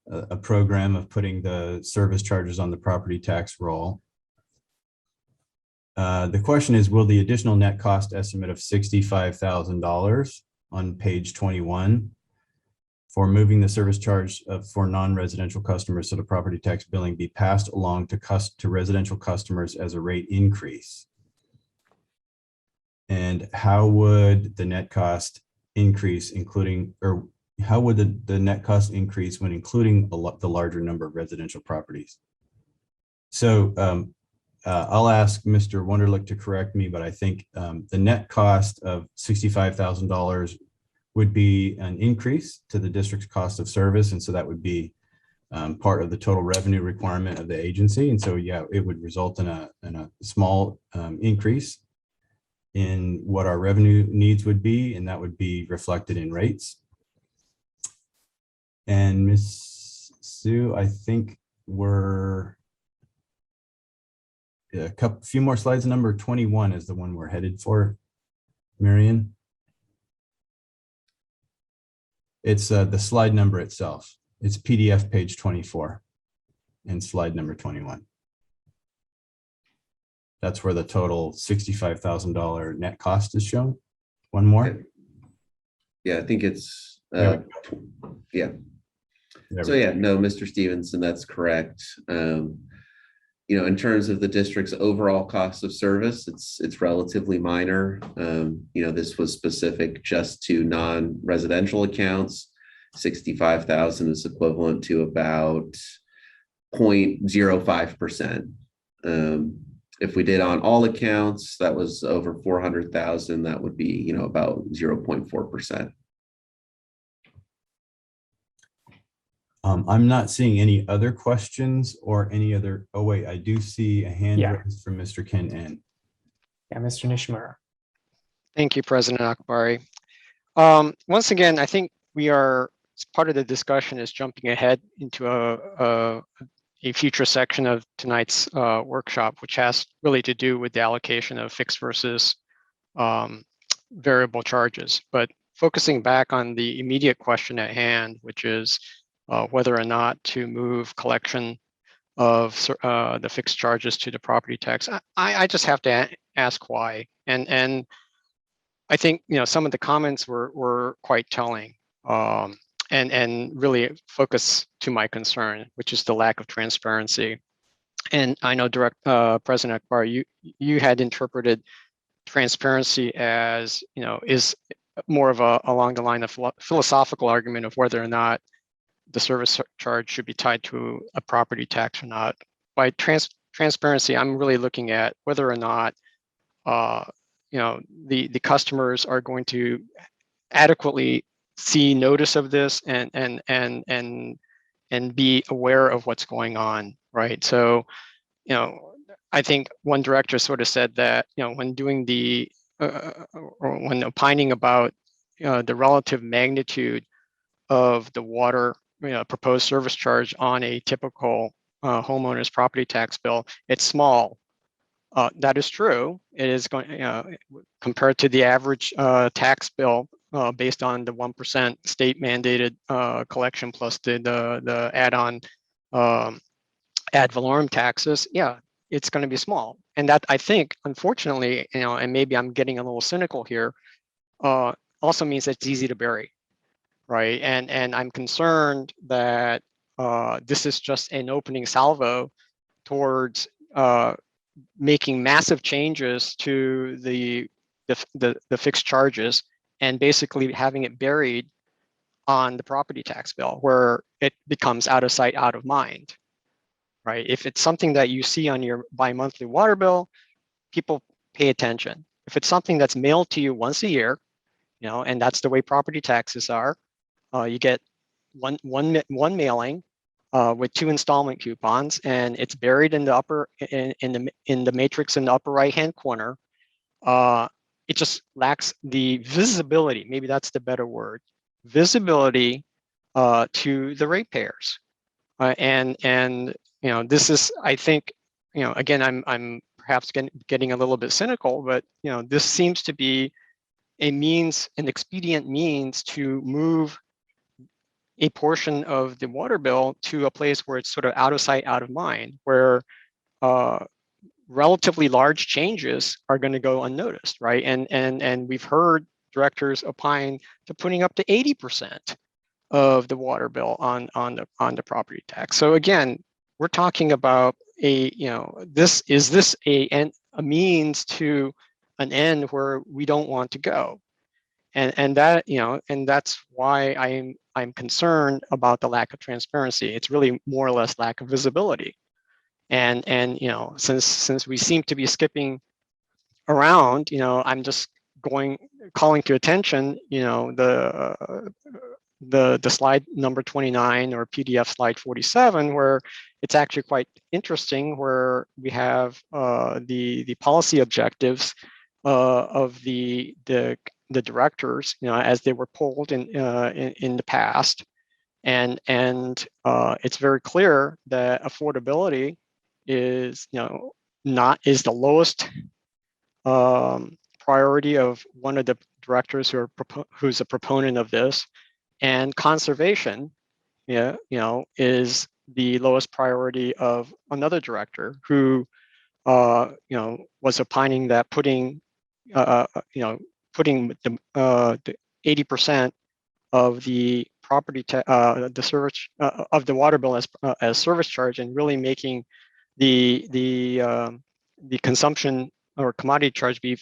a program of putting the service charges on the property tax roll. The question is, will the additional net cost estimate of $65,000 on page 21 for moving the service charge for non-residential customers to the property tax billing be passed along to residential customers as a rate increase? And how would the net cost increase, how would the net cost increase when including the larger number of residential properties? So I'll ask Mr. Wunderlich to correct me, but I think the net cost of $65,000 would be an increase to the district's cost of service. And so that would be part of the total revenue requirement of the agency. And so, yeah, it would result in a small increase in what our revenue needs would be, and that would be reflected in rates. And Ms. Sue, I think we're a few more slides. Number 21 is the one we're headed for, Marion. It's the slide number itself. It's PDF page 24 and slide number 21. That's where the total $65,000 net cost is shown. One more. Yeah, I think it's, yeah. So yeah, no, Mr. Stevenson, that's correct. You know, in terms of the district's overall cost of service, it's relatively minor. You know, this was specific just to non-residential accounts. 65,000 is equivalent to about 0.05%. If we did on all accounts, that was over 400,000. That would be, you know, about 0.4%. I'm not seeing any other questions or any other. Oh, wait, I do see a hand raised from Mr. Ken N. Yeah, Mr. Nishimura. Thank you, President Akbari. Once again, I think we are, part of the discussion is jumping ahead into a future section of tonight's workshop, which has really to do with the allocation of fixed versus variable charges. But focusing back on the immediate question at hand, which is whether or not to move collection of the fixed charges to the property tax. I just have to ask why. And I think, you know, some of the comments were quite telling and really focus to my concern, which is the lack of transparency. And I know President Akbar, you had interpreted transparency as, you know, is more of along the line of philosophical argument of whether or not the service charge should be tied to a property tax or not. By transparency, I'm really looking at whether or not the customers are going to adequately see notice of this and be aware of what's going on, right? So, I think one director sort of said that, when doing or when opining about the relative magnitude of the water proposed service charge on a typical homeowner's property tax bill, it's small. That is true. It is going, compared to the average tax bill based on the 1% state mandated collection plus the add-on ad valorem taxes. Yeah, it's going to be small, and that, I think, unfortunately, and maybe I'm getting a little cynical here, also means it's easy to bury, right? And I'm concerned that this is just an opening salvo towards making massive changes to the fixed charges and basically having it buried on the property tax bill, where it becomes out of sight, out of mind, right? If it's something that you see on your bi-monthly water bill, people pay attention. If it's something that's mailed to you once a year, and that's the way property taxes are, you get one mailing with 2 installment coupons, and it's buried in the in the matrix in the upper right hand corner. It just lacks the visibility. Maybe that's the better word, visibility to the ratepayers. And this is, I think, again, I'm perhaps getting a little bit cynical, but this seems to be an expedient means to move a portion of the water bill to a place where it's sort of out of sight, out of mind, where relatively large changes are going to go unnoticed, right? And we've heard directors opine to putting up to 80% of the water bill on the property tax. So again, we're talking about a means to an end where we don't want to go, and that and that's why I'm concerned about the lack of transparency. It's really more or less lack of visibility, and since we seem to be skipping around, I'm just calling to attention, the slide number 29 or PDF slide 47, where it's actually quite interesting, where we have the policy objectives of the directors, as they were polled in the past, and it's very clear that affordability is is the lowest priority of one of the directors who's a proponent of this, and conservation, is the lowest priority of another director who, was opining that putting the 80% of the property the service of the water bill as service charge, and really making the consumption or commodity charge be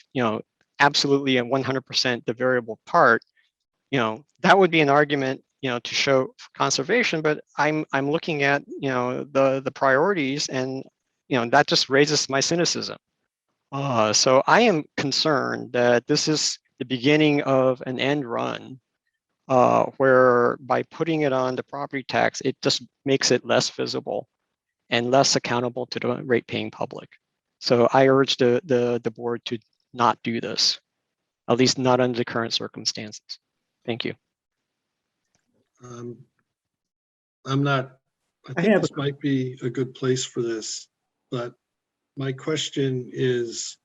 absolutely and 100% the variable part. That would be an argument to show conservation, but I'm looking at the priorities, and that just raises my cynicism. So I am concerned that this is the beginning of an end run, where by putting it on the property tax, it just makes it less visible and less accountable to the rate-paying public. So I urge the board to not do this, at least not under the current circumstances. Thank you. I think this might be a good place for this, but my question is,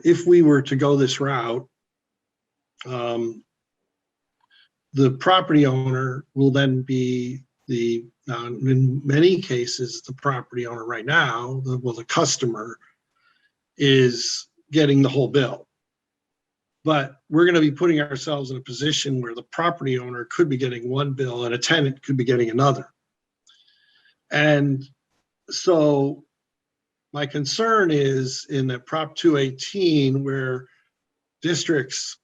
if we were to go this route, the property owner will then be in many cases, the property owner right now, the customer is getting the whole bill. But we're going to be putting ourselves in a position where the property owner could be getting one bill and a tenant could be getting another. And so my concern is in the Prop 218, where districts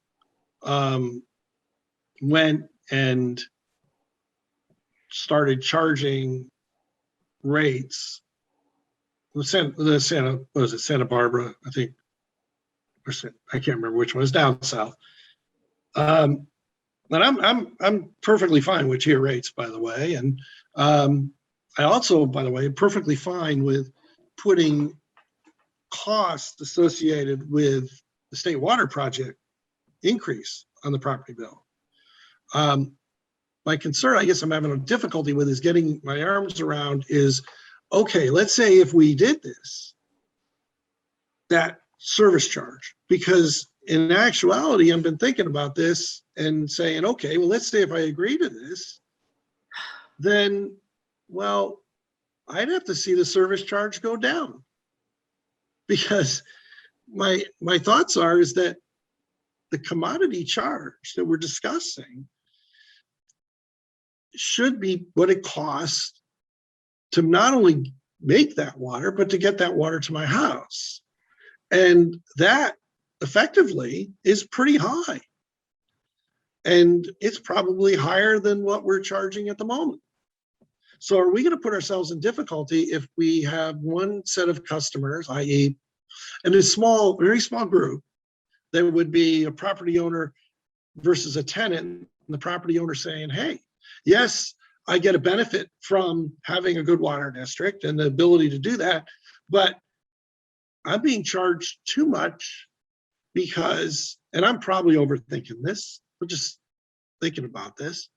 went and started charging rates. Santa, what was it, Santa Barbara, I think, or I can't remember which one. It's down south. And I'm perfectly fine with tier rates, by the way. And I also, by the way, am perfectly fine with putting costs associated with the state water project increase on the property bill. My concern, I guess I'm having a difficulty with, is getting my arms around is, okay, let's say if we did this, that service charge, because in actuality, I've been thinking about this and saying, okay, well, let's say if I agree to this, then, well, I'd have to see the service charge go down. Because my thoughts are is that the commodity charge that we're discussing should be what it costs to not only make that water, but to get that water to my house. And that effectively is pretty high. And it's probably higher than what we're charging at the moment. So are we going to put ourselves in difficulty if we have one set of customers, i.e., and a small, very small group, that would be a property owner versus a tenant, and the property owner saying, hey, yes, I get a benefit from having a good water district and the ability to do that, but I'm being charged too much because, and I'm probably overthinking this, but just thinking about this,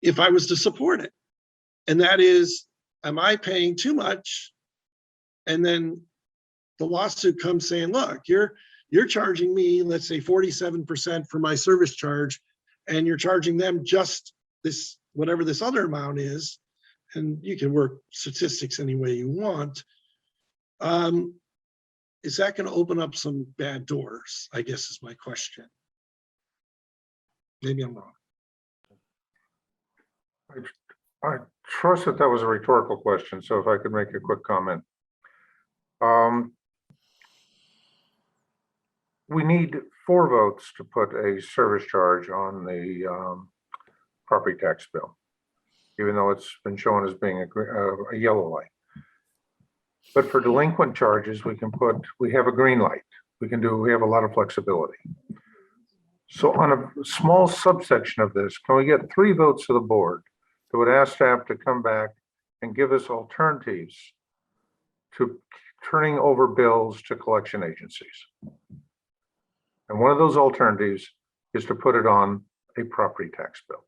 if I was to support it. And that is, am I paying too much? And then the lawsuit comes saying, look, you're charging me, let's say 47% for my service charge, and you're charging them just this, whatever this other amount is, and you can work statistics any way you want. Is that going to open up some bad doors, I guess is my question. Maybe I'm wrong. I trust that was a rhetorical question, so if I could make a quick comment. We need 4 votes to put a service charge on the property tax bill, even though it's been shown as being a yellow light. But for delinquent charges, we have a green light. We have a lot of flexibility. So on a small subsection of this, can we get 3 votes of the board that would ask staff to come back and give us alternatives to turning over bills to collection agencies? And one of those alternatives is to put it on a property tax bill.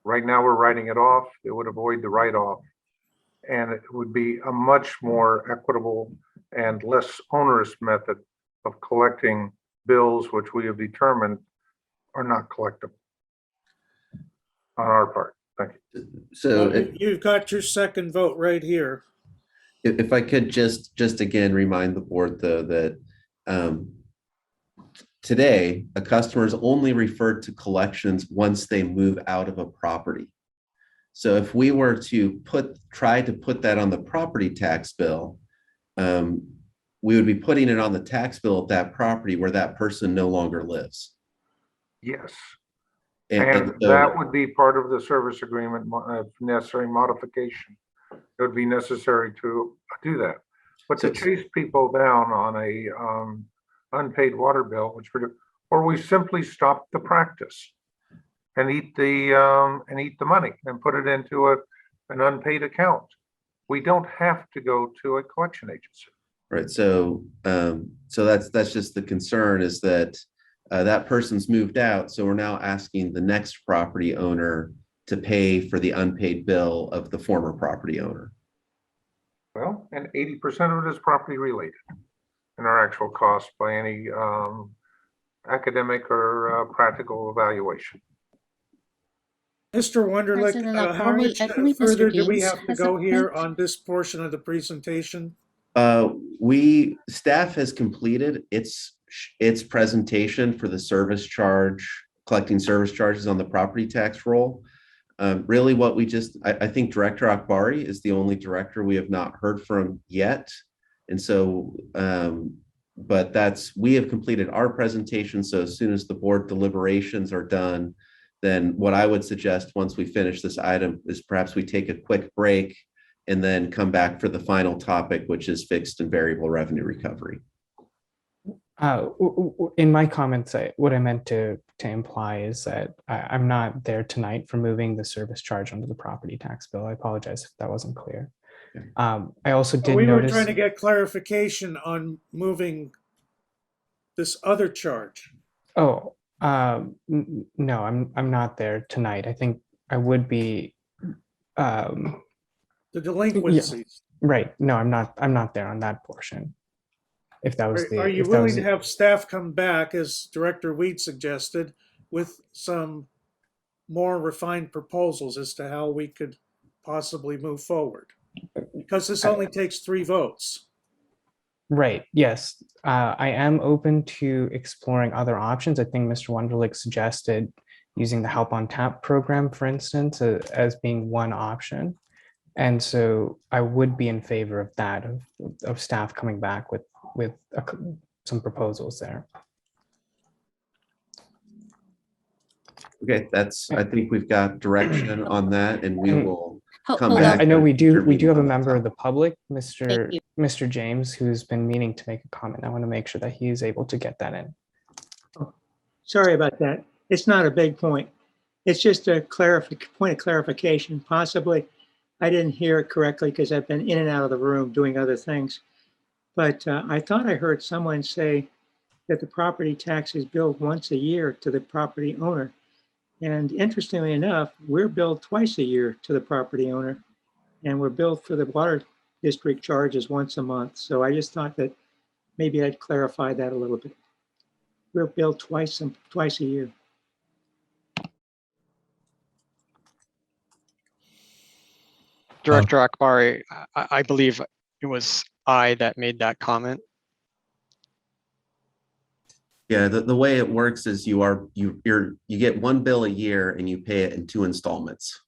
Right now, we're writing it off. It would avoid the write-off, and it would be a much more equitable and less onerous method of collecting bills, which we have determined are not collectible on our part. Thank you. So You've got your second vote right here. if I could just again remind the board, though, that today a customer is only referred to collections once they move out of a property. So if we were to try to put that on the property tax bill, we would be putting it on the tax bill of that property where that person no longer lives. Yes. And so, that would be part of the service agreement, necessary modification. It would be necessary to do that. But to chase people down on a unpaid water bill, or we simply stop the practice and eat the money and put it into an unpaid account. We don't have to go to a collection agency. right. So that's just the concern, is that that person's moved out. So we're now asking the next property owner to pay for the unpaid bill of the former property owner. Well, and 80% of it is property related in our actual cost by any academic or practical evaluation. Mr. Wunderlich, President how Akbari, much I believe further Mr. do we James have to has a go here point. on this portion of the presentation? Staff has completed its presentation for the service charge, collecting service charges on the property tax roll. Really what I think Director Akbari is the only director we have not heard from yet. And so but we have completed our presentation. So as soon as the board deliberations are done, then what I would suggest once we finish this item is perhaps we take a quick break and then come back for the final topic, which is fixed and variable revenue recovery. In my comments, what I meant to imply is that I'm not there tonight for moving the service charge under the property tax bill. I apologize if that wasn't clear. Okay. I also did We were notice. trying to get clarification on moving this other charge. Oh, no, I'm not there tonight. I think I would be. The delinquencies. Right. No, I'm not there on that portion. If that was Are you willing to have staff come back, as Director Weed suggested, with some more refined proposals as to how we could possibly move forward? Because this only takes 3 votes. Right. Yes. I am open to exploring other options. I think Mr. Wunderlich suggested using the Help on Tap program, for instance, as being one option. And so I would be in favor of that, of staff coming back with some proposals there. Okay, I think we've got direction on that, and we will come Hold back. on. I know we do have a on that member of the topic. public, Thank you. Mr. James, who's been meaning to make a comment. I want to make sure that he is able to get that in. Sorry about that. It's not a big point. It's just a point of clarification. Possibly, I didn't hear it correctly because I've been in and out of the room doing other things. But I thought I heard someone say that the property tax is billed once a year to the property owner. And interestingly enough, we're billed twice a year to the property owner, and we're billed for the water district charges once a month. So I just thought that maybe I'd clarify that a little bit. We're billed twice a year. Director Akbari, I believe it was I that made that comment. Yeah, the way it works is you get one bill a year and you pay it in 2 installments.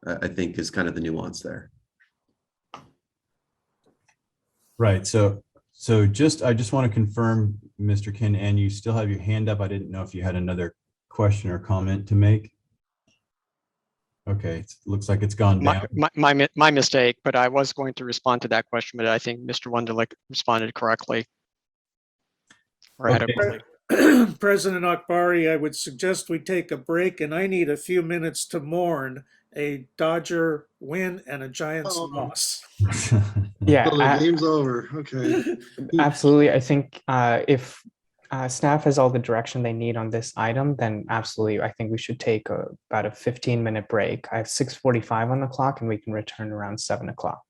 I think is kind of the nuance there. Right. So I just want to confirm, Mr. Kin, and you still have your hand up. I didn't know if you had another question or comment to make. Okay, it looks like it's gone down. My mistake, but I was going to respond to that question, but I think Mr. Wunderlich responded correctly. Or had Okay. President Akbari, I would suggest we take a break, and I need a few minutes to mourn a Dodger win and a Giants loss. Yeah, So the game's over. Okay. absolutely. I think if staff has all the direction they need on this item, then absolutely, I think we should take about a 15-minute break. I have 6:45 on the clock, and we can return around 7 o'clock.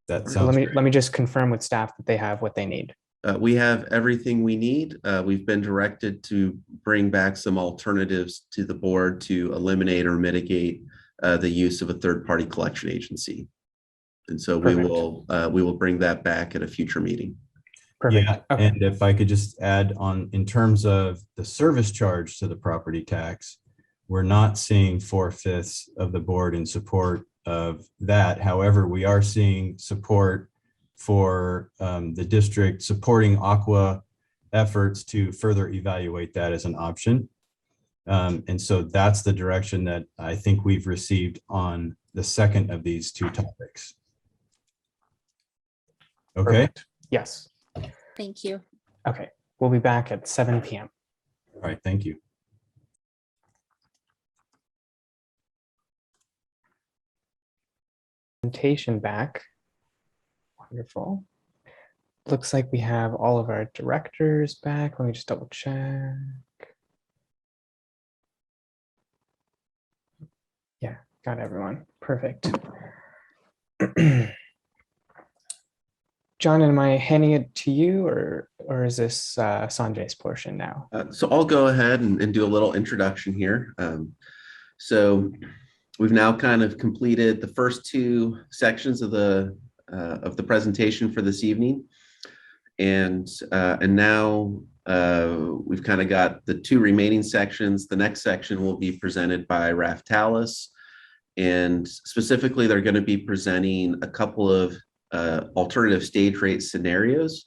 That So sounds let me just confirm with staff that they have what they need. We have everything we need. We've been directed to bring back some alternatives to the board to eliminate or mitigate the use of a third-party collection agency. And so we will bring that back at a future meeting. Perfect. Yeah, Okay. and if I could just add on, in terms of the service charge to the property tax, we're not seeing 4/5 of the board in support of that. However, we are seeing support for the district supporting Aqua efforts to further evaluate that as an option. And so that's the direction that I think we've received on the second of these 2 topics. Okay. Perfect. Yes. Thank you. Okay. We'll be back at 7 p.m. All right. Thank you. Presentation back. Wonderful. Looks like we have all of our directors back. Let me just double check. Yeah, got everyone. Perfect. John, am I handing it to you, or is this Sanjay's portion now? So I'll go ahead and do a little introduction here. So we've now kind of completed the first 2 sections of the presentation for this evening, and now we've kind of got the 2 remaining sections. The next section will be presented by Raf Tallis, and specifically, they're going to be presenting a couple of alternative stage rate scenarios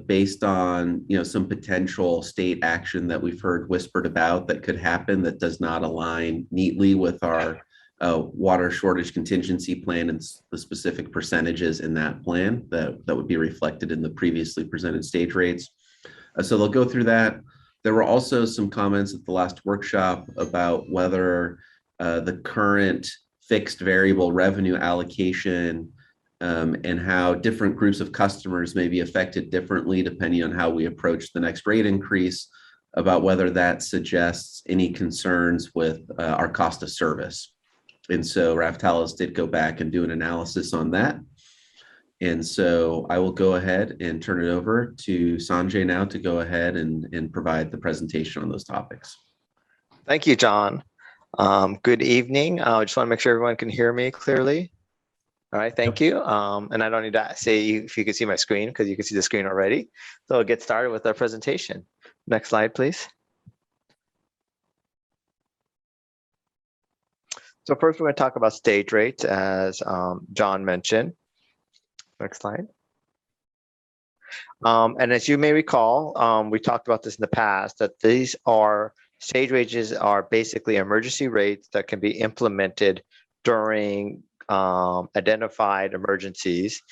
based on some potential state action that we've heard whispered about that could happen that does not align neatly with our water shortage contingency plan and the specific percentages in that plan that would be reflected in the previously presented stage rates. So they'll go through that. There were also some comments at the last workshop about whether the current fixed variable revenue allocation and how different groups of customers may be affected differently depending on how we approach the next rate increase, about whether that suggests any concerns with our cost of service. And so Raftalis did go back and do an analysis on that. And so I will go ahead and turn it over to Sanjay now to go ahead and provide the presentation on those topics. Thank you, John. Good evening. I just want to make sure everyone can hear me clearly. All right, thank you. And I don't need to say if you can see my screen because you can see the screen already. So we'll get started with our presentation. Next slide, please. So first, we're going to talk about stage rates, as John mentioned. Next slide. And as you may recall, we talked about this in the past, that these are stage rates are basically emergency rates that can be implemented during identified emergencies.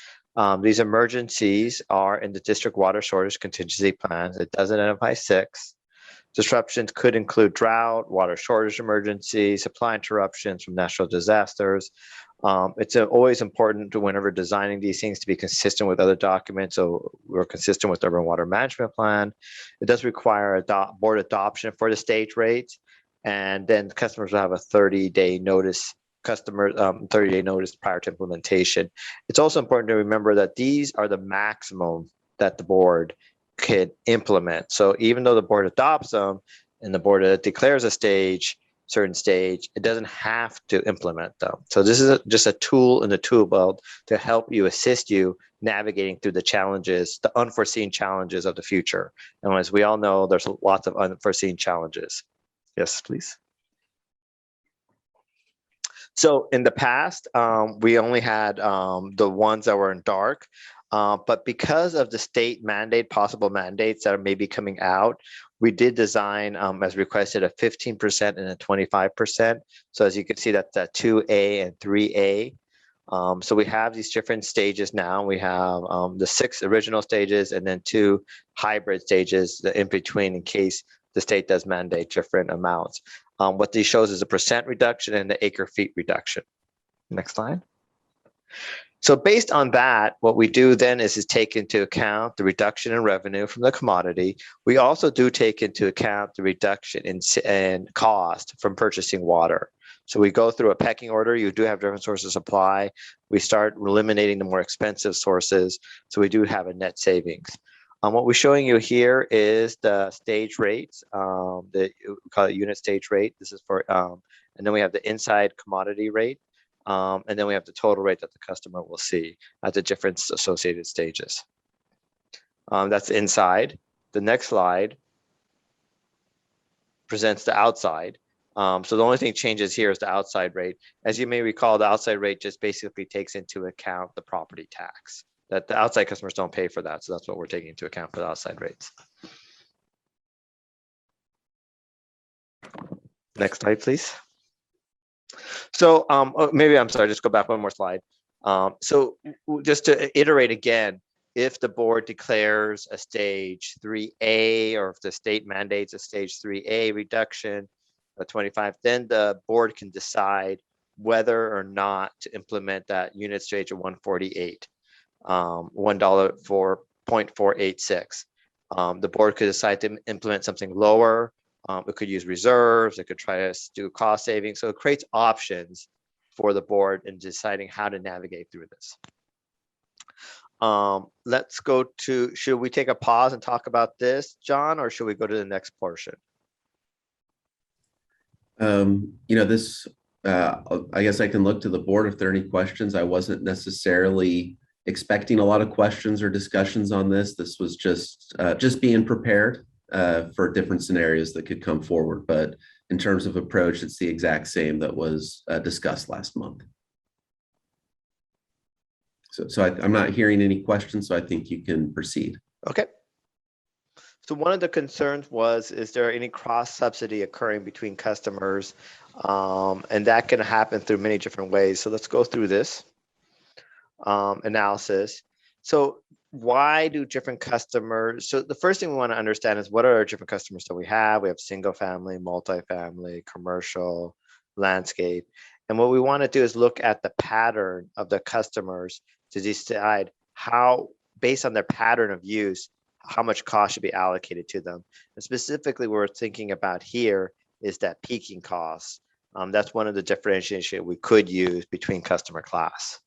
These emergencies are in the district water shortage contingency plans. It does identify 6. Disruptions could include drought, water shortage emergency, supply interruptions from natural disasters. It's always important to, whenever designing these things, to be consistent with other documents. So we're consistent with the urban water management plan. It does require a board adoption for the stage rates, and then customers will have a 30-day notice. 30-day notice prior to implementation. It's also important to remember that these are the maximum that the board could implement. So even though the board adopts them and the board declares a certain stage, it doesn't have to implement them. So this is just a tool in the tool belt to help you, assist you navigating through the challenges, the unforeseen challenges of the future. And as we all know, there's lots of unforeseen challenges. Yes, please. So in the past, we only had the ones that were in dark. But because of the state mandate, possible mandates that are maybe coming out, we did design, as requested, a 15% and a 25%. So as you can see, that's a 2A and 3A. So we have these different stages now. We have the 6 original stages and then 2 hybrid stages in between in case the state does mandate different amounts. What this shows is a % reduction and the acre feet reduction. Next slide. So based on that, what we do then is take into account the reduction in revenue from the commodity. We also do take into account the reduction in cost from purchasing water. So we go through a pecking order. You do have different sources of supply. We start eliminating the more expensive sources. So we do have a net savings. What we're showing you here is the stage rates. We call it unit stage rate. This is for, and then we have the inside commodity rate. And then we have the total rate that the customer will see at the different associated stages. That's inside. The next slide presents the outside. So the only thing changes here is the outside rate. As you may recall, the outside rate just basically takes into account the property tax. That the outside customers don't pay for that. So that's what we're taking into account for the outside rates. Next slide, please. So maybe, I'm sorry, just go back one more slide. So just to iterate again, if the board declares a stage 3A, or if the state mandates a stage 3A reduction of 25, then the board can decide whether or not to implement that unit stage of 148, $1 for 0.486. The board could decide to implement something lower. It could use reserves. It could try to do cost savings. So it creates options for the board in deciding how to navigate through this. Let's go to, should we take a pause and talk about this, John, or should we go to the next portion? This, I guess I can look to the board if there are any questions. I wasn't necessarily expecting a lot of questions or discussions on this. This was just being prepared for different scenarios that could come forward. But in terms of approach, it's the exact same that was discussed last month. So I'm not hearing any questions, so I think you can proceed. Okay. So one of the concerns was, is there any cross subsidy occurring between customers? And that can happen through many different ways. So let's go through this analysis. So why do different customers, so the first thing we want to understand is what are our different customers that we have? We have single family, multifamily, commercial, landscape. And what we want to do is look at the pattern of the customers to decide how, based on their pattern of use, how much cost should be allocated to them. And specifically, what we're thinking about here is that peaking costs. That's one of the differentiation we could use between customer class.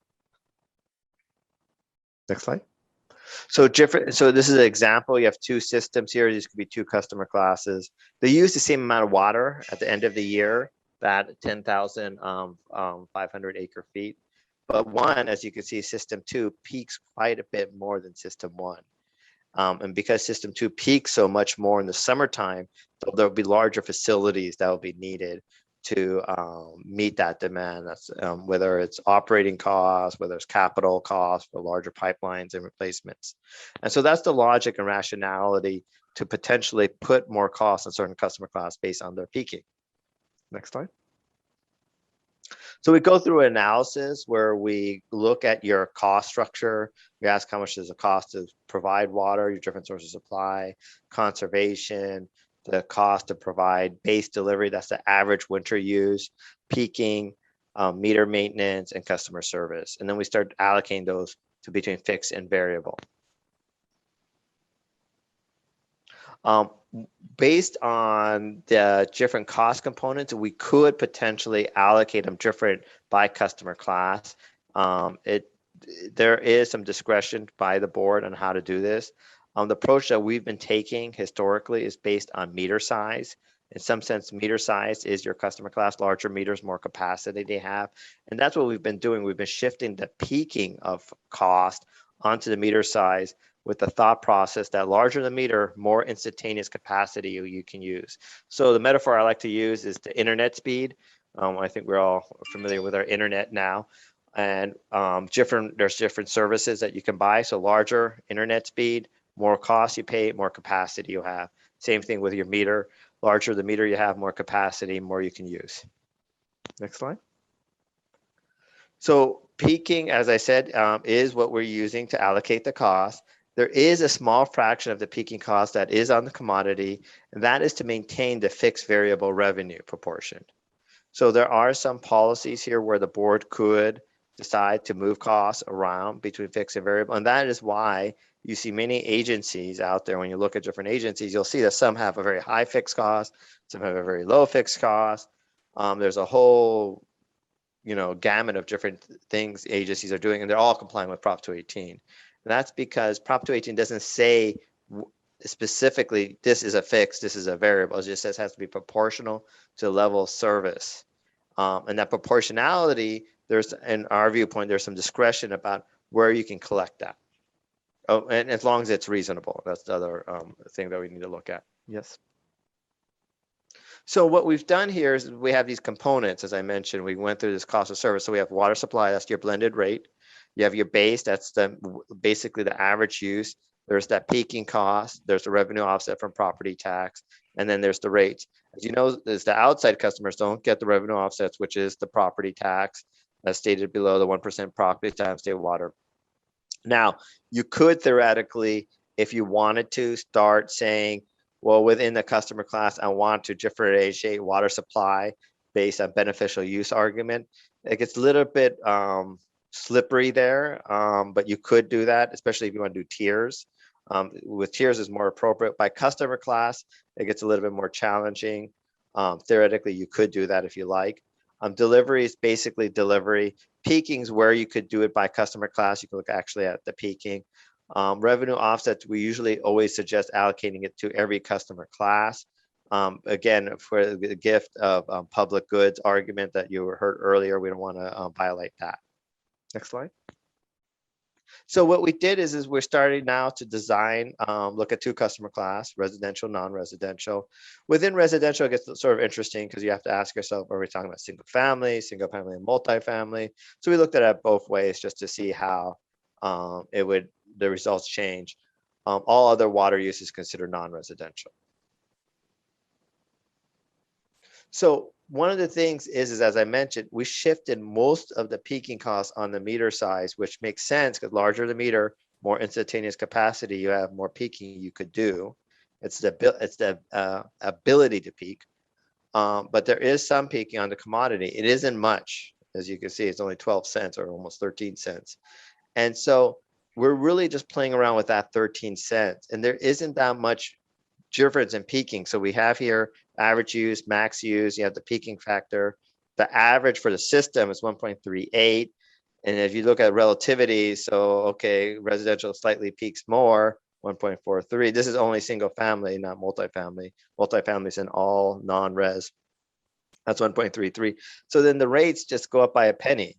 Next slide. So this is an example. You have two systems here. These could be two customer classes. They use the same amount of water at the end of the year, that 10,500 acre feet. But one, as you can see, system two peaks quite a bit more than system one. And because system two peaks so much more in the summertime, there'll be larger facilities that will be needed to meet that demand. That's whether it's operating costs, whether it's capital costs for larger pipelines and replacements. And so that's the logic and rationality to potentially put more costs on certain customer class based on their peaking. Next slide. So we go through an analysis where we look at your cost structure. We ask how much does it cost to provide water, your different sources of supply, conservation, the cost to provide base delivery, that's the average winter use, peaking, meter maintenance, and customer service. And then we start allocating those to between fixed and variable. Based on the different cost components, we could potentially allocate them different by customer class. There is some discretion by the board on how to do this. The approach that we've been taking historically is based on meter size. In some sense, meter size is your customer class. Larger meters, more capacity they have. And that's what we've been doing. We've been shifting the peaking of cost onto the meter size with the thought process that larger the meter, more instantaneous capacity you can use. So the metaphor I like to use is the internet speed. I think we're all familiar with our internet now. And there's different services that you can buy. So larger internet speed, more cost you pay, more capacity you have. Same thing with your meter. Larger the meter you have, more capacity, more you can use. Next slide. So peaking, as I said, is what we're using to allocate the cost. There is a small fraction of the peaking cost that is on the commodity, and that is to maintain the fixed variable revenue proportion. So there are some policies here where the board could decide to move costs around between fixed and variable. And that is why you see many agencies out there. When you look at different agencies, you'll see that some have a very high fixed cost, some have a very low fixed cost. There's a whole gamut of different things agencies are doing, and they're all complying with Prop 218. And that's because Prop 218 doesn't say specifically this is a fixed, this is a variable. It just says it has to be proportional to the level of service. And that proportionality, there's, in our viewpoint, there's some discretion about where you can collect that. Oh, and as long as it's reasonable, that's the other thing that we need to look at. Yes. So what we've done here is we have these components, as I mentioned. We went through this cost of service. So we have water supply, that's your blended rate. You have your base, that's basically the average use. There's that peaking cost. There's the revenue offset from property tax. And then there's the rates. As you know, there's the outside customers don't get the revenue offsets, which is the property tax, as stated below, the 1% property tax, state water. Now, you could theoretically, if you wanted to, start saying, well, within the customer class, I want to differentiate water supply based on beneficial use argument. It gets a little bit slippery there, but you could do that, especially if you want to do tiers. With tiers is more appropriate. By customer class, it gets a little bit more challenging. Theoretically, you could do that if you like. Delivery is basically delivery. Peaking is where you could do it by customer class. You can look actually at the peaking. Revenue offsets, we usually always suggest allocating it to every customer class. Again, for the gift of public goods argument that you heard earlier, we don't want to violate that. Next slide. So what we did is we're starting now to design, look at two customer class, residential, non-residential. Within residential, it gets sort of interesting because you have to ask yourself, are we talking about single family and multifamily? So we looked at it both ways just to see how the results change. All other water use is considered non-residential. So one of the things is as I mentioned, we shifted most of the peaking costs on the meter size, which makes sense because larger the meter, more instantaneous capacity, you have more peaking you could do. It's the ability to peak. But there is some peaking on the commodity. It isn't much. As you can see, it's only 12 cents or almost 13 cents. And so we're really just playing around with that 13 cents. And there isn't that much difference in peaking. So we have here average use, max use, you have the peaking factor. The average for the system is 1.38. And if you look at relativity, so okay, residential slightly peaks more, 1.43. This is only single family, not multifamily. Multifamily is in all non-res. That's 1.33. So then the rates just go up by a penny.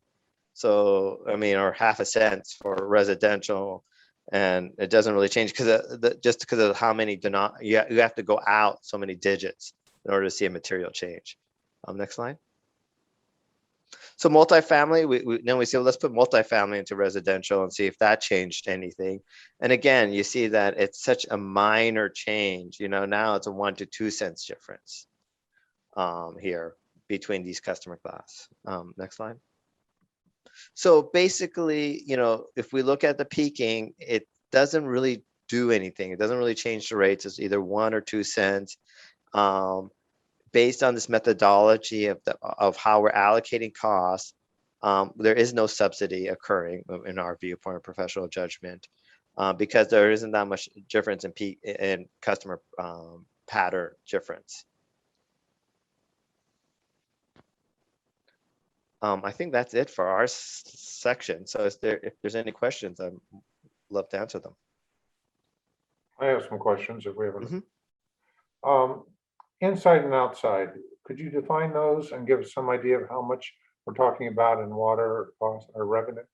So, I mean, or half a cent for residential, and it doesn't really change because just because of how many you have to go out so many digits in order to see a material change. Next slide. So multifamily, then we say, well, let's put multifamily into residential and see if that changed anything. And again, you see that it's such a minor change. You know, now it's a 1 to 2 cents difference here between these customer class. Next slide. So basically, you know, if we look at the peaking, it doesn't really do anything. It doesn't really change the rates. It's either 1 or 2 cents. Based on this methodology of how we're allocating costs, there is no subsidy occurring in our viewpoint of professional judgment because there isn't that much difference in customer pattern difference. I think that's it for our section. So if there's any questions, I'd love to answer them. I have some questions if we have any. Inside and outside, could you define those and give us some idea of how much we're talking about in water cost or revenue?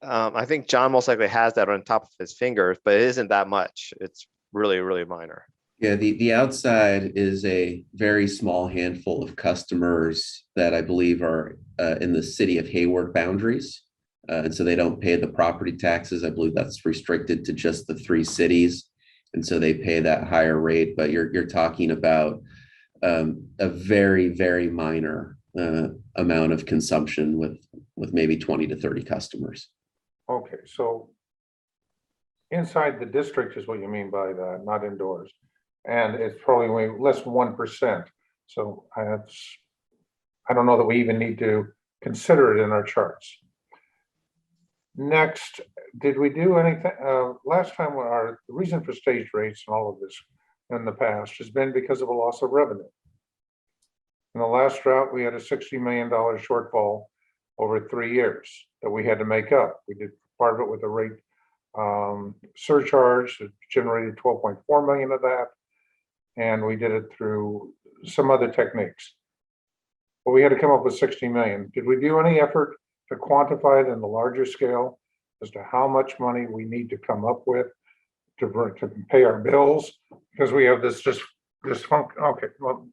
I think John most likely has that on top of his fingers, but it isn't that much. It's really, really minor. Yeah, the outside is a very small handful of customers that I believe are in the city of Hayward boundaries. And so they don't pay the property taxes. I believe that's restricted to just the 3 cities. And so they pay that higher rate, but you're talking about a very, very minor amount of consumption with maybe 20 to 30 customers. Okay, so inside the district is what you mean by that, not indoors. And it's probably less than 1%. So I don't know that we even need to consider it in our charts. Next, did we do anything? Last time, the reason for stage rates and all of this in the past has been because of a loss of revenue. In the last drought, we had a $60 million shortfall over 3 years that we had to make up. We did part of it with a rate surcharge that generated 12.4 million of that. And we did it through some other techniques. But we had to come up with 60 million. Did we do any effort to quantify it in the larger scale as to how much money we need to come up with to pay our bills? Because we have this funk. Okay, well,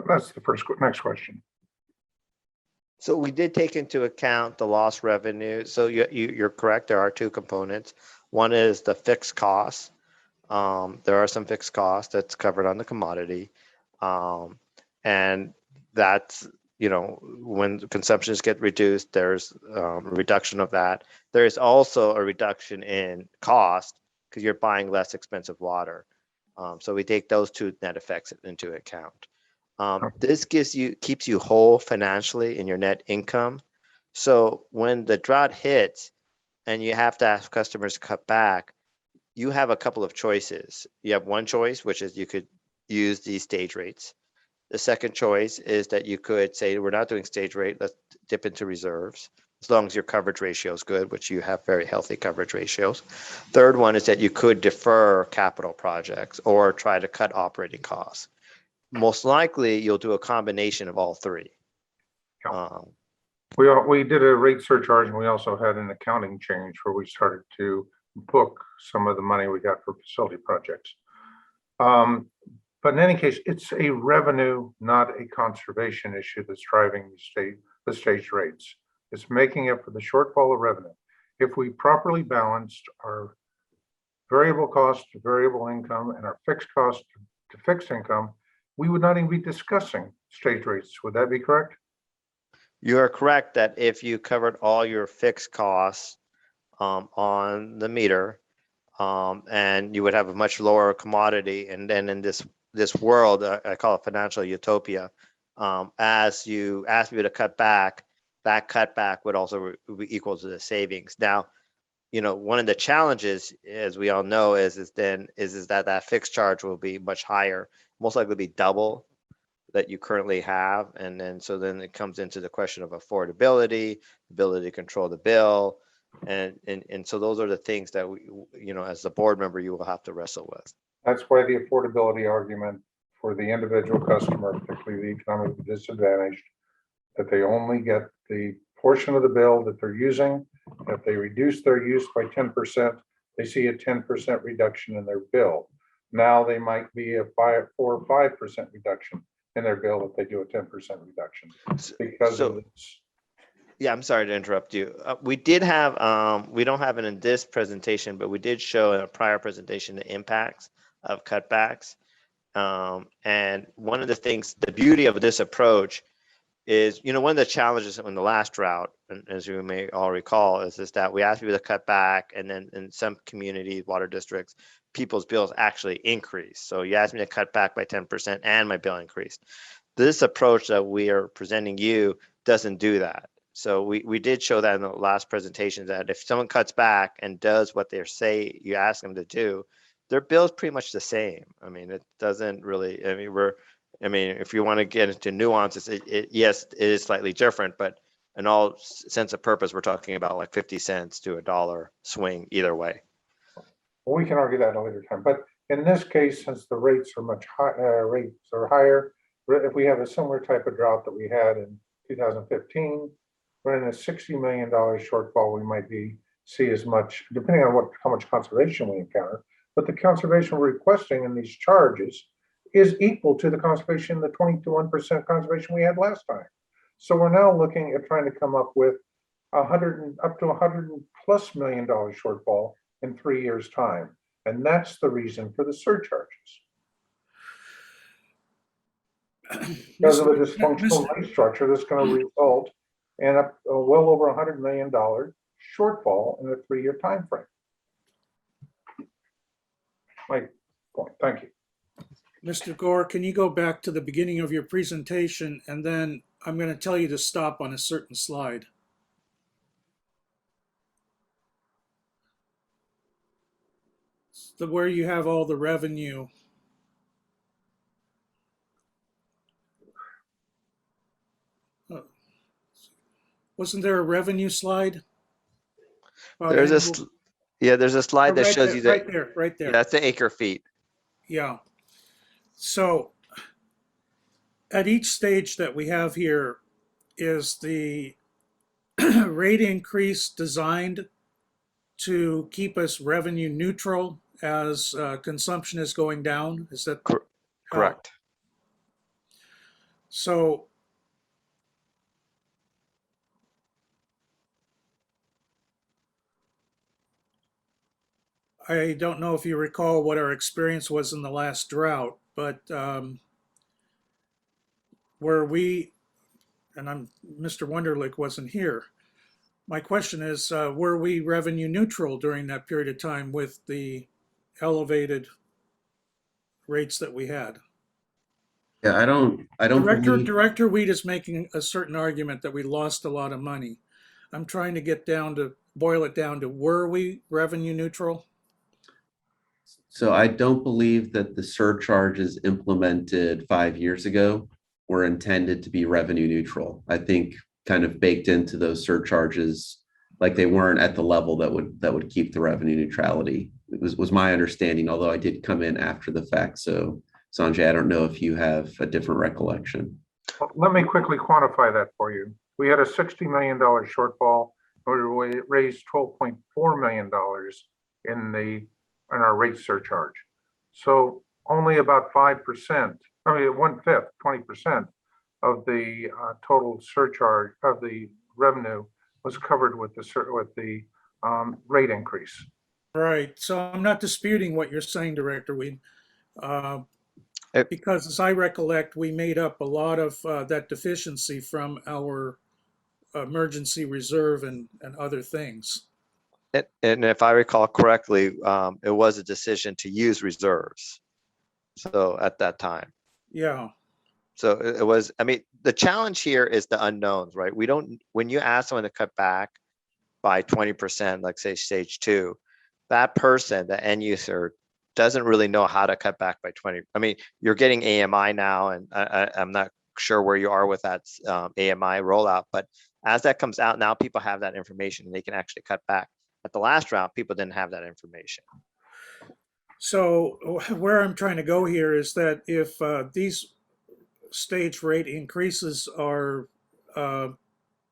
that's the next question. So we did take into account the lost revenue. So you're correct. There are 2 components. One is the fixed costs. There are some fixed costs that's covered on the commodity. And that's, you know, when consumptions get reduced, there's a reduction of that. There is also a reduction in cost because you're buying less expensive water. So we take those 2 net effects into account. This keeps you whole financially in your net income. So when the drought hits and you have to ask customers to cut back, you have a couple of choices. You have one choice, which is you could use these stage rates. The second choice is that you could say, we're not doing stage rate, let's dip into reserves, as long as your coverage ratio is good, which you have very healthy coverage ratios. Third one is that you could defer capital projects or try to cut operating costs. Most likely, you'll do a combination of all 3. We did a rate surcharge, and we also had an accounting change where we started to book some of the money we got for facility projects. But in any case, it's a revenue, not a conservation issue that's driving the stage rates. It's making up for the shortfall of revenue. If we properly balanced our variable cost to variable income and our fixed cost to fixed income, we would not even be discussing stage rates. Would that be correct? You are correct that if you covered all your fixed costs on the meter, and you would have a much lower commodity. And then in this world, I call it financial utopia, as you ask me to cut back, that cutback would also be equal to the savings. Now, one of the challenges, as we all know, is that fixed charge will be much higher, most likely be double that you currently have. And then it comes into the question of affordability, ability to control the bill. And so those are the things that we, as the board member, you will have to wrestle with. That's why the affordability argument for the individual customer, particularly the economically disadvantaged, that they only get the portion of the bill that they're using. If they reduce their use by 10%, they see a 10% reduction in their bill. Now they might be a 4 or 5% reduction in their bill if they do a 10% reduction because of this. Yeah, I'm sorry to interrupt you. We did have, we don't have it in this presentation, but we did show in a prior presentation the impacts of cutbacks. And one of the things, the beauty of this approach is, one of the challenges in the last drought, and as you may all recall, is that we asked people to cut back, and then in some communities, water districts, people's bills actually increased. So you asked me to cut back by 10% and my bill increased. This approach that we are presenting you doesn't do that. So we did show that in the last presentation, that if someone cuts back and does what they say you ask them to do, their bill is pretty much the same. I mean, it doesn't really, if you want to get into nuances, yes, it is slightly different, but in all sense of purpose, we're talking about like 50 cents to $1 swing either way. Well, we can argue that at a later time, but in this case, since the rates are much higher, if we have a similar type of drought that we had in 2015, we're in a $60 million shortfall. We might see as much, depending on how much conservation we encounter, but the conservation we're requesting in these charges is equal to the conservation, the 21% conservation we had last time. So we're now looking at trying to come up with up to $100+ million shortfall in 3 years' time. And that's the reason for the surcharges. Because of the dysfunctional rate structure that's going to result in a well over $100 million shortfall in a 3-year time frame. My point. Thank you. Mr. Gore, can you go back to the beginning of your presentation, and then I'm going to tell you to stop on a certain slide. Where you have all the revenue. Wasn't there a revenue slide? There's a slide that shows you that. Right there. Yeah, that's the acre feet. Yeah. So at each stage that we have here, is the rate increase designed to keep us revenue neutral as consumption is going down? Is that correct? So I don't know if you recall what our experience was in the last drought, but where we, and Mr. Wunderlich wasn't here. My question is, were we revenue neutral during that period of time with the elevated rates that we had? Yeah, I don't believe... Director Weed is making a certain argument that we lost a lot of money. I'm trying to boil it down to, were we revenue neutral? So I don't believe that the surcharges implemented 5 years ago were intended to be revenue neutral. I think kind of baked into those surcharges, like they weren't at the level that would keep the revenue neutrality. It was my understanding, although I did come in after the fact. So Sanjay, I don't know if you have a different recollection. Well, let me quickly quantify that for you. We had a $60 million shortfall. We raised $12.4 million in our rate surcharge. So only about 5%, I mean 1/5, 20% of the total surcharge of the revenue was covered with the rate increase. Right. So I'm not disputing what you're saying, Director Weed. It- Because as I recollect, we made up a lot of that deficiency from our emergency reserve and other things. And if I recall correctly, it was a decision to use reserves. So at that time. Yeah. So it was, I mean, the challenge here is the unknowns, right? We don't, when you ask someone to cut back by 20%, like say stage 2, that person, the end user, doesn't really know how to cut back by 20. I mean, you're getting AMI now, and I'm not sure where you are with that AMI rollout, but as that comes out now, people have that information and they can actually cut back. At the last round, people didn't have that information. So where I'm trying to go here is that if these stage rate increases are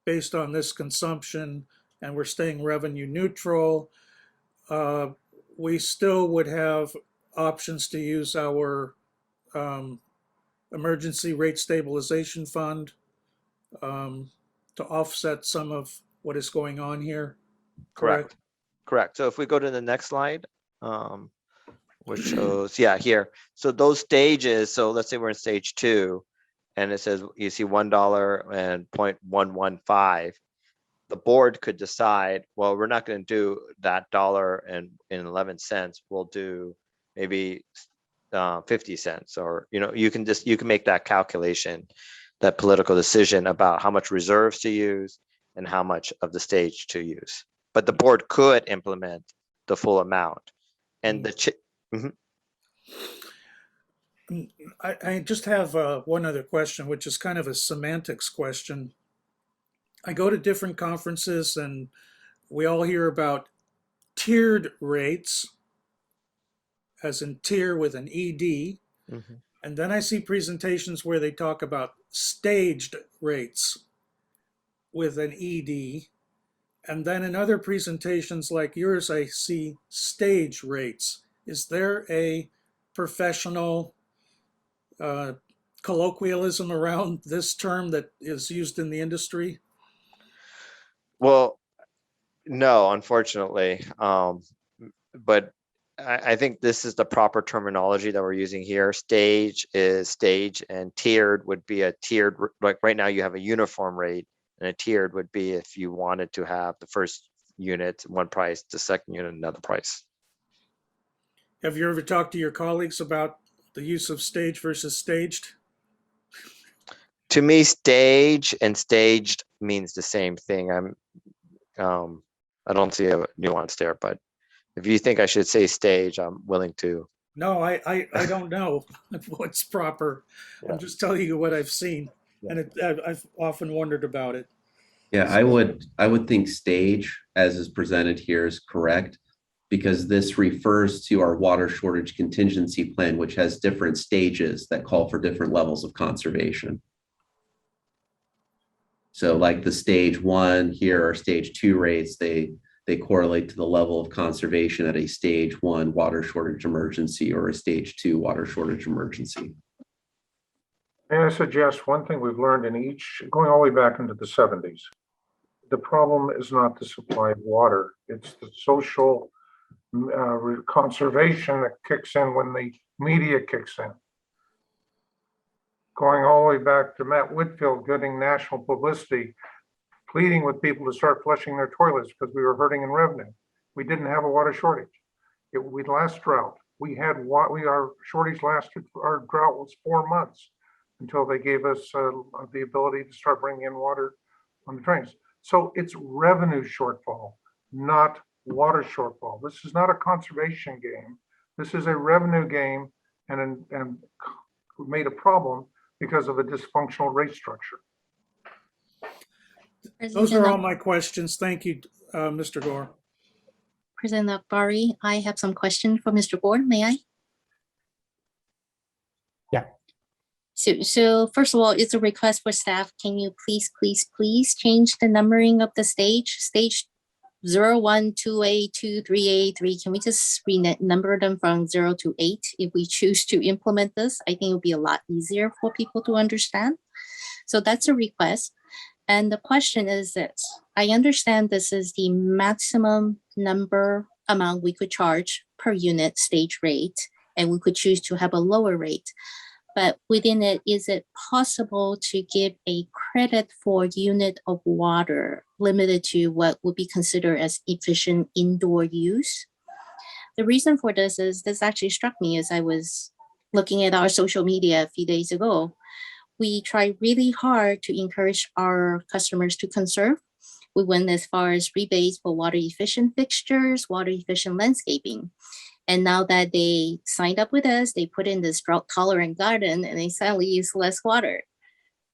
based on this consumption and we're staying revenue neutral, we still would have options to use our emergency rate stabilization fund to offset some of what is going on here. Correct. Correct. So if we go to the next slide, which shows, yeah, here. So those stages, so let's say we're in stage 2 and it says, you see $1 and 0.115. The board could decide, well, we're not going to do that $1.11. We'll do maybe 50 cents, or, you know, you can make that calculation, that political decision about how much reserves to use and how much of the stage to use. But the board could implement the full amount. And I just have one other question, which is kind of a semantics question. I go to different conferences and we all hear about tiered rates, as in tier with an ED. Mm-hmm. And then I see presentations where they talk about staged rates with an ED. And then in other presentations like yours, I see stage rates. Is there a professional colloquialism around this term that is used in the industry? Well, no, unfortunately. But I think this is the proper terminology that we're using here. Stage is stage, and tiered would be a tiered, like right now you have a uniform rate, and a tiered would be if you wanted to have the first unit one price, the second unit another price. Have you ever talked to your colleagues about the use of stage versus staged? To me, stage and staged means the same thing. I don't see a nuance there, but if you think I should say stage, I'm willing to. No, I don't know what's proper. Yeah. I'm just telling you what I've seen, Yeah. and I've often wondered about it. Yeah, I would think stage as is presented here is correct, because this refers to our water shortage contingency plan, which has different stages that call for different levels of conservation. So like the stage 1 here or stage 2 rates, they correlate to the level of conservation at a stage 1 water shortage emergency or a stage 2 water shortage emergency. May I suggest one thing we've learned in each, going all the way back into the 70s. The problem is not the supply of water. It's the social conservation that kicks in when the media kicks in. Going all the way back to Matt Whitfield getting national publicity, pleading with people to start flushing their toilets because we were hurting in revenue. We didn't have a water shortage. We last drought. Our shortage lasted, our drought was 4 months until they gave us the ability to start bringing in water on the drains. So it's revenue shortfall, not water shortfall. This is not a conservation game. This is a revenue game, and made a problem because of a dysfunctional rate structure. Those are all my questions. Thank you, Mr. Gore. President Akbari, I have some questions for Mr. Gore. May I? Yeah. So first of all, it's a request for staff. Can you please change the numbering of the stage? Stage 01, 2A, 2, 3A, 3. Can we just renumber them from 0 to 8 if we choose to implement this? I think it would be a lot easier for people to understand. So that's a request. And the question is this: I understand this is the maximum number, amount we could charge per unit stage rate, and we could choose to have a lower rate. But within it, is it possible to give a credit for unit of water limited to what would be considered as efficient indoor use? The reason for this is this actually struck me as I was looking at our social media a few days ago. We try really hard to encourage our customers to conserve. We went as far as rebates for water efficient fixtures, water efficient landscaping. And now that they signed up with us, they put in this drought tolerant garden and they suddenly use less water.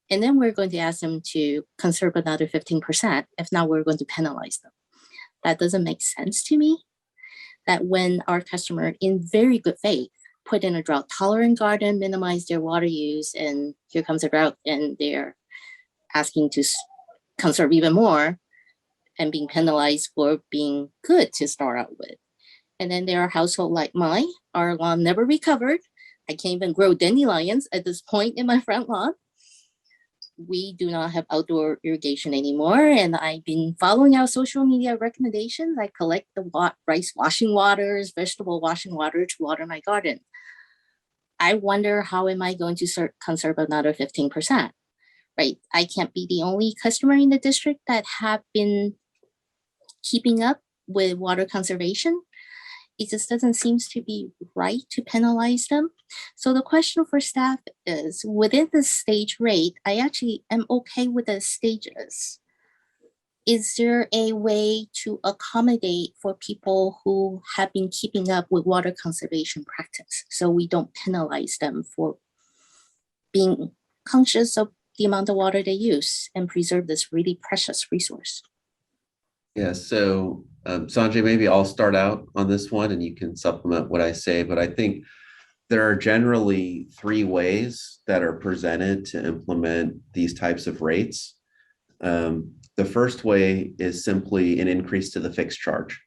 And then we're going to ask them to conserve another 15%. If not, we're going to penalize them. That doesn't make sense to me. That when our customer in very good faith put in a drought tolerant garden, minimize their water use, and here comes a drought and they're asking to conserve even more and being penalized for being good to start out with. And then there are households like mine, our lawn never recovered. I can't even grow dandelions at this point in my front lawn. We do not have outdoor irrigation anymore. And I've been following our social media recommendations. I collect the rice washing waters, vegetable washing water to water my garden. I wonder, how am I going to conserve another 15%? Right? I can't be the only customer in the district that have been keeping up with water conservation. It just doesn't seem to be right to penalize them. So the question for staff is, within the stage rate, I actually am okay with the stages. Is there a way to accommodate for people who have been keeping up with water conservation practice so we don't penalize them for being conscious of the amount of water they use and preserve this really precious resource? Yeah, so Sanjay, maybe I'll start out on this one and you can supplement what I say, but I think there are generally three ways that are presented to implement these types of rates. The first way is simply an increase to the fixed charge,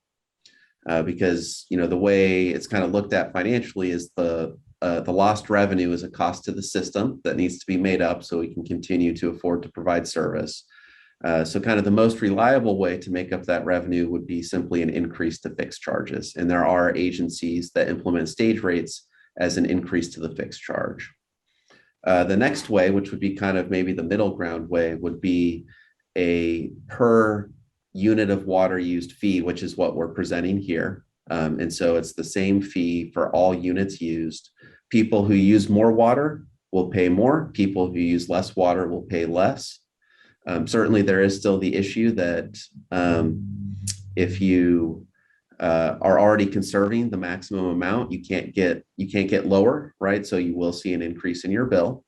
because the way it's kind of looked at financially is the lost revenue is a cost to the system that needs to be made up so we can continue to afford to provide service. So kind of the most reliable way to make up that revenue would be simply an increase to fixed charges. And there are agencies that implement stage rates as an increase to the fixed charge. The next way, which would be kind of maybe the middle ground way, would be a per unit of water used fee, which is what we're presenting here. And so it's the same fee for all units used. People who use more water will pay more. People who use less water will pay less. Certainly, there is still the issue that if you are already conserving the maximum amount, you can't get lower, right? So you will see an increase in your bill.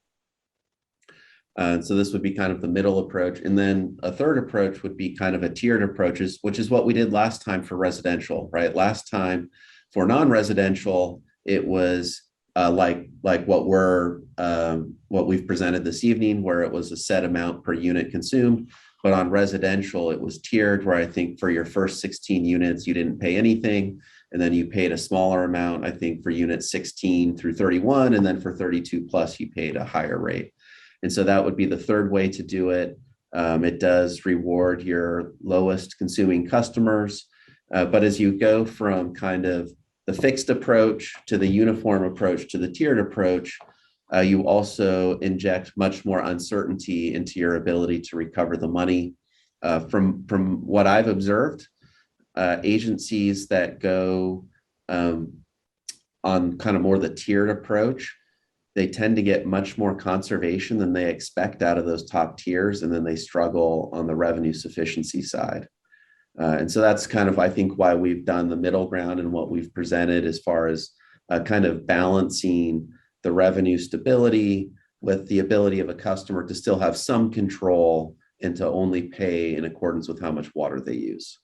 So this would be kind of the middle approach. And then a third approach would be kind of a tiered approach, which is what we did last time for residential, right? Last time for non-residential, it was like what we've presented this evening, where it was a set amount per unit consumed. But on residential, it was tiered, where I think for your first 16 units, you didn't pay anything. And then you paid a smaller amount, I think, for units 16 through 31. And then for 32 plus, you paid a higher rate. And so that would be the third way to do it. It does reward your lowest consuming customers. But as you go from kind of the fixed approach to the uniform approach to the tiered approach, you also inject much more uncertainty into your ability to recover the money. From what I've observed, agencies that go on kind of more the tiered approach, they tend to get much more conservation than they expect out of those top tiers, and then they struggle on the revenue sufficiency side. And so that's kind of, I think, why we've done the middle ground and what we've presented as far as kind of balancing the revenue stability with the ability of a customer to still have some control and to only pay in accordance with how much water they use.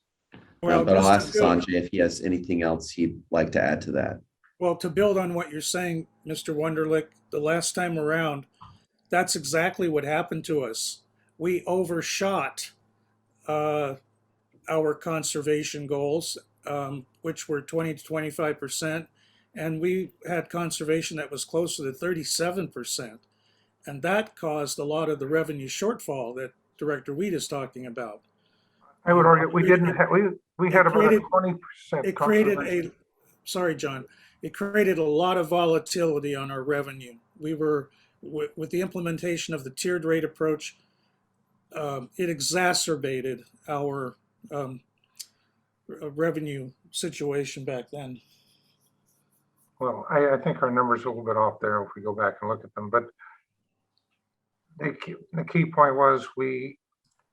Well, but I'll ask just to build- Sanjay if he has anything else he'd like to add to that. Well, to build on what you're saying, Mr. Wunderlich, the last time around, that's exactly what happened to us. We overshot our conservation goals, which were 20 to 25%, and we had conservation that was closer to 37%. And that caused a lot of the revenue shortfall that Director Weed is talking about. I would argue we didn't have, we had about a created- 20% It created contribution. sorry, John, it created a lot of volatility on our revenue. We were, with the implementation of the tiered rate approach, it exacerbated our revenue situation back then. Well, I think our numbers are a little bit off there if we go back and look at them, but the key point was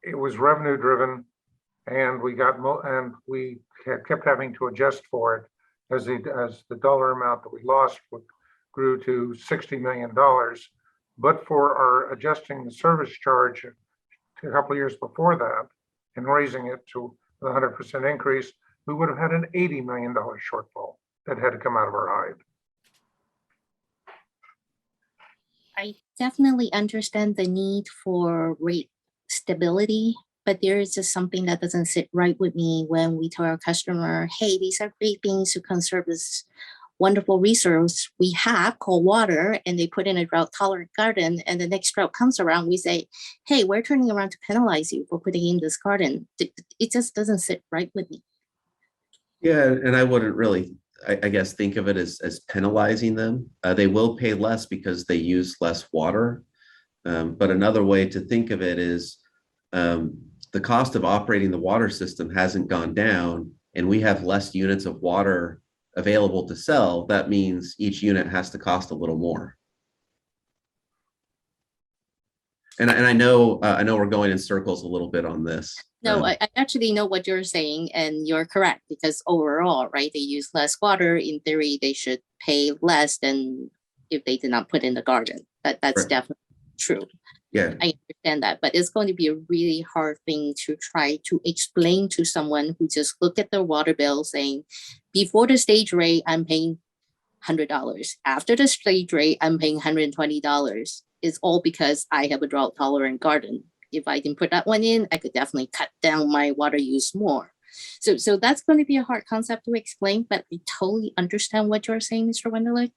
it was revenue driven, and we kept having to adjust for it as the dollar amount that we lost grew to $60 million. But for our adjusting the service charge a couple of years before that and raising it to the 100% increase, we would have had an $80 million shortfall that had to come out of our hide. I definitely understand the need for rate stability, but there is just something that doesn't sit right with me when we tell our customer, hey, these are great things to conserve this wonderful resource we have called water, and they put in a drought tolerant garden, and the next drought comes around, we say, hey, we're turning around to penalize you for putting in this garden. It just doesn't sit right with me. Yeah, and I wouldn't really, I guess, think of it as penalizing them. They will pay less because they use less water. But another way to think of it is the cost of operating the water system hasn't gone down, and we have less units of water available to sell. That means each unit has to cost a little more. And I know we're going in circles a little bit on this. No, I actually know what you're saying, and you're correct, because overall, right, they use less water. In theory, they should pay less than if they did not put in the garden. That's Right. definitely true. Yeah. I understand that, but it's going to be a really hard thing to try to explain to someone who just look at their water bill saying, before the stage rate, I'm paying $100. After the stage rate, I'm paying $120. It's all because I have a drought tolerant garden. If I can put that one in, I could definitely cut down my water use more. So that's going to be a hard concept to explain, but I totally understand what you're saying, Mr. Wenderlich.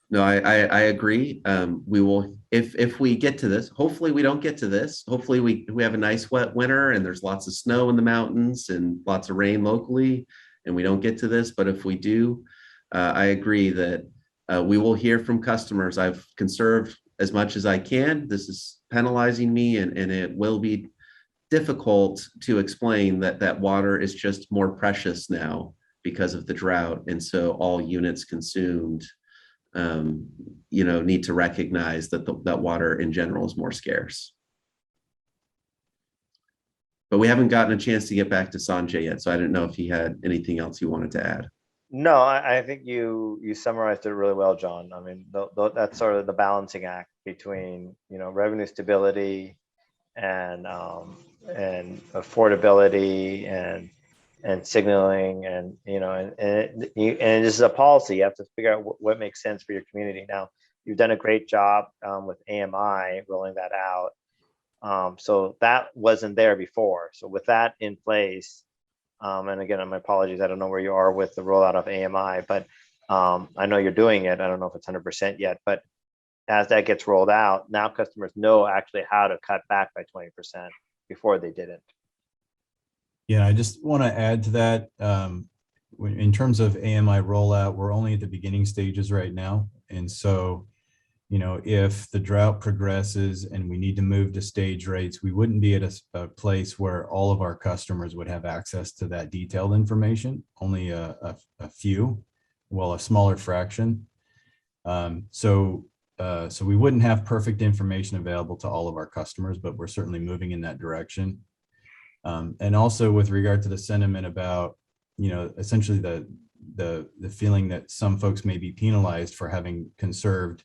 No, I agree. We will, if we get to this, hopefully we don't get to this. Hopefully we have a nice wet winter and there's lots of snow in the mountains and lots of rain locally, and we don't get to this. But if we do, I agree that we will hear from customers. I've conserved as much as I can. This is penalizing me, and it will be difficult to explain that water is just more precious now because of the drought. And so all units consumed need to recognize that that water in general is more scarce. But we haven't gotten a chance to get back to Sanjay yet, so I didn't know if he had anything else he wanted to add. No, I think you summarized it really well, John. I mean, that's sort of the balancing act between revenue stability and affordability and signaling, and this is a policy. You have to figure out what makes sense for your community. Now, you've done a great job with AMI rolling that out. So that wasn't there before. So with that in place, and again, my apologies, I don't know where you are with the rollout of AMI, but I know you're doing it. I don't know if it's 100% yet, but as that gets rolled out, now customers know actually how to cut back by 20%. Before they didn't. Yeah, I just want to add to that. In terms of AMI rollout, we're only at the beginning stages right now. And so, if the drought progresses and we need to move to stage rates, we wouldn't be at a place where all of our customers would have access to that detailed information. Only a few, well, a smaller fraction. So we wouldn't have perfect information available to all of our customers, but we're certainly moving in that direction. And also with regard to the sentiment about, essentially the feeling that some folks may be penalized for having conserved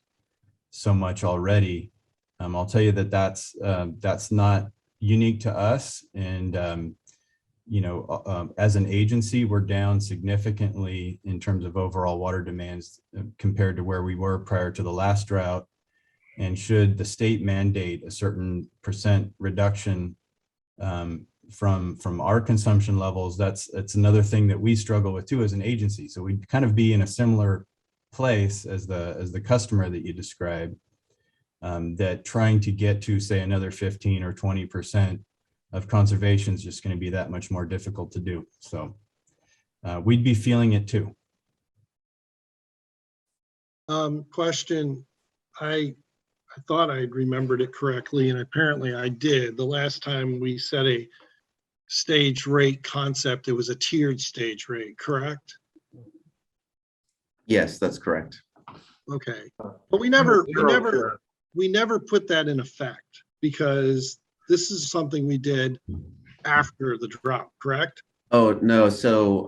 so much already. I'll tell you that that's not unique to us. And, as an agency, we're down significantly in terms of overall water demands compared to where we were prior to the last drought. And should the state mandate a certain % reduction from our consumption levels, that's another thing that we struggle with too as an agency. So we'd kind of be in a similar place as the customer that you described, that trying to get to say another 15 or 20% of conservation is just going to be that much more difficult to do. So we'd be feeling it too. Question. I thought I'd remembered it correctly, and apparently I did. The last time we set a stage rate concept, it was a tiered stage rate, correct? Yes, that's correct. Okay, but we never put that in effect because this is something we did after the drought, correct? Oh, no. So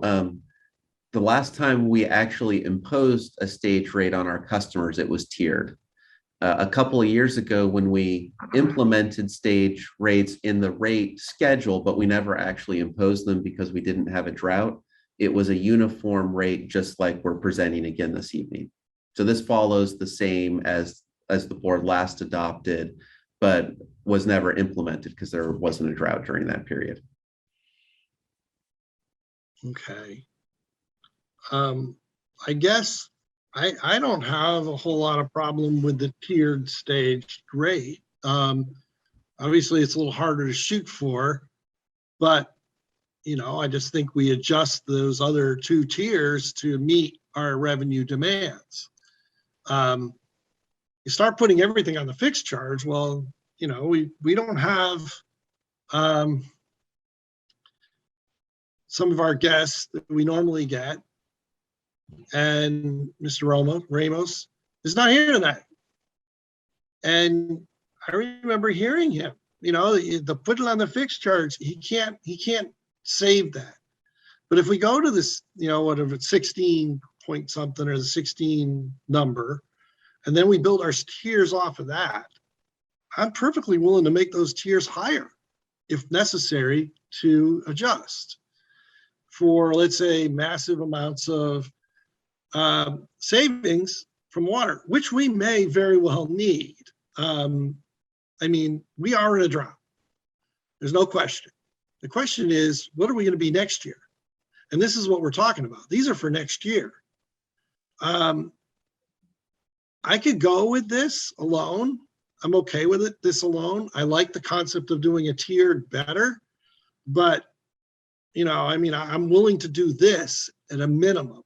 the last time we actually imposed a stage rate on our customers, it was tiered. A couple of years ago when we implemented stage rates in the rate schedule, but we never actually imposed them because we didn't have a drought, it was a uniform rate, just like we're presenting again this evening. So this follows the same as the board last adopted, but was never implemented because there wasn't a drought during that period. Okay. I guess I don't have a whole lot of problem with the tiered stage rate. Obviously, it's a little harder to shoot for, but you know, I just think we adjust those other two tiers to meet our revenue demands. You start putting everything on the fixed charge, well, you know, we don't have some of our guests that we normally get, and Mr. Ramos is not here tonight. And I remember hearing him, you know, the put it on the fixed charge, he can't save that. But if we go to this, you know, whatever it's 16 point something or the 16 number, and then we build our tiers off of that, I'm perfectly willing to make those tiers higher if necessary to adjust for, let's say, massive amounts of savings from water, which we may very well need. I mean, we are in a drought. There's no question. The question is, what are we going to be next year? And this is what we're talking about. These are for next year. I could go with this alone. I'm okay with it, this alone. I like the concept of doing a tiered better, but you know, I mean, I'm willing to do this at a minimum.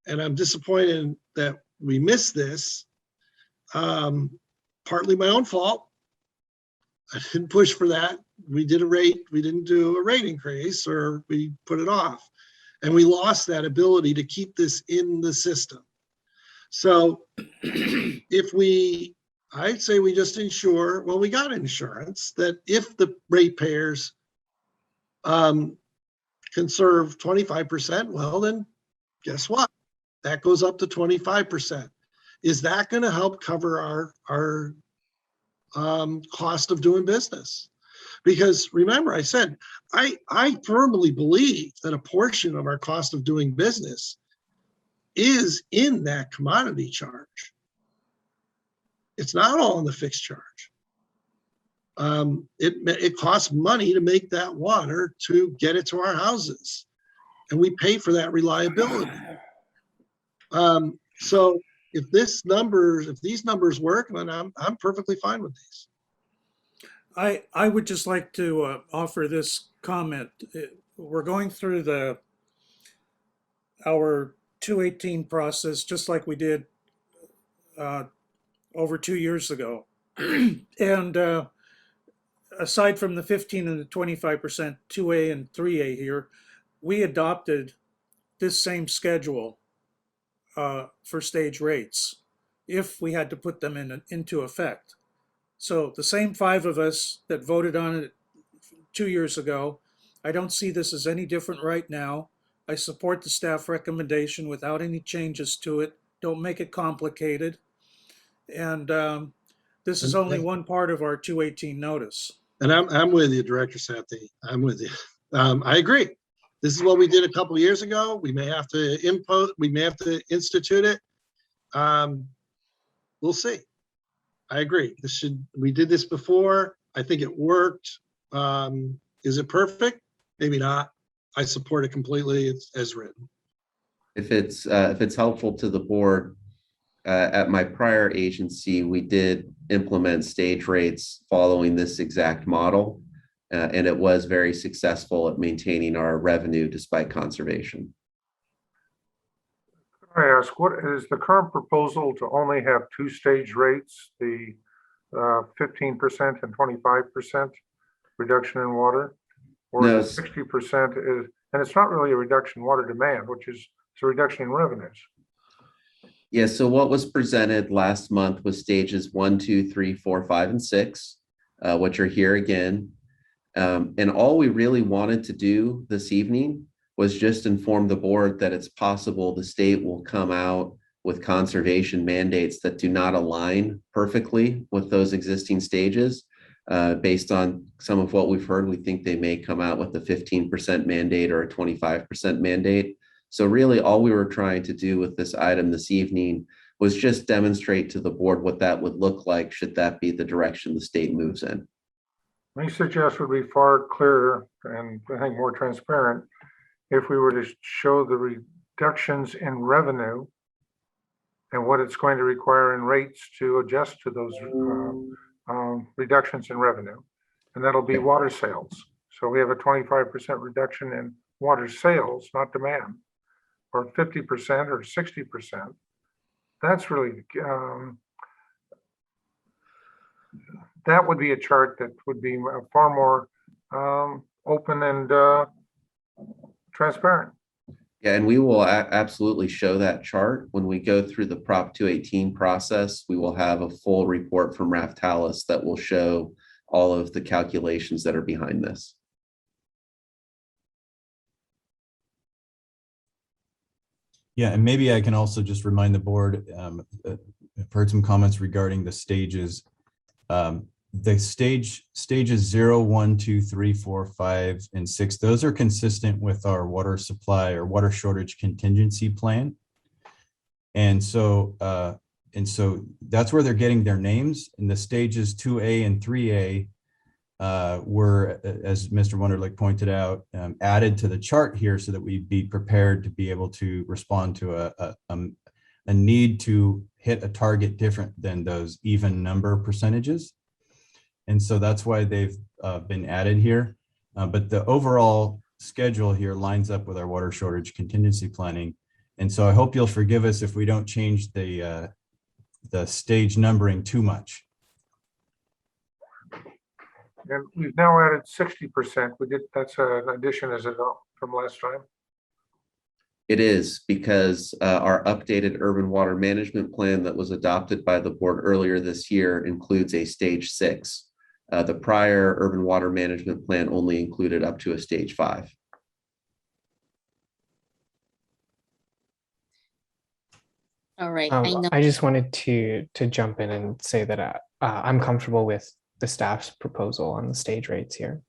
And I'm disappointed that we missed this. Partly my own fault. I didn't push for that. We did a rate, we didn't do a rate increase, or we put it off. And we lost that ability to keep this in the system. So if I'd say we just ensure, well, we got insurance that if the ratepayers conserve 25%, well, then guess what? That goes up to 25%. Is that going to help cover our cost of doing business? Because remember, I said, I firmly believe that a portion of our cost of doing business is in that commodity charge. It's not all in the fixed charge. It costs money to make that water to get it to our houses, and we pay for that reliability. So if these numbers work, then I'm perfectly fine with these. I would just like to offer this comment. We're going through our 218 process just like we did over 2 years ago. And aside from the 15 and the 25% 2A and 3A here, we adopted this same schedule for stage rates if we had to put them into effect. So the same 5 of us that voted on it 2 years ago, I don't see this as any different right now. I support the staff recommendation without any changes to it. Don't make it complicated. And this is only one part of our 218 notice. And I'm with you, Director Sathy. I'm with you. I agree. This is what we did a couple of years ago. We may have to institute it. We'll see. I agree. We did this before. I think it worked. Is it perfect? Maybe not. I support it completely. It's as written. If it's helpful to the board, at my prior agency, we did implement stage rates following this exact model. and it was very successful at maintaining our revenue despite conservation. Can I ask, what is the current proposal to only have two-stage rates, the 15% and 25% reduction in water? Or No, the 60% is, and it's not really a reduction in water demand, which is it's a reduction in revenues. Yeah, so what was presented last month was stages 1, 2, 3, 4, 5, and 6, which are here again. And all we really wanted to do this evening was just inform the board that it's possible the state will come out with conservation mandates that do not align perfectly with those existing stages. Based on some of what we've heard, we think they may come out with a 15% mandate or a 25% mandate. So really all we were trying to do with this item this evening was just demonstrate to the board what that would look like should that be the direction the state moves in. I suggest would be far clearer and I think more transparent if we were to show the reductions in revenue and what it's going to require in rates to adjust to those reductions in revenue. And that'll be water sales. So we have a 25% reduction in water sales, not demand, or 50% or 60%. That's really, that would be a chart that would be far more open and transparent. Yeah, and we will absolutely show that chart when we go through the Prop 218 process. We will have a full report from Raftalis that will show all of the calculations that are behind this. Yeah, and maybe I can also just remind the board, I've heard some comments regarding the stages. The stages 0, 1, 2, 3, 4, 5, and 6, those are consistent with our water supply or water shortage contingency plan. And so that's where they're getting their names. And the stages 2A and 3A were, as Mr. Wunderlich pointed out, added to the chart here so that we'd be prepared to be able to respond to a need to hit a target different than those even number percentages. And so that's why they've been added here. But the overall schedule here lines up with our water shortage contingency planning. And so I hope you'll forgive us if we don't change the stage numbering too much. And we've now added 60%. We did, that's an addition, is it, from last time? It is, because our updated urban water management plan that was adopted by the board earlier this year includes a stage 6. The prior urban water management plan only included up to a stage 5. All right. I know. I just wanted to jump in and say that I'm comfortable with the staff's proposal on the stage rates here.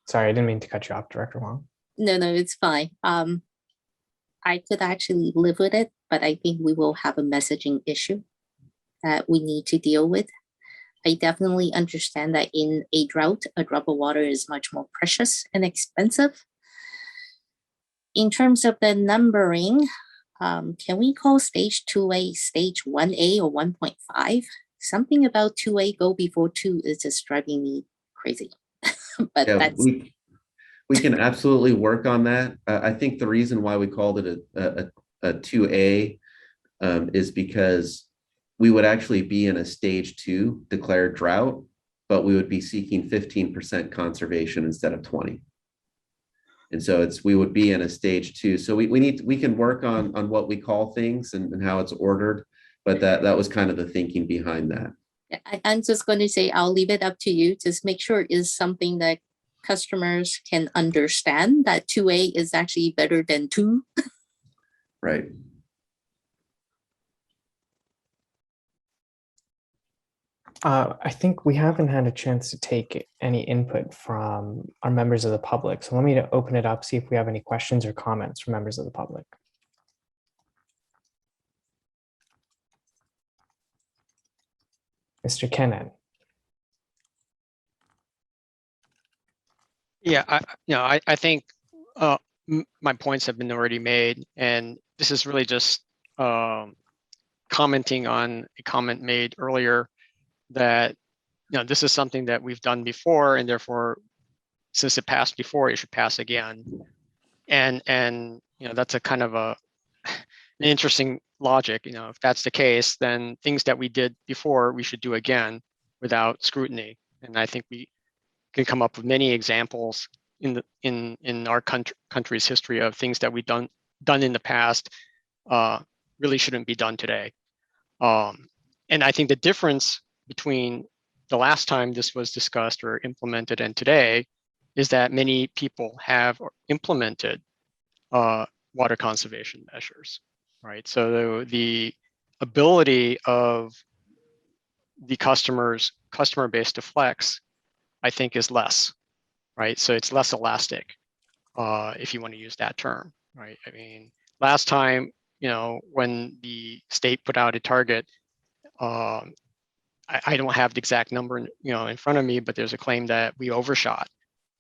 Sorry, I didn't mean to cut you off, Director Wong. No, it's fine. I could actually live with it, but I think we will have a messaging issue that we need to deal with. I definitely understand that in a drought, a drop of water is much more precious and expensive. In terms of the numbering, can we call stage 2A stage 1A or 1.5? Something about 2A go before 2 is just driving me crazy. But yeah, that's we can absolutely work on that. I think the reason why we called it a 2A is because we would actually be in a stage 2 declared drought, but we would be seeking 15% conservation instead of 20. And so we would be in a stage 2. So we can work on what we call things and how it's ordered, but that was kind of the thinking behind that. I'm just going to say, I'll leave it up to you. Just make sure it is something that customers can understand, that 2A is actually better than 2. Right. I think we haven't had a chance to take any input from our members of the public. So let me open it up, see if we have any questions or comments from members of the public. Mr. Kennan. Yeah, I think my points have been already made, and this is really just commenting on a comment made earlier that this is something that we've done before, and therefore, since it passed before, it should pass again. And that's a kind of an interesting logic. If that's the case, then things that we did before we should do again without scrutiny. And I think we can come up with many examples in our country's history of things that we've done in the past really shouldn't be done today. And I think the difference between the last time this was discussed or implemented and today is that many people have implemented water conservation measures, right? So the ability of the customer base to flex, I think, is less, right? So it's less elastic, if you want to use that term, right? I mean, last time, when the state put out a target, I don't have the exact number, in front of me, but there's a claim that we overshot,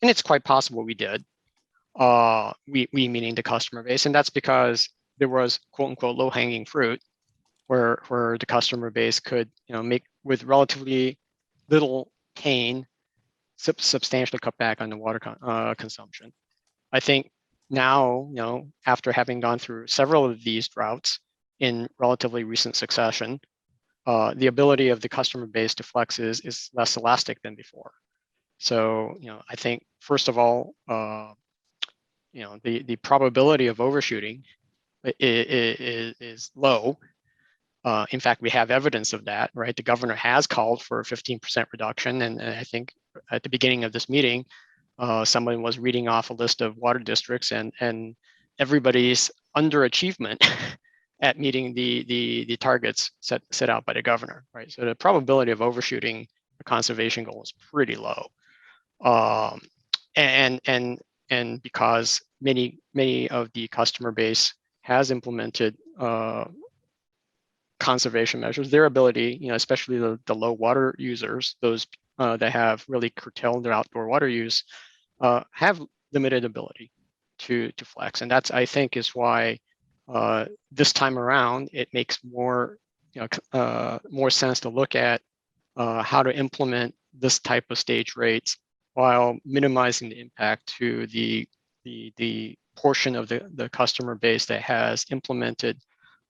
and it's quite possible we did. We meaning the customer base, and that's because there was quote unquote low hanging fruit, where the customer base could make with relatively little pain substantially cut back on the water consumption. I think now, after having gone through several of these droughts in relatively recent succession, the ability of the customer base to flex is less elastic than before. So, I think first of all, the probability of overshooting is low. In fact, we have evidence of that, right? The governor has called for a 15% reduction, and I think at the beginning of this meeting, someone was reading off a list of water districts, and everybody's underachievement at meeting the targets set out by the governor, right? So the probability of overshooting a conservation goal is pretty low, and because many of the customer base has implemented conservation measures, their ability, especially the low water users, those that have really curtailed their outdoor water use, have limited ability to flex, and that's, I think, is why this time around it makes more sense to look at how to implement this type of stage rates while minimizing the impact to the portion of the customer base that has implemented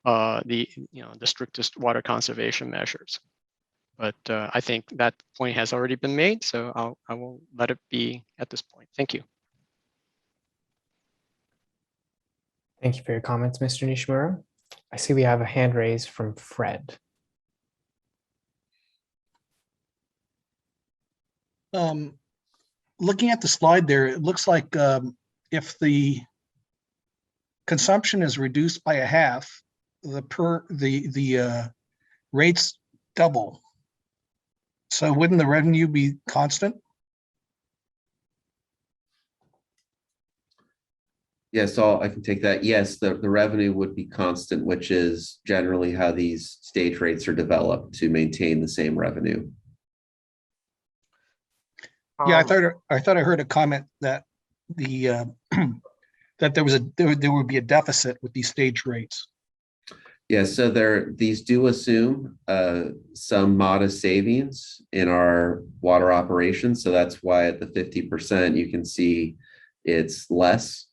the strictest water conservation measures. But I think that point has already been made, so I will let it be at this point. Thank you. Thank you for your comments, Mr. Nishimura. I see we have a hand raised from Fred. Looking at the slide there, it looks like if the consumption is reduced by a half, the rates double. So wouldn't the revenue be constant? Yes, I can take that. Yes, the revenue would be constant, which is generally how these stage rates are developed to maintain the same revenue. Yeah, I thought I heard a comment that that there would be a deficit with these stage rates. Yeah, so these do assume some modest savings in our water operations. So that's why at the 50%, you can see it's less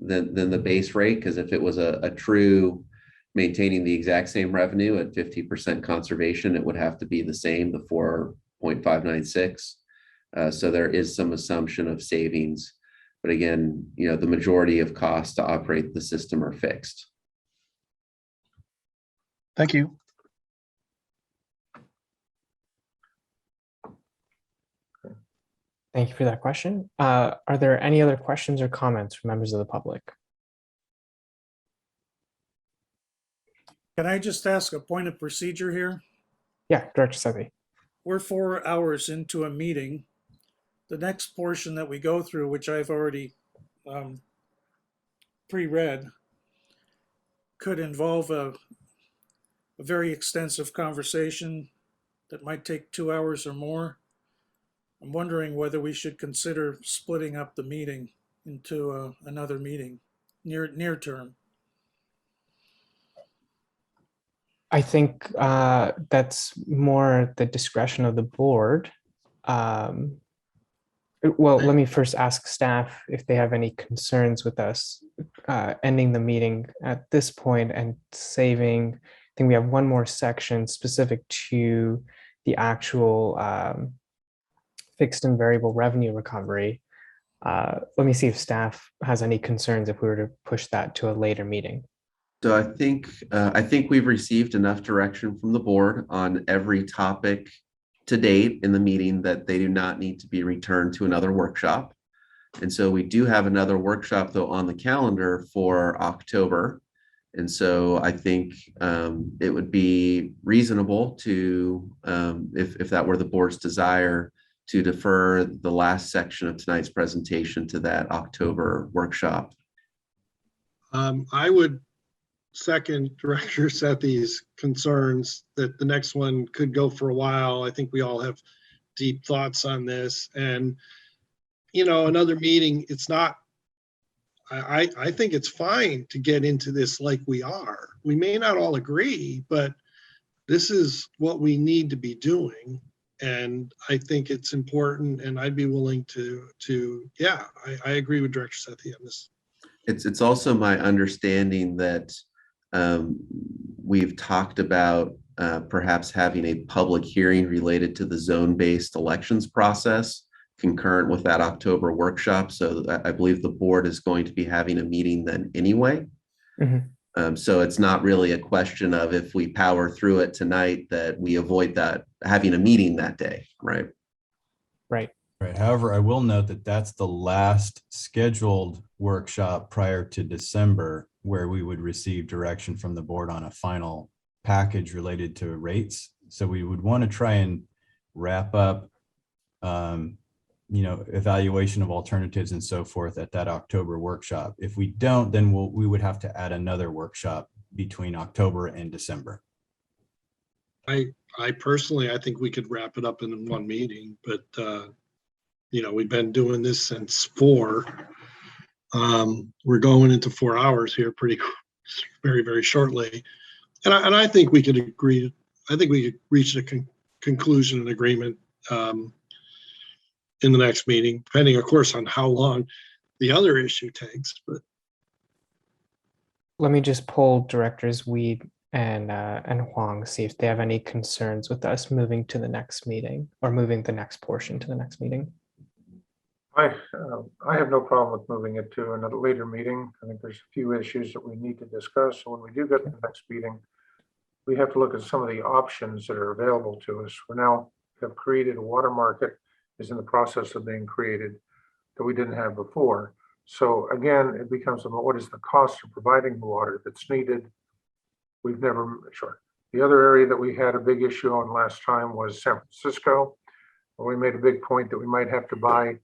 than the base rate, because if it was a true maintaining the exact same revenue at 50% conservation, it would have to be the same, the 4.596. So there is some assumption of savings, but again, the majority of costs to operate the system are fixed. Thank you. Thank you for that question. Are there any other questions or comments from members of the public? Can I just ask a point of procedure here? Yeah, Director Sethi. We're 4 hours into a meeting. The next portion that we go through, which I've already pre-read, could involve a very extensive conversation that might take 2 hours or more. I'm wondering whether we should consider splitting up the meeting into another meeting near term. I think that's more the discretion of the board. well, let me first ask staff if they have any concerns with us ending the meeting at this point and saving. I think we have one more section specific to the actual fixed and variable revenue recovery. Let me see if staff has any concerns if we were to push that to a later meeting. So I think we've received enough direction from the board on every topic to date in the meeting that they do not need to be returned to another workshop. And so we do have another workshop though on the calendar for October. And so I think it would be reasonable to, if that were the board's desire, to defer the last section of tonight's presentation to that October workshop. I would second Director Sethi's concerns that the next one could go for a while. I think we all have deep thoughts on this, and another meeting, it's not, I think it's fine to get into this like we are. We may not all agree, but this is what we need to be doing. And I think it's important, and I'd be willing to yeah, I agree with Director Sethi on this. It's also my understanding that we've talked about perhaps having a public hearing related to the zone-based elections process concurrent with that October workshop. So I believe the board is going to be having a meeting then anyway. Mm-hmm. So it's not really a question of if we power through it tonight that we avoid that having a meeting that day, right? Right. Right. However, I will note that that's the last scheduled workshop prior to December where we would receive direction from the board on a final package related to rates. So we would want to try and wrap up, evaluation of alternatives and so forth at that October workshop. If we don't, then we would have to add another workshop between October and December. I personally, I think we could wrap it up in one meeting, but we've been doing this since 4. We're going into 4 hours here very, very shortly. And I think we could agree. I think we could reach a conclusion and agreement in the next meeting, depending, of course, on how long the other issue takes. But let me just poll directors Weed and Huang, see if they have any concerns with us moving to the next meeting or moving the next portion to the next meeting. I have no problem with moving it to another later meeting. I think there's a few issues that we need to discuss. So when we do get to the next meeting, we have to look at some of the options that are available to us. We now have created a water market, is in the process of being created, that we didn't have before. So again, it becomes about what is the cost of providing the water that's needed. We've never, sure. The other area that we had a big issue on last time was San Francisco. We made a big point that we might have to buy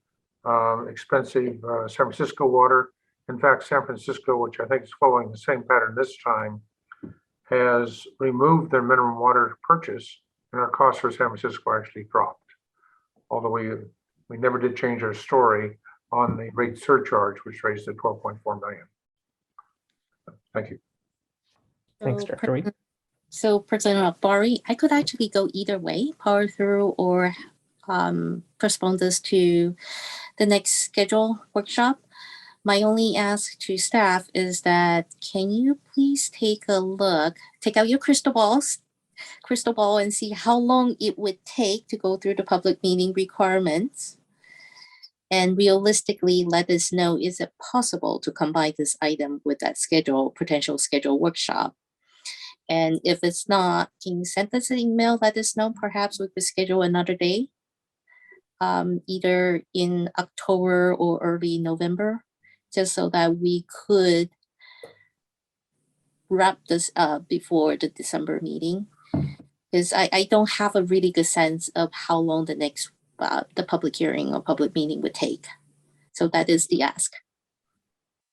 expensive San Francisco water. In fact, San Francisco, which I think is following the same pattern this time, has removed their minimum water purchase, and our costs for San Francisco actually dropped. Although we never did change our story on the rate surcharge, which raised to 12.4 million. Thank you. Thanks, Director Weed. So President Akbari, I could actually go either way, power through or postpone this to the next scheduled workshop. My only ask to staff is that, can you please take a look, take out your crystal ball and see how long it would take to go through the public meeting requirements, and realistically let us know, is it possible to combine this item with that potential schedule workshop? And if it's not, can you send us an email, let us know, perhaps we could schedule another day, either in October or early November, just so that we could wrap this up before the December meeting. Because I don't have a really good sense of how long the next the public hearing or public meeting would take. So that is the ask.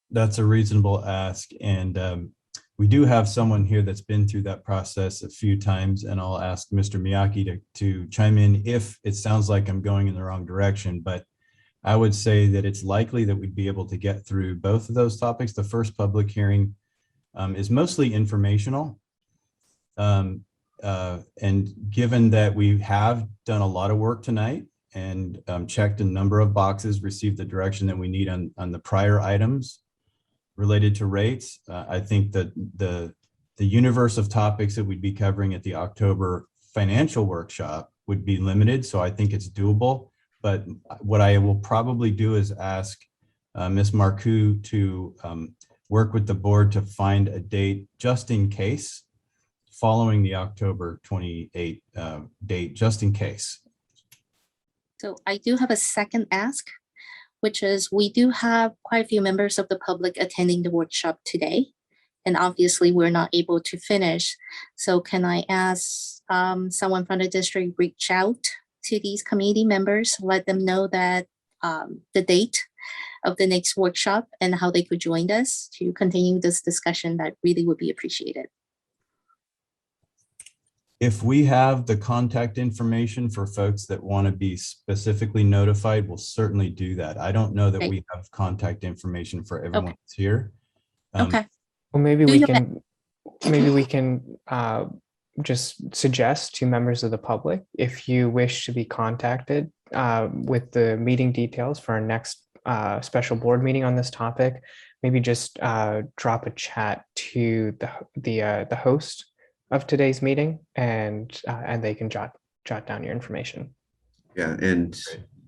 That's a reasonable ask. And we do have someone here that's been through that process a few times, and I'll ask Mr. Miyake to chime in if it sounds like I'm going in the wrong direction. But I would say that it's likely that we'd be able to get through both of those topics. The first public hearing is mostly informational. And given that we have done a lot of work tonight and checked a number of boxes, received the direction that we need on the prior items related to rates. I think that the universe of topics that we'd be covering at the October financial workshop would be limited, so I think it's doable. But what I will probably do is ask Ms. Marcoux to work with the board to find a date just in case, following the October 28 date, just in case. So I do have a second ask, which is we do have quite a few members of the public attending the workshop today. And obviously we're not able to finish. So can I ask someone from the district reach out to these committee members, let them know that the date of the next workshop and how they could join us to continue this discussion? That really would be appreciated. If we have the contact information for folks that want to be specifically notified, we'll certainly do that. I don't know that Okay. we have contact information for everyone that's here. Okay. Well, maybe Do we you- can just suggest to members of the public, if you wish to be contacted with the meeting details for our next special board meeting on this topic, maybe just drop a chat to the host of today's meeting, and they can jot down your information. Yeah, and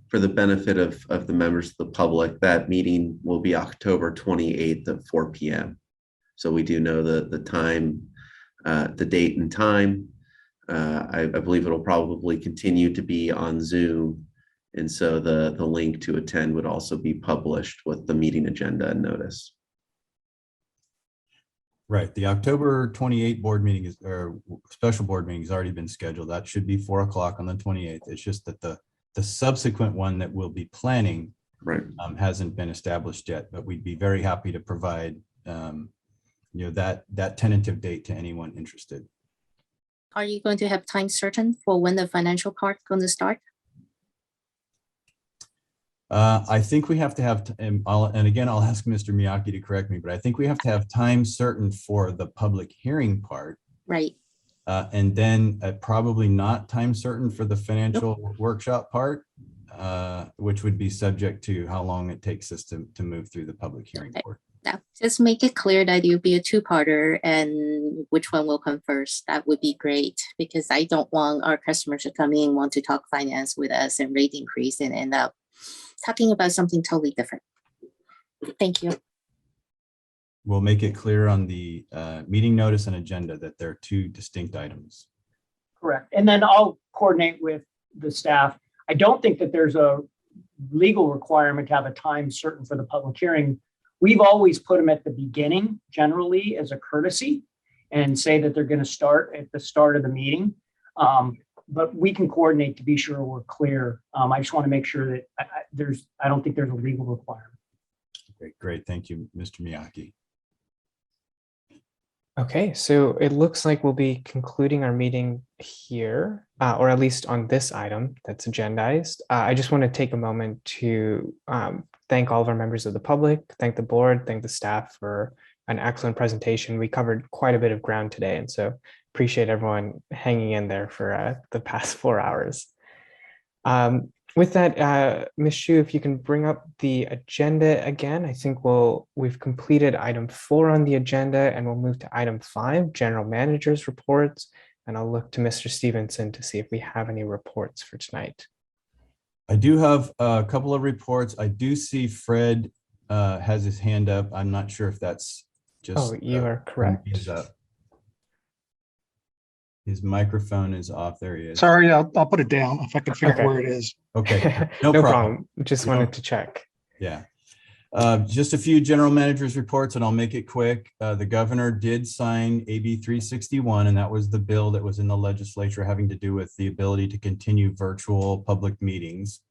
for the benefit of the members of the public, that meeting will be October 28th at 4 p.m. So we do know the time, the date and time. I believe it'll probably continue to be on Zoom. And so the link to attend would also be published with the meeting agenda and notice. Right. The October 28 board meeting is, or special board meeting has already been scheduled. That should be 4 o'clock on the 28th. It's just that the subsequent one that we'll be planning hasn't been established yet, but we'd be very happy to provide that tentative date to anyone interested. Are you going to have time certain for when the financial part going to start? I think we have to have, and again, I'll ask Mr. Miyake to correct me, but I think we have to have time certain for the public hearing part. Right. And then probably not time certain for the financial workshop part, which would be subject to how long it takes us to move through the public hearing part. Now, just make it clear that you'll be a two-parter and which one will come first. That would be great, because I don't want our customers to come in, want to talk finance with us and rate increase and end up talking about something totally different. Thank you. We'll make it clear on the meeting notice and agenda that there are two distinct items. Correct. And then I'll coordinate with the staff. I don't think that there's a legal requirement to have a time certain for the public hearing. We've always put them at the beginning, generally as a courtesy, and say that they're going to start at the start of the meeting. But we can coordinate to be sure we're clear. I just want to make sure that I don't think there's a legal requirement. Great. Thank you, Mr. Miyake. Okay, so it looks like we'll be concluding our meeting here, or at least on this item that's agendized. I just want to take a moment to thank all of our members of the public, thank the board, thank the staff for an excellent presentation. We covered quite a bit of ground today, and so appreciate everyone hanging in there for the past 4 hours. With that, Ms. Xu, if you can bring up the agenda again. I think we've completed item 4 on the agenda, and we'll move to item 5, general manager's reports. And I'll look to Mr. Stevenson to see if we have any reports for tonight. I do have a couple of reports. I do see Fred has his hand up. I'm not sure if that's just. Oh, you are correct. His microphone is off. There he is. Sorry, I'll put it down if I can figure out where it is. Okay, no problem. Just wanted to check. Yeah. Just a few general managers reports, and I'll make it quick. The governor did sign AB 361, and that was the bill that was in the legislature having to do with the ability to continue virtual public meetings,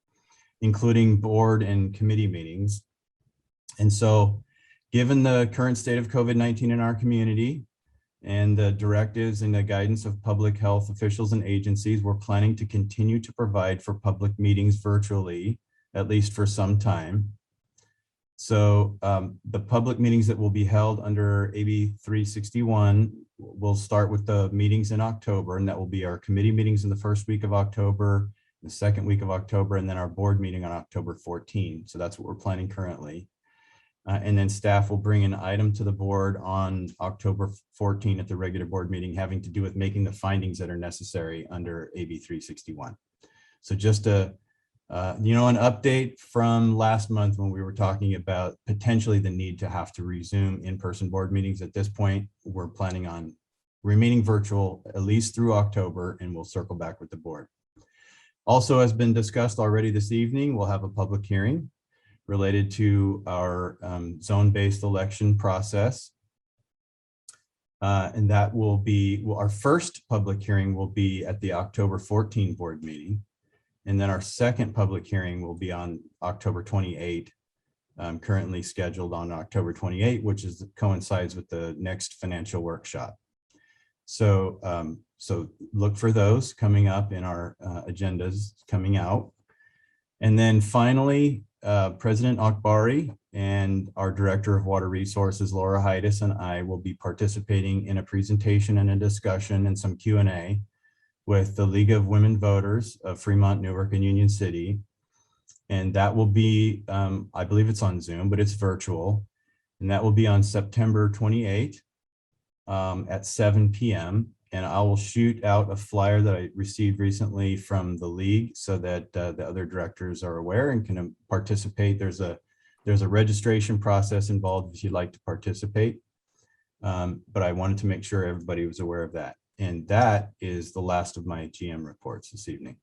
including board and committee meetings. And so, given the current state of COVID-19 in our community, and the directives and the guidance of public health officials and agencies, we're planning to continue to provide for public meetings virtually, at least for some time. So the public meetings that will be held under AB 361 will start with the meetings in October, and that will be our committee meetings in the first week of October the second week of October, and then our board meeting on October 14. So that's what we're planning currently. And then staff will bring an item to the board on October 14 at the regular board meeting having to do with making the findings that are necessary under AB 361. So just an update from last month when we were talking about potentially the need to have to resume in-person board meetings. At this point, we're planning on remaining virtual at least through October, and we'll circle back with the board. Also, as been discussed already this evening, we'll have a public hearing related to our zone-based election process. And that will be, our first public hearing will be at the October 14 board meeting. And then our second public hearing will be on October 28, currently scheduled on October 28, which coincides with the next financial workshop. So, so look for those coming up in our agendas coming out. And then finally, President Akbari and our Director of Water Resources, Laura Heides, and I will be participating in a presentation and a discussion and some Q&A with the League of Women Voters of Fremont, Newark, and Union City. And that will be, I believe it's on Zoom, but it's virtual. And that will be on September 28th at 7 p.m. And I will shoot out a flyer that I received recently from the league so that the other directors are aware and can participate. There's a registration process involved if you'd like to participate. But I wanted to make sure everybody was aware of that. And that is the last of my GM reports this evening.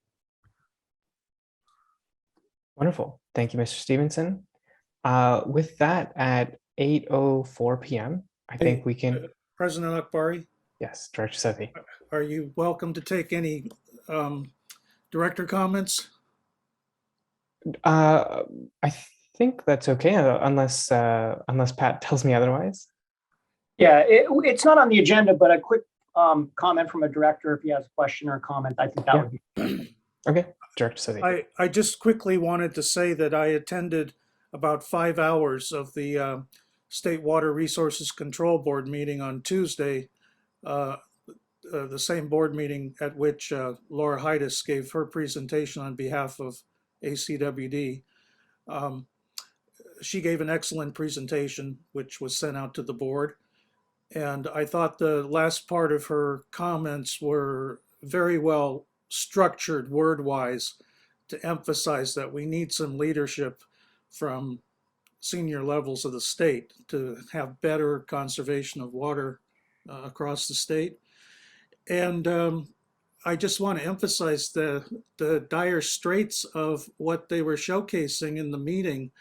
Wonderful. Thank you, Mr. Stevenson. With that, at 8:04 p.m., I think we can. President Akbari? Yes, Director Sethi. Are you welcome to take any director comments? I think that's okay, unless Pat tells me otherwise. Yeah, it's not on the agenda, but a quick comment from a director if he has a question or a comment. I think that would be okay. Director Sethi. I just quickly wanted to say that I attended about 5 hours of the State Water Resources Control Board meeting on Tuesday, the same board meeting at which Laura Heides gave her presentation on behalf of ACWD. She gave an excellent presentation, which was sent out to the board. And I thought the last part of her comments were very well structured word-wise to emphasize that we need some leadership from senior levels of the state to have better conservation of water across the state. And I just want to emphasize the dire straits of what they were showcasing in the meeting.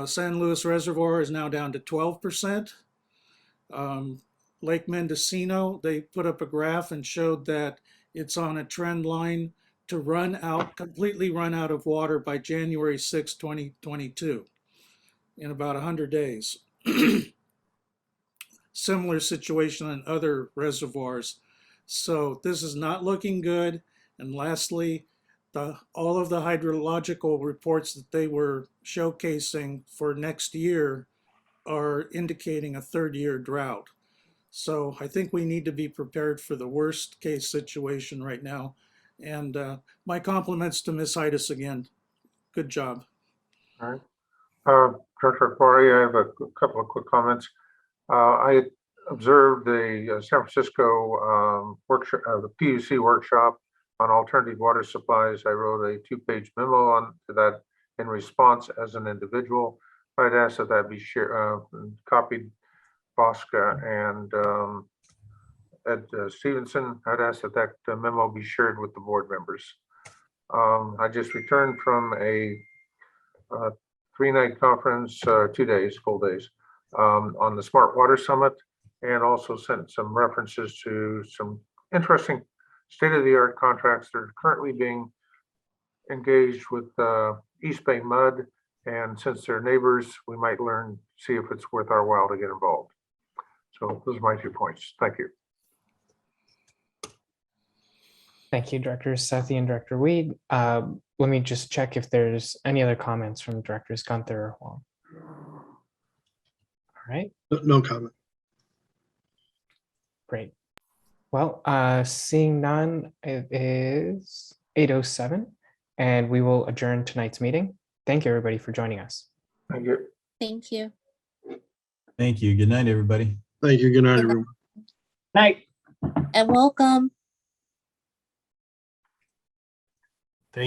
San Luis Reservoir is now down to 12%. Lake Mendocino, they put up a graph and showed that it's on a trend line to completely run out of water by January 6, 2022, in about 100 days. Similar situation in other reservoirs. So this is not looking good. And lastly, all of the hydrological reports that they were showcasing for next year are indicating a third-year drought. So I think we need to be prepared for the worst case situation right now. And my compliments to Ms. Heides again. Good job. All right. Director Akbari, I have a couple of quick comments. I observed the San Francisco workshop, the PUC workshop on alternative water supplies. I wrote a 2-page memo on to that in response as an individual. I'd ask that that be shared, copied Bosca and Ed Stevenson. I'd ask that that memo be shared with the board members. I just returned from a 3-night conference, 2 days, full days, on the Smart Water Summit, and also sent some references to some interesting state-of-the-art contracts that are currently being engaged with East Bay Mud. And since they're neighbors, we might see if it's worth our while to get involved. So those are my 2 points. Thank you. Thank you, Director Sethi and Director Weed. Let me just check if there's any other comments from Directors Gunther or Huang. All right. No comment. Great. Well, seeing none, it is 8:07, and we will adjourn tonight's meeting. Thank you, everybody, for joining us. Thank you. Thank you. Thank you. Good night, everybody. Thank you. Good night, everyone. Night. And welcome.